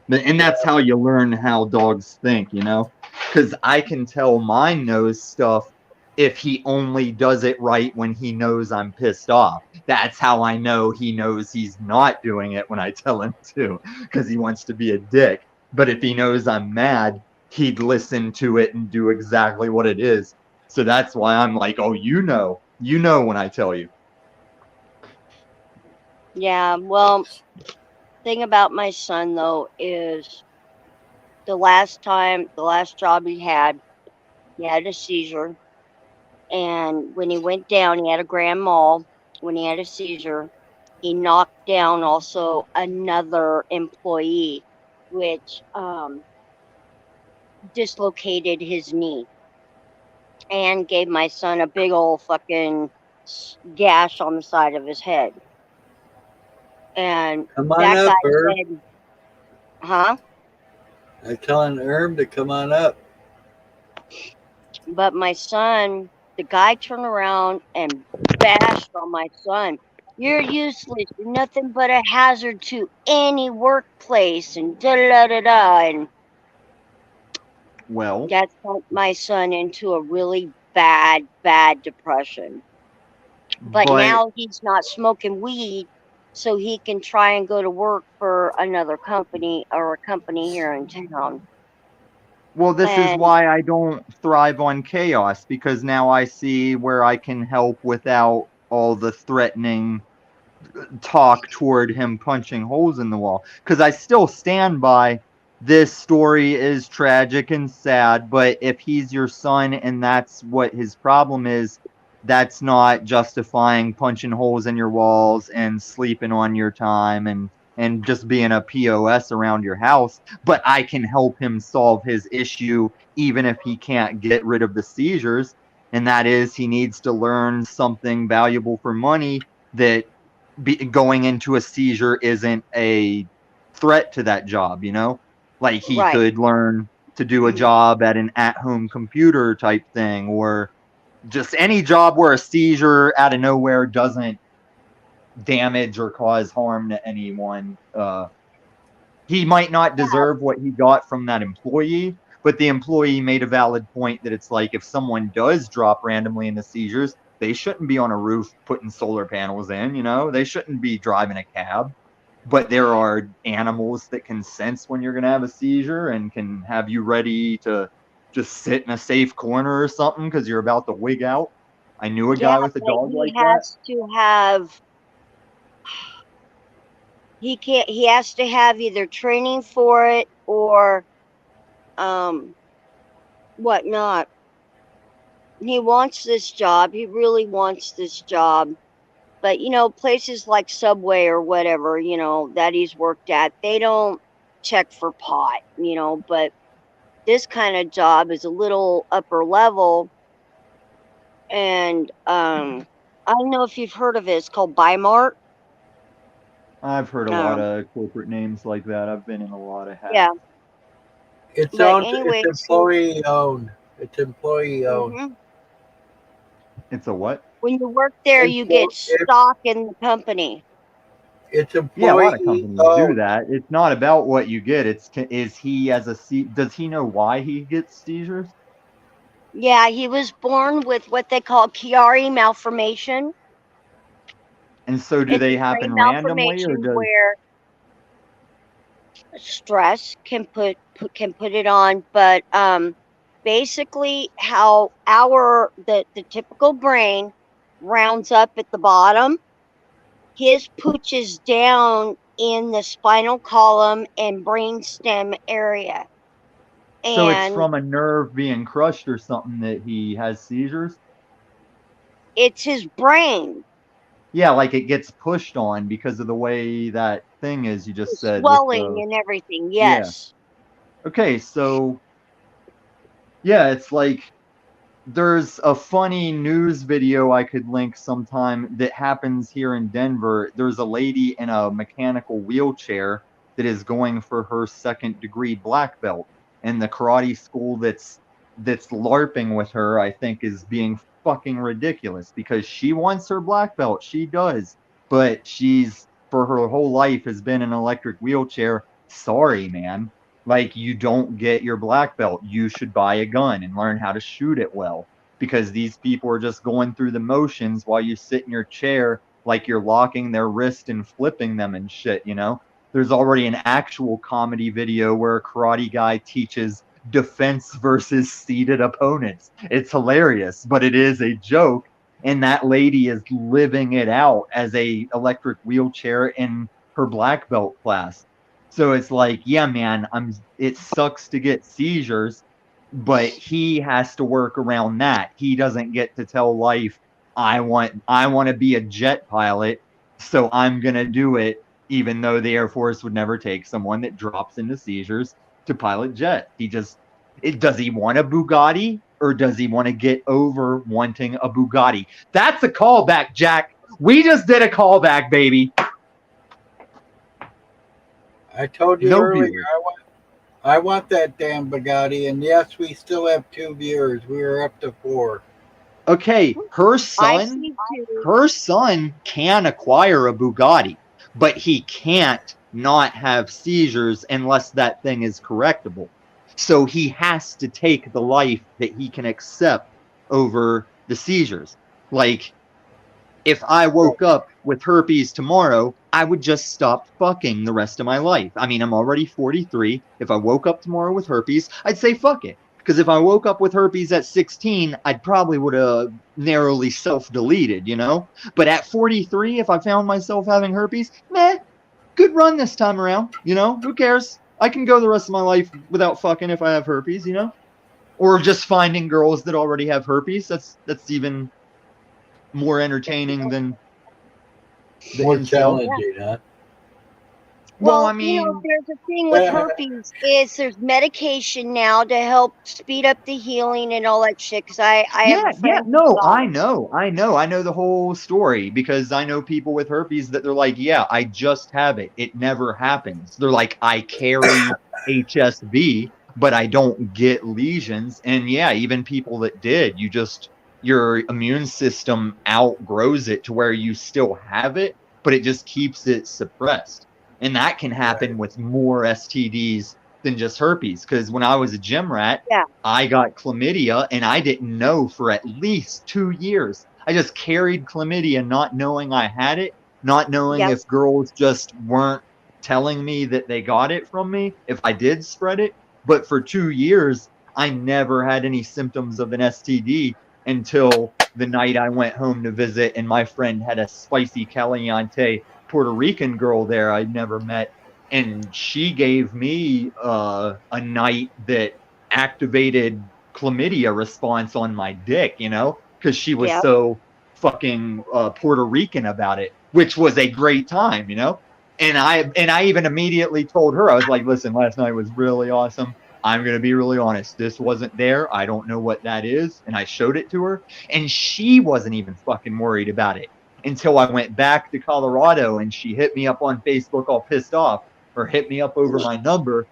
And that's how you learn how dogs think, because I can tell mine knows stuff if he only does it right when he knows I'm pissed off. That's how I know he knows he's not doing it when I tell him to, because he wants to be a dick. But if he knows I'm mad, he'd listen to it and do exactly what it is. So that's why I'm like, oh, you know when I tell you. Yeah, well, thing about my son though is the last job he had a seizure. And when he went down, he had a grand mal. When he had a seizure, he knocked down also another employee, which dislocated his knee and gave my son a big old fucking gash on the side of his head. And Come on that up, guy Herb. said, huh? I'm telling Herb to come on up. But my son, the guy turned around and bashed on my son. You're useless. You're nothing but a hazard to any workplace, and da da da da. And Well, that sent my son into a really bad depression. But now he's not smoking weed, so he can try and go to work for another company or a company here in town. Well, this is And why I don't thrive on chaos, because now I see where I can help without all the threatening talk toward him punching holes in the wall. Because I still stand by this story is tragic and sad, but if he's your son and that's what his problem is, that's not justifying punching holes in your walls and sleeping on your time and just being a POS around your house. But I can help him solve his issue even if he can't get rid of the seizures. And that is, he needs to learn something valuable for money that going into a seizure isn't a threat to that job, Like he right, could learn to do a job at an at-home computer type thing, or just any job where a seizure out of nowhere doesn't damage or cause harm to anyone. He might not deserve what he got from that employee, but the employee made a valid point that it's like if someone does drop randomly into seizures, they shouldn't be on a roof putting solar panels in, They shouldn't be driving a cab. But there are animals that can sense when you're going to have a seizure and can have you ready to just sit in a safe corner or something because you're about to wig out. I knew a guy with a but dog he like that. has to have he has to have either training for it or whatnot. He wants this job. He really wants this job. But places like Subway or whatever, that he's worked at, they don't check for pot, but this kind of job is a little upper level. And I don't know if you've heard of it. It's called Bimart. I've heard a lot of corporate names like that. I've been in a lot of hats. Yeah. It's But owned. anyway, It's employee owned. It's employee owned. mhm. It's a what? When you work there, you get stock in the company. It's employee Yeah, a lot of companies do owned. that. It's not about what you get. Does he know why he gets seizures? Yeah, he was born with what they call Chiari malformation. And so do It's they a brain happen randomly, or malformation does where stress can put it on, but basically how the typical brain rounds up at the bottom, his pooches down in the spinal column and brainstem area. so it's And from a nerve being crushed or something that he has seizures? it's his brain Yeah, like it gets pushed on because of the way that thing is you just said with swelling the and everything. yeah. Yes. Okay, so yeah, it's like there's a funny news video I could link sometime that happens here in Denver. There's a lady in a mechanical wheelchair that is going for her second degree black belt. And the karate school that's LARPing with her, I think, is being fucking ridiculous because she wants her black belt. She does. But she's for her whole life has been in an electric wheelchair. Sorry, man. Like, you don't get your black belt. You should buy a gun and learn how to shoot it well, because these people are just going through the motions while you sit in your chair like you're locking their wrist and flipping them and shit, you know? There's already an actual comedy video where a karate guy teaches defense versus seated opponents. It's hilarious, but it is a joke. And that lady is living it out as a electric wheelchair in her black belt class. So it's like, yeah, man, it sucks to get seizures, but he has to work around that. He doesn't get to tell life, I want to be a jet pilot, so I'm going to do it, even though the Air Force would never take someone that drops into seizures to pilot jet. Does he want a Bugatti, or does he want to get over wanting a Bugatti? That's a callback, Jack. We just did a callback, baby. I told you No earlier, viewers. I want that damn Bugatti, and yes, we still have 2 viewers. We are up to 4. Okay, her I son see too. her son can acquire a Bugatti, but he can't not have seizures unless that thing is correctable. So he has to take the life that he can accept over the seizures. Like, if I woke up with herpes tomorrow, I would just stop fucking the rest of my life. I mean, I'm already 43. If I woke up tomorrow with herpes, I'd say fuck it. Because if I woke up with herpes at 16, I'd probably would have narrowly self-deleted, you know? But at 43, if I found myself having herpes, meh, good run this time around, you know? Who cares? I can go the rest of my life without fucking if I have herpes, you know? Or just finding girls that already have herpes. That's even more entertaining than the More incel. challenging, huh? Well, Well, I mean, there's a thing with herpes is there's medication now to help speed up the healing and all that shit. Because I have a friend. no, I know the whole story because I know people with herpes that they're like, yeah, I just have it. It never happens. They're like, I carry HSV, but I don't get lesions. And yeah, even people that did, your immune system outgrows it to where you still have it, but it just keeps it suppressed. And that can happen with more STDs than just herpes. Because when I was a gym rat, I got chlamydia and I didn't know for at least 2 years. I just carried chlamydia not knowing I had it, not knowing if girls just weren't telling me that they got it from me, if I did spread it. But for 2 years, I never had any symptoms of an STD until the night I went home to visit and my friend had a spicy caliente Puerto Rican girl there I'd never met, and she gave me a night that activated chlamydia response on my dick, you know, because she was so fucking Puerto Rican about it, which was a great time, you know. And I even immediately told her, I was like, listen, last night was really awesome. I'm going to be really honest. This wasn't there. I don't know what that is. And I showed it to her, and she wasn't even fucking worried about it until I went back to Colorado and she hit me up on Facebook all pissed off, or hit me up over my number.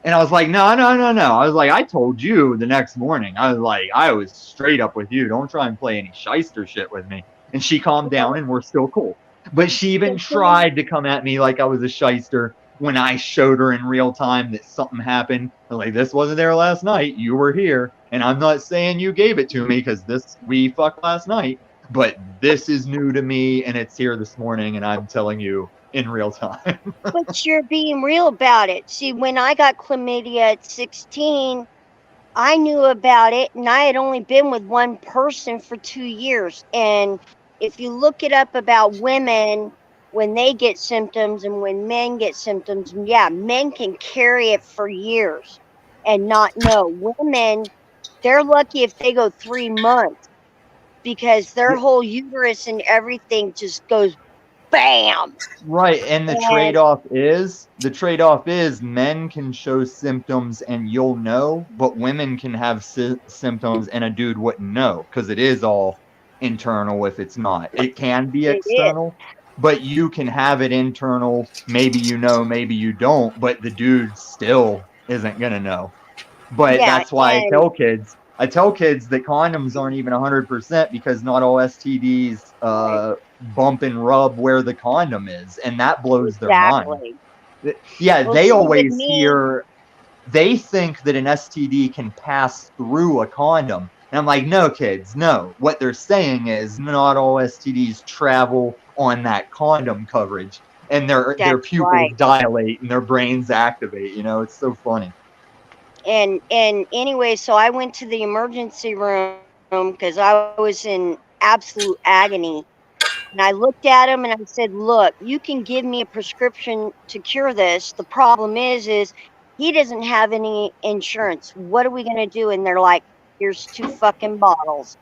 And I was like, no. I was like, I told you the next morning. I was like, I was straight up with you. Don't try and play any shyster shit with me. And she calmed down and we're still cool. But she even tried to come at me like I was a shyster when I showed her in real time that something happened. Like, this wasn't there last night. You were here. And I'm not saying you gave it to me because we fucked last night. But this is new to me and it's here this morning and I'm telling you in real time. But you're being real about it. See, when I got chlamydia at 16, I knew about it, and I had only been with one person for 2 years. And if you look it up about women, when they get symptoms and when men get symptoms, yeah, men can carry it for years and not know. Women, they're lucky if they go 3 months because their whole uterus and everything just goes bam. Right, and the trade-off is men can show symptoms and you'll know, but women can have symptoms and a dude wouldn't know because it is all internal if it's not. It can be external, but you can have it internal. Maybe you know, maybe you don't, but the dude still isn't gonna know. But that's why I tell kids that condoms aren't even 100% because not all STDs bump and rub where the condom is, and that blows their mind. Yeah, well, they always hear, they think that an STD can pass through a condom. And I'm like, no, kids, no. What they're saying is not all STDs travel on that condom coverage, and their pupils dilate and their brains activate. You know, it's so funny. And anyway, so I went to the emergency room because I was in absolute agony. And I looked at him and I said, look, you can give me a prescription to cure this. The problem is he doesn't have any insurance. What are we going to do? And they're like, here's 2 fucking bottles.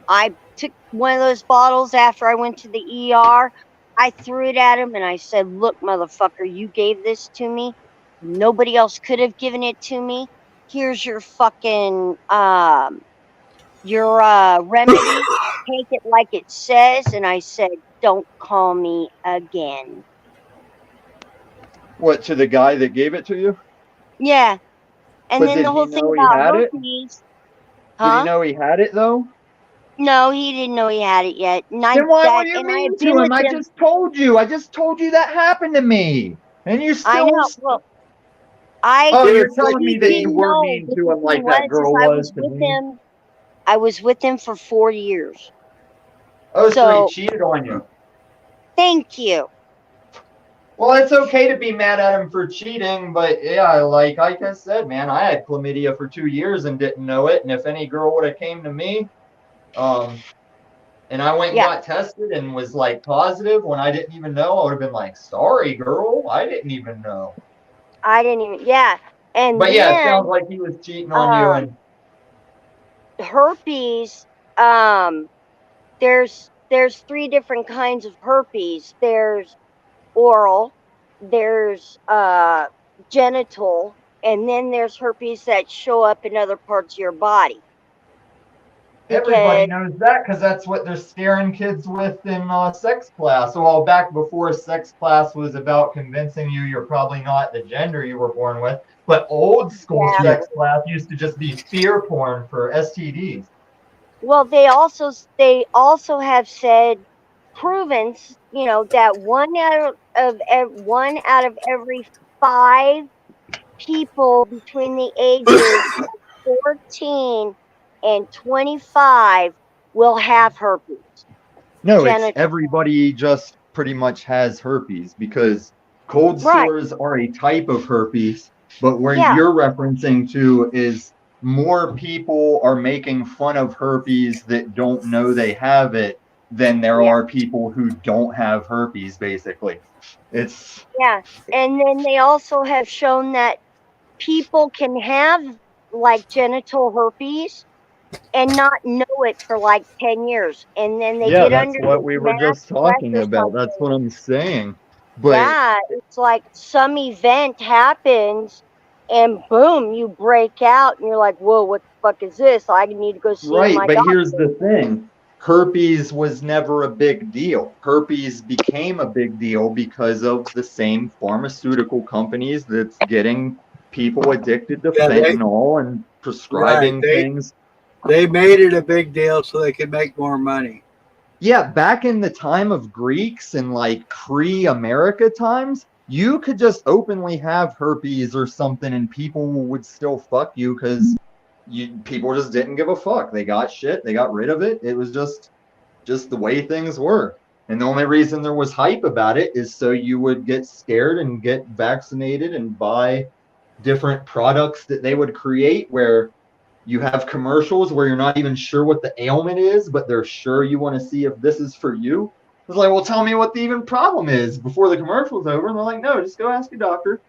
I took one of those bottles after I went to the ER. I threw it at him and I said, look, motherfucker, you gave this to me. Nobody else could have given it to me. Here's your fucking, remedy. Take it like it says. And I said, don't call me again. What, to the guy that gave it to you? Yeah. And then the whole thing about herpes. Did he know he had it though? No, he didn't know he had it yet. Then why were you mean to him? I just told you that happened to me. And you still... I know. Well, you're telling me that you were mean to him like that girl was to me. I was with him for 4 years. Oh, so he cheated on you. Thank you. Well, it's okay to be mad at him for cheating, but yeah, like I said, man, I had chlamydia for 2 years and didn't know it. And if any girl would have came to me, and I went and got tested and was like positive when I didn't even know, I would have been like, sorry, girl, I didn't even know. I didn't even, And but yeah, it sounds like he was cheating on you. And herpes, there's 3 different kinds of herpes. There's oral, there's genital, and then there's herpes that show up in other parts of your body. Everybody knows that because that's what they're scaring kids with in sex class. Well, back before sex class was about convincing you're probably not the gender you were born with, but old school sex class used to just be fear porn for STDs. Well, they also have said, proven, that one out of every 5 people between the ages of 14 and 25 will have herpes. No, it's everybody just pretty much has herpes because cold sores are a type of herpes, but where you're referencing to is more people are making fun of herpes that don't know they have it than there are people who don't have herpes, basically. It's... Yeah, and then they also have shown that people can have, like, genital herpes and not know it for, like, 10 years. And then they get under... Yeah, that's what we were just talking about. That's what I'm saying. But yeah, it's like some event happens and boom, you break out and you're like, whoa, what the fuck is this? I need to go see my doctor. Right, but here's the thing. Herpes was never a big deal. Herpes became a big deal because of the same pharmaceutical companies that's getting people addicted to fentanyl and prescribing things. They made it a big deal so they could make more money. Yeah, back in the time of Greeks and like pre-America times, you could just openly have herpes or something and people would still fuck you because people just didn't give a fuck. They got shit, they got rid of it. It was just the way things were. And the only reason there was hype about it is so you would get scared and get vaccinated and buy different products that they would create where you have commercials where you're not even sure what the ailment is, but they're sure you want to see if this is for you. It's like, well, tell me what the even problem is before the commercial's over. And they're like, no, just go ask your doctor.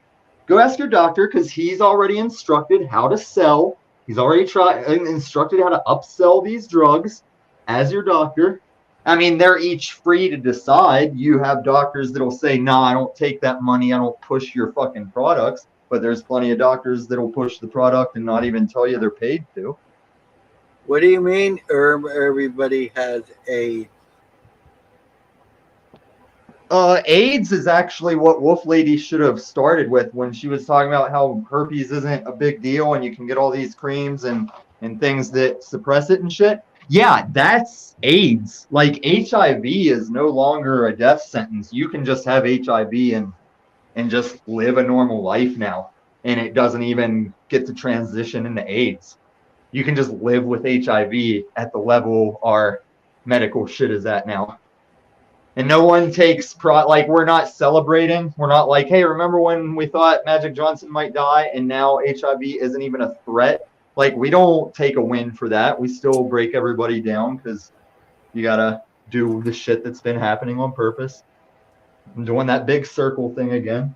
Go ask your doctor because he's already instructed how to sell. He's already instructed how to upsell these drugs as your doctor. I mean, they're each free to decide. You have doctors that'll say, no, I don't take that money. I don't push your fucking products. But there's plenty of doctors that'll push the product and not even tell you they're paid to. What do you mean everybody has AIDS? AIDS is actually what Wolf Lady should have started with when she was talking about how herpes isn't a big deal and you can get all these creams and things that suppress it and shit. Yeah, that's AIDS. Like, HIV is no longer a death sentence. You can just have HIV and just live a normal life now. And it doesn't even get to transition into AIDS. You can just live with HIV at the level our medical shit is at now. And no one takes like, we're not celebrating. We're not like, hey, remember when we thought Magic Johnson might die and now HIV isn't even a threat? Like, we don't take a win for that. We still break everybody down because you gotta do the shit that's been happening on purpose. I'm doing that big circle thing again.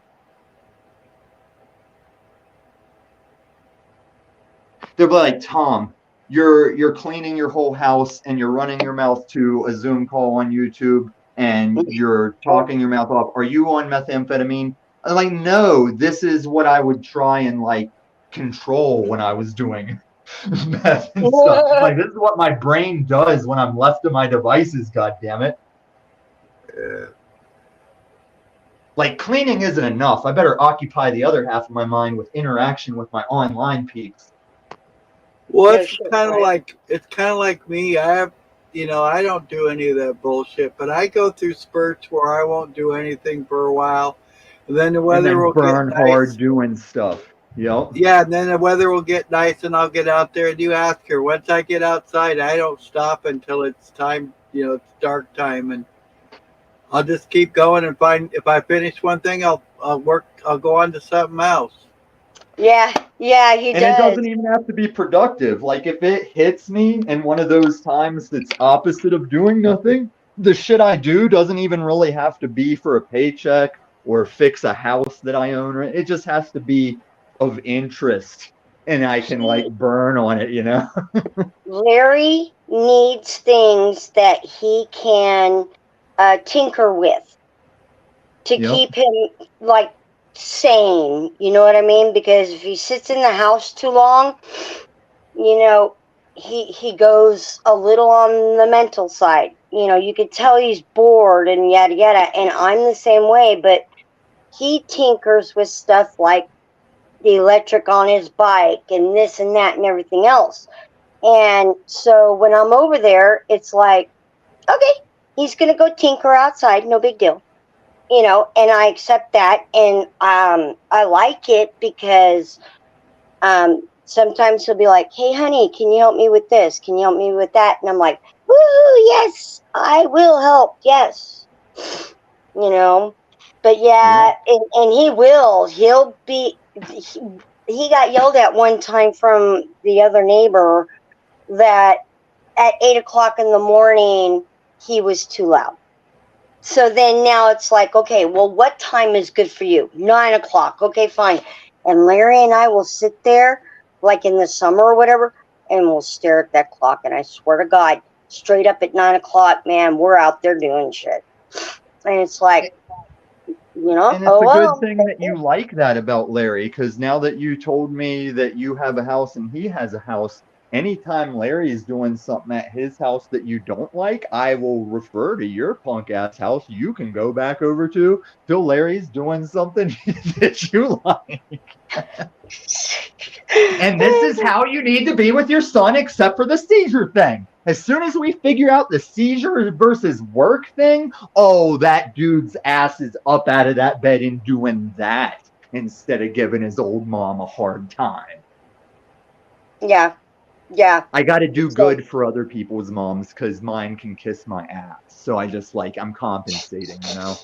They'll be like, Tom, you're cleaning your whole house and you're running your mouth to a Zoom call on YouTube and you're talking your mouth off. Are you on methamphetamine? I'm like, no, this is what I would try and like control when I was doing meth and stuff. Like, this is what my brain does when I'm left to my devices, God damn it. Like, cleaning isn't enough. I better occupy the other half of my mind with interaction with my online peeps. Well, it's kind of like me. I have, I don't do any of that bullshit, but I go through spurts where I won't do anything for a while, and then the weather will burn get hard nice. doing stuff. Yep. Yeah, and then the weather will get nice, and I'll get out there. And you ask her, once I get outside, I don't stop until it's time. It's dark time, and I'll just keep going and find. If I finish one thing, I'll work. I'll go on to something else. Yeah, he and does. It doesn't even have to be productive. Like, if it hits me in one of those times that's opposite of doing nothing, the shit I do doesn't even really have to be for a paycheck or fix a house that I own. It just has to be of interest, and I can like burn on it, Larry needs things that he can tinker with to keep him like sane, you know what I mean? Because if he sits in the house too long, he goes a little on the mental side. You could tell he's bored and yada yada, and I'm the same way, but he tinkers with stuff like the electric on his bike and this and that and everything else. And so when I'm over there, it's like, okay, he's gonna go tinker outside, no big deal. And I accept that, and I like it because sometimes he'll be like, hey, honey, can you help me with this? Can you help me with that? And I'm like, woo, yes, I will help, yes. But yeah. And he will. He'll be, he got yelled at one time from the other neighbor that at 8 o'clock in the morning, he was too loud. So then now it's like, okay, well, what time is good for you? 9 o'clock. Okay, fine. And Larry and I will sit there, like in the summer or whatever, and we'll stare at that clock. And I swear to God, straight up at 9 o'clock, man, we're out there doing shit. And it's like, And it's a good thing that you like that about Larry, because now that you told me that you have a house and he has a house, anytime Larry is doing something at his house that you don't like, I will refer to your punk ass house. You can go back over to till Larry's doing something that you like. And this is how you need to be with your son, except for the seizure thing. As soon as we figure out the seizure versus work thing, oh, that dude's ass is up out of that bed and doing that instead of giving his old mom a hard time. Yeah. Yeah. I got to do So- good for other people's moms because mine can kiss my ass. So I just like, I'm compensating, you know?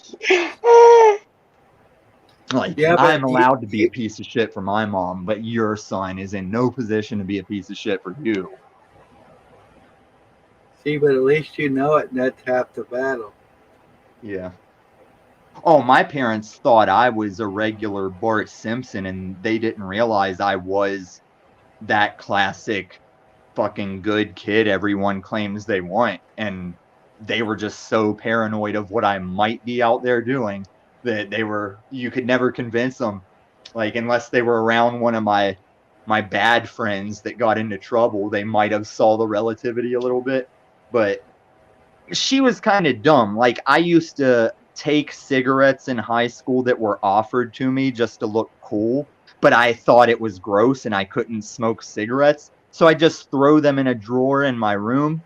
Like, Yeah, but I'm allowed to be a piece of shit for my mom, but your son is in no position to be a piece of shit for you. See, but at least you know it, and that's half the battle. Yeah. Oh, my parents thought I was a regular Bart Simpson, and they didn't realize I was that classic fucking good kid everyone claims they want. And they were just so paranoid of what I might be out there doing that you could never convince them, like, unless they were around one of my bad friends that got into trouble, they might have saw the relativity a little bit. But she was kind of dumb. Like, I used to take cigarettes in high school that were offered to me just to look cool, but I thought it was gross and I couldn't smoke cigarettes. So I just throw them in a drawer in my room,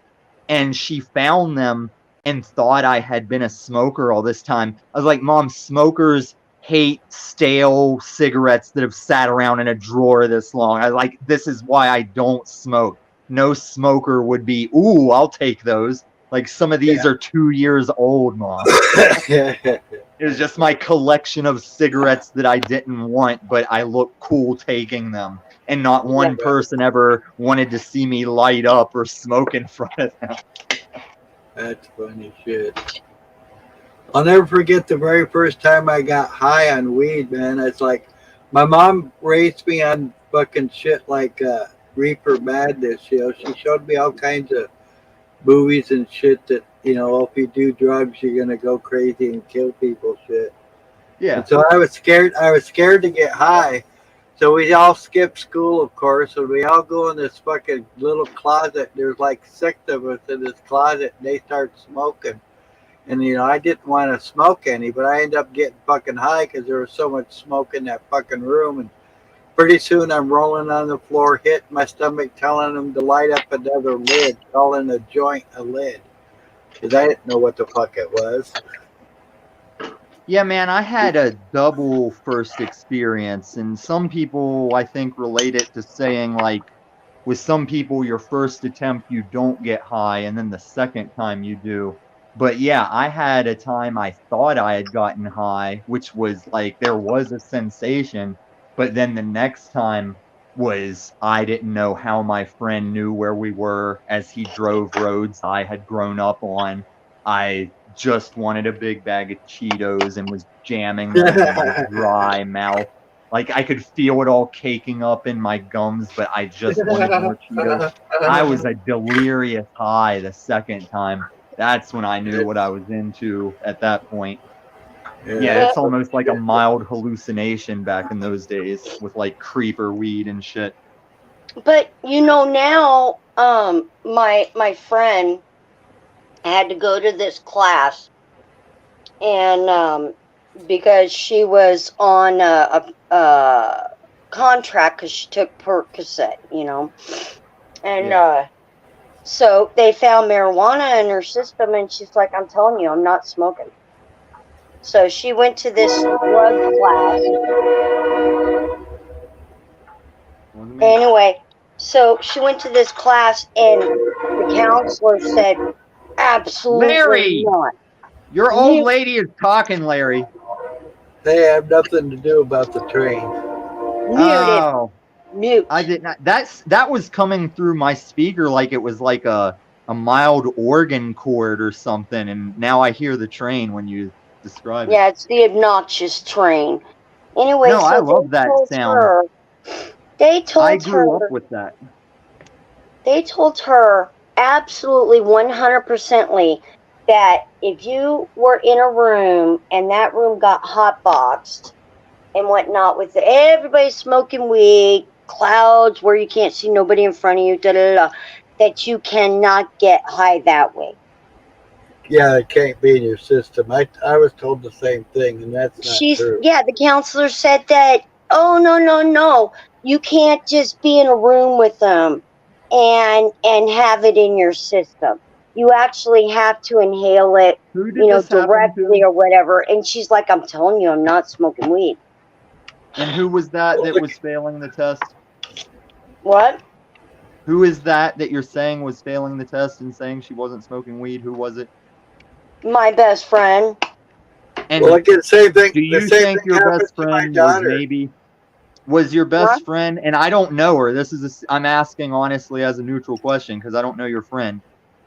and she found them and thought I had been a smoker all this time. I was like, Mom, smokers hate stale cigarettes that have sat around in a drawer this long. This is why I don't smoke. No smoker would be, ooh, I'll take those. Like, some of these are 2 years old, Mom. It was just my collection of cigarettes that I didn't want, but I look cool taking them. And not one person ever wanted to see me light up or smoke in front of them. That's funny shit. I'll never forget the very first time I got high on weed, man. It's like my mom raised me on fucking shit like Reaper Madness. You know, she showed me all kinds of movies and shit that, you know, if you do drugs, you're gonna go crazy and kill people. Shit. Yeah. And so I was scared. I was scared to get high. So we all skip school, of course, and we all go in this fucking little closet. There's like 6 of us in this closet, and they start smoking. And, you know, I didn't want to smoke any, but I ended up getting fucking high because there was so much smoke in that fucking room. And pretty soon I'm rolling on the floor, hitting my stomach, telling them to light up another lid, calling a joint a lid. Because I didn't know what the fuck it was. Yeah, man, I had a double first experience, and some people, I think, relate it to saying, like, with some people, your first attempt, you don't get high, and then the second time you do. But yeah, I had a time I thought I had gotten high, which was like, there was a sensation, but then the next time was I didn't know how my friend knew where we were as he drove roads I had grown up on. I just wanted a big bag of Cheetos and was jamming them in my dry mouth. Like, I could feel it all caking up in my gums, but I just wanted more Cheetos. I was a delirious high the second time. That's when I knew what I was into at that point. Yeah, it's almost like a mild hallucination back in those days with like creeper weed and shit. But you know, now my friend had to go to this class, and because she was on a contract because she took Percocet, you know, and so they found marijuana in her system, and she's like, I'm telling you, I'm not smoking. So she went to this drug class. Anyway, so she went to this class, and the counselor said, absolutely Larry! not. Your old lady is talking, Larry. They have nothing to do about the train. Oh, Mute. I did not. That was coming through my speaker like it was like a mild organ chord or something, and now I hear the train when you describe it. Yeah, it's the obnoxious train. Anyway, No, so I love that sound. I grew up with that. They told her absolutely 100%ly that if you were in a room and that room got hotboxed and whatnot with everybody smoking weed, clouds where you can't see nobody in front of you, that you cannot get high that way. Yeah, it can't be in your system. I was told the same thing, and that's not true. The counselor said that, oh, no. You can't just be in a room with them and have it in your system. You actually have to inhale it, Who did this happen directly to? or whatever. And she's like, I'm telling you, I'm not smoking weed. And who was that was failing the test? What? Who is that you're saying was failing the test and saying she wasn't smoking weed? Who was it? My best friend. And Well, again, same thing. do The you same think thing your happened best to my friend daughter. was your best Huh? friend? And I don't know her. I'm asking honestly as a neutral question because I don't know your friend.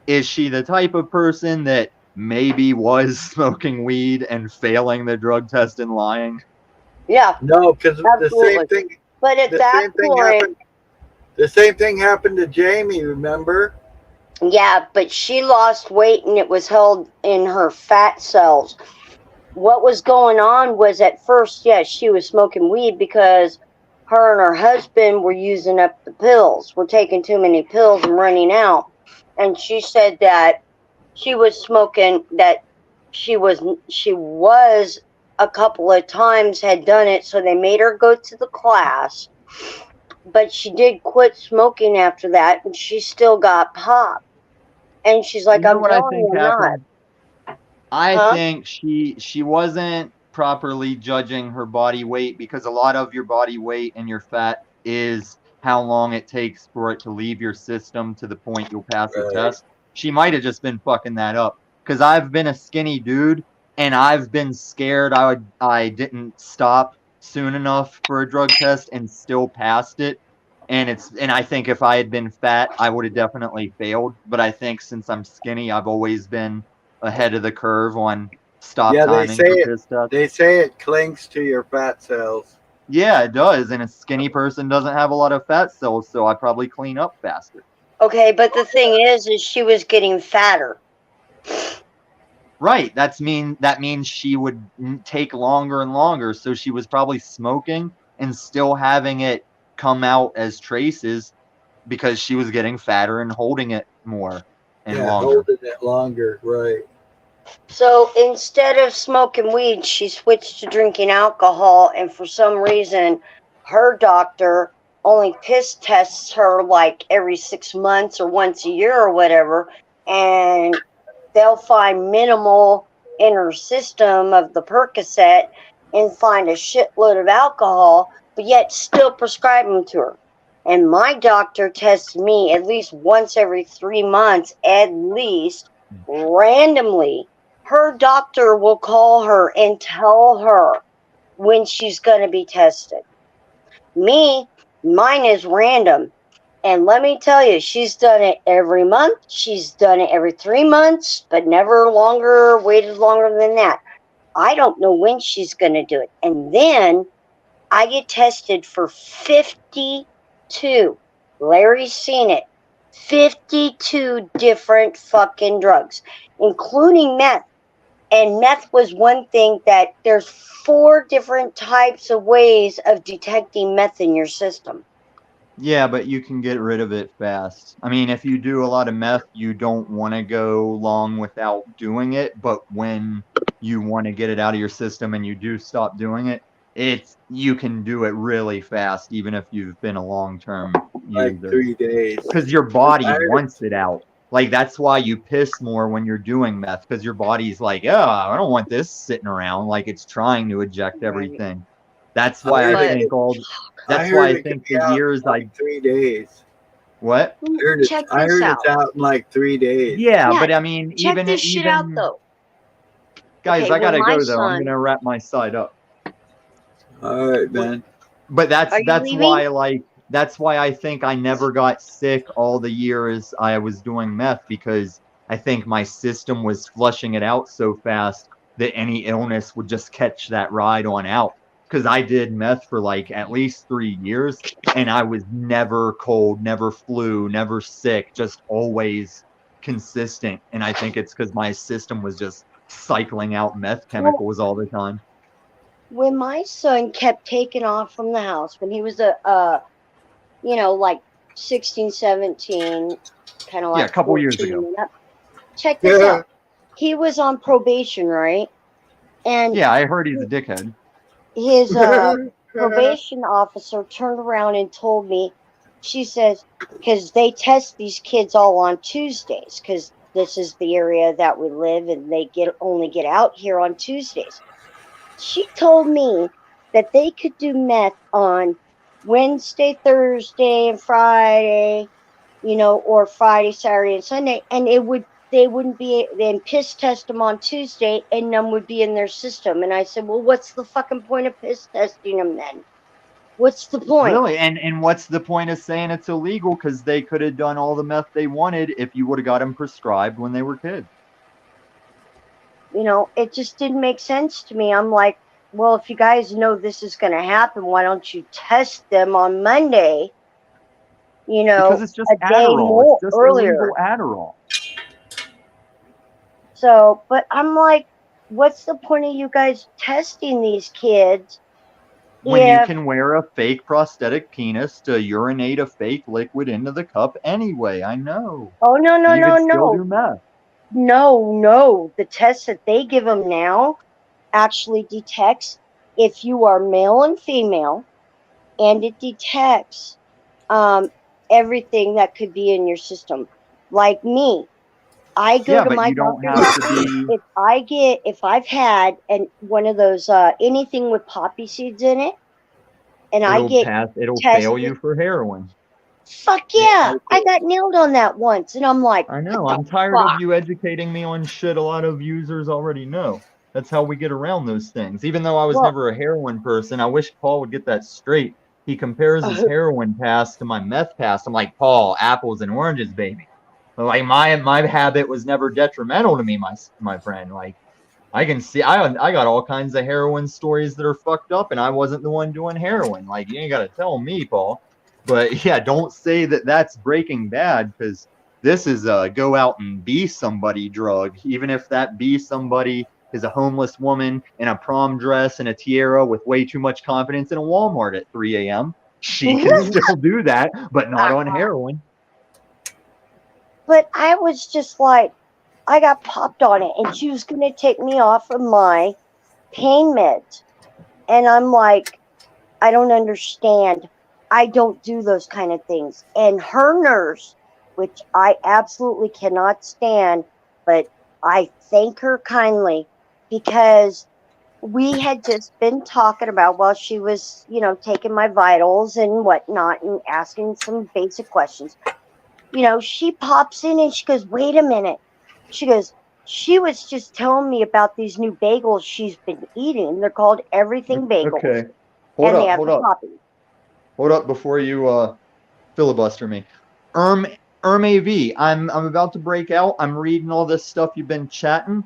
Is she the type of person that maybe was smoking weed and failing the drug test and lying? Yeah, No, because the absolutely. same thing. But at The that same thing point, happened. The same thing happened to Jamie. Remember? yeah, but she lost weight and it was held in her fat cells. What was going on was at first, yes, she was smoking weed because her and her husband were using up the pills. We're taking too many pills and running out. And she said that she was smoking, that she was a couple of times had done it, so they made her go to the class. But she did quit smoking after that, and she still got pop. And she's like, You know I'm what I telling think you, I'm not. happened? I Huh? think she wasn't properly judging her body weight because a lot of your body weight and your fat is how long it takes for it to leave your system to the point you'll pass a Right. test. She might have just been fucking that up because I've been a skinny dude and I've been scared I didn't stop soon enough for a drug test and still passed it. And I think if I had been fat, I would have definitely failed. But I think since I'm skinny, I've always been ahead of the curve on stop Yeah, timing for piss tests. they say it clings to your fat cells. Yeah, it does. And a skinny person doesn't have a lot of fat cells, so I probably clean up faster. Okay, but the thing is she was getting fatter. Right. That means she would take longer and longer. So she was probably smoking and still having it come out as traces because she was getting fatter and holding it more and Yeah, longer. holding it longer. Right. So instead of smoking weed, she switched to drinking alcohol, and for some reason, her doctor only piss tests her like every 6 months or once a year or whatever, and they'll find minimal in her system of the Percocet and find a shitload of alcohol, but yet still prescribe them to her. And my doctor tests me at least once every 3 months, at least, randomly. Her doctor will call her and tell her when she's going to be tested. Mine is random. And let me tell you, she's done it every month. She's done it every 3 months, but never waited longer than that. I don't know when she's going to do it. And then I get tested for 52. Larry's seen it. 52 different fucking drugs, including meth. And meth was one thing that there's 4 different types of ways of detecting meth in your system. Yeah, but you can get rid of it fast. I mean, if you do a lot of meth, you don't want to go long without doing it, but when you want to get it out of your system and you do stop doing it, you can do it really fast, even if you've been a long-term Like user. 3 days. Because your body I heard- wants it out. Like, that's why you piss more when you're doing meth, because your body's like, oh, I don't want this sitting around. Like, it's trying to eject everything. That's why I heard think that's heard why I it think could be the out in years like 3 days. What? Check I this heard out. it's out in like 3 days. Yeah, Yeah, but I mean, Check this shit out though. guys, Okay, I gotta when my go though. I'm son- gonna wrap my side up. All right, man. But Are you that's leaving? why that's why I think I never got sick all the years I was doing meth because I think my system was flushing it out so fast that any illness would just catch that ride on out. Because I did meth for like at least 3 years and I was never cold, never flu, never sick, just always consistent. And I think it's because my system was just cycling out meth chemicals all the time. When my son kept taking off from the house, when he was a like 16, 17, kind of Yeah, like a couple years 14 ago. and up. Check this Yeah. out. He was on probation, right? And Yeah, I heard he's a dickhead. his probation officer turned around and told me, she says, because they test these kids all on Tuesdays, because this is the area that we live and they only get out here on Tuesdays. She told me that they could do meth on Wednesday, Thursday, and Friday, or Friday, Saturday, and Sunday, and they wouldn't be, then piss test them on Tuesday, and none would be in their system. And I said, well, what's the fucking point of piss testing them then? What's the point? Really? And what's the point of saying it's illegal? Because they could have done all the meth they wanted if you would have got them prescribed when they were kids. It just didn't make sense to me. I'm like, well, if you guys know this is going to happen, why don't you test them on Monday? Because it's just a day Adderall. more It's just earlier. illegal Adderall. So, but I'm like, what's the point of you guys testing these kids? When you can wear a fake prosthetic penis to urinate a fake liquid into the cup anyway. I know. Oh, no. You can still do meth. No. The test that they give them now actually detects if you are male and female, and it detects everything that could be in your system. Like me, I go to but my you don't doctor's have to office. be. If I've had one of those anything with poppy seeds in it, and It'll fail you for heroin. Fuck yeah! I got nailed on that once, and I'm like, I know. what I'm the tired fuck? of you educating me on shit a lot of users already know. That's how we get around those things. Even though I was never a heroin person, I wish Paul would get that straight. He compares his heroin past to my meth past. I'm like, Paul, apples and oranges, baby. But like my habit was never detrimental to me, my friend. Like I can see, I got all kinds of heroin stories that are fucked up, and I wasn't the one doing heroin. Like you ain't got to tell me, Paul. But yeah, don't say that that's Breaking Bad, because this is a go out and be somebody drug. Even if that be somebody is a homeless woman in a prom dress and a tiara with way too much confidence in a Walmart at 3 a.m., she can still do that, but not on heroin. But I was just like, I got popped on it, and she was going to take me off of my pain meds. And I'm like, I don't understand. I don't do those kind of things. And her nurse, which I absolutely cannot stand, but I thank her kindly, because we had just been talking about, while she was, taking my vitals and whatnot and asking some basic questions. She pops in and she goes, wait a minute. She goes, she was just telling me about these new bagels she's been eating. They're called Everything Bagels. Okay. Hold up. Hold up before you filibuster me. AV, I'm about to break out. I'm reading all this stuff you've been chatting.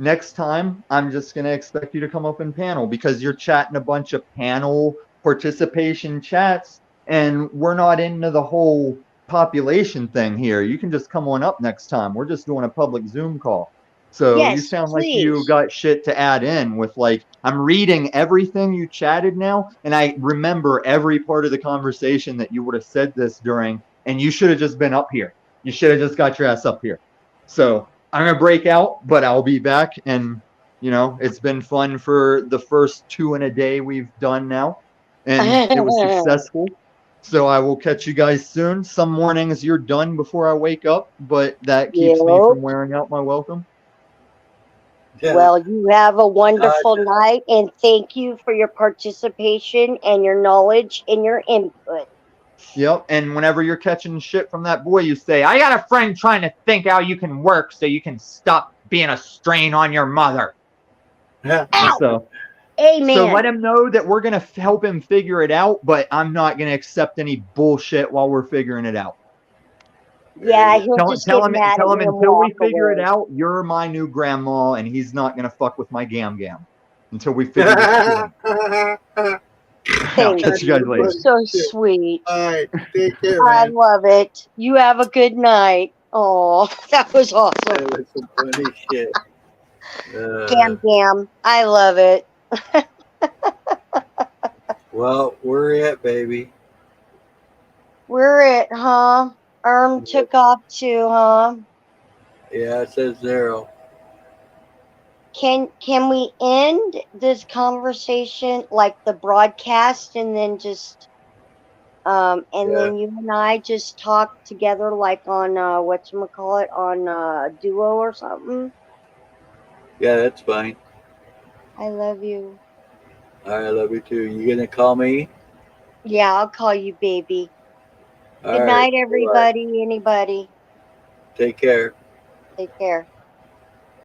Next time I'm just gonna expect you to come up and panel, because you're chatting a bunch of panel participation chats, and we're not into the whole population thing here. You can just come on up next time. We're just doing a public Zoom call. So yes, you sound please. like you got shit to add in with, like, I'm reading everything you chatted now, and I remember every part of the conversation that you would have said this during, and you should have just been up here. You should have just got your ass up here. So I'm going to break out, but I'll be back. And, it's been fun for the first 2 in a day we've done now, and it was successful. So I will catch you guys soon. Some mornings you're done before I wake up, but that keeps me from wearing out my welcome. Yeah. Well, you have a wonderful night, and thank you for your participation and your knowledge and your input. Yep, and whenever you're catching shit from that boy, you say, I got a friend trying to think how you can work so you can stop being a strain on your mother. Yeah. So, amen. So let him know that we're going to help him figure it out, but I'm not going to accept any bullshit while we're figuring it out. Yeah, he'll tell him until we figure it out, you're my new grandma, and he's not going to fuck with my gam until we figure this shit out. I'll catch you guys later. You're so sweet. All right, take care, I man. love it. You have a good night. Oh, that was awesome. That was some funny shit. Gam. I love it. Well, we're it, baby. We're it, huh? Took off too, huh? Yeah, it says 0. Can we end this conversation like the broadcast and then just and Yeah. then you and I just talk together like on whatchamacallit on Duo or something? Yeah, that's fine. I love you. All right, I love you too. You gonna call me? Yeah, I'll call you baby. All Good right. night, everybody. Anybody. Take care. Take care.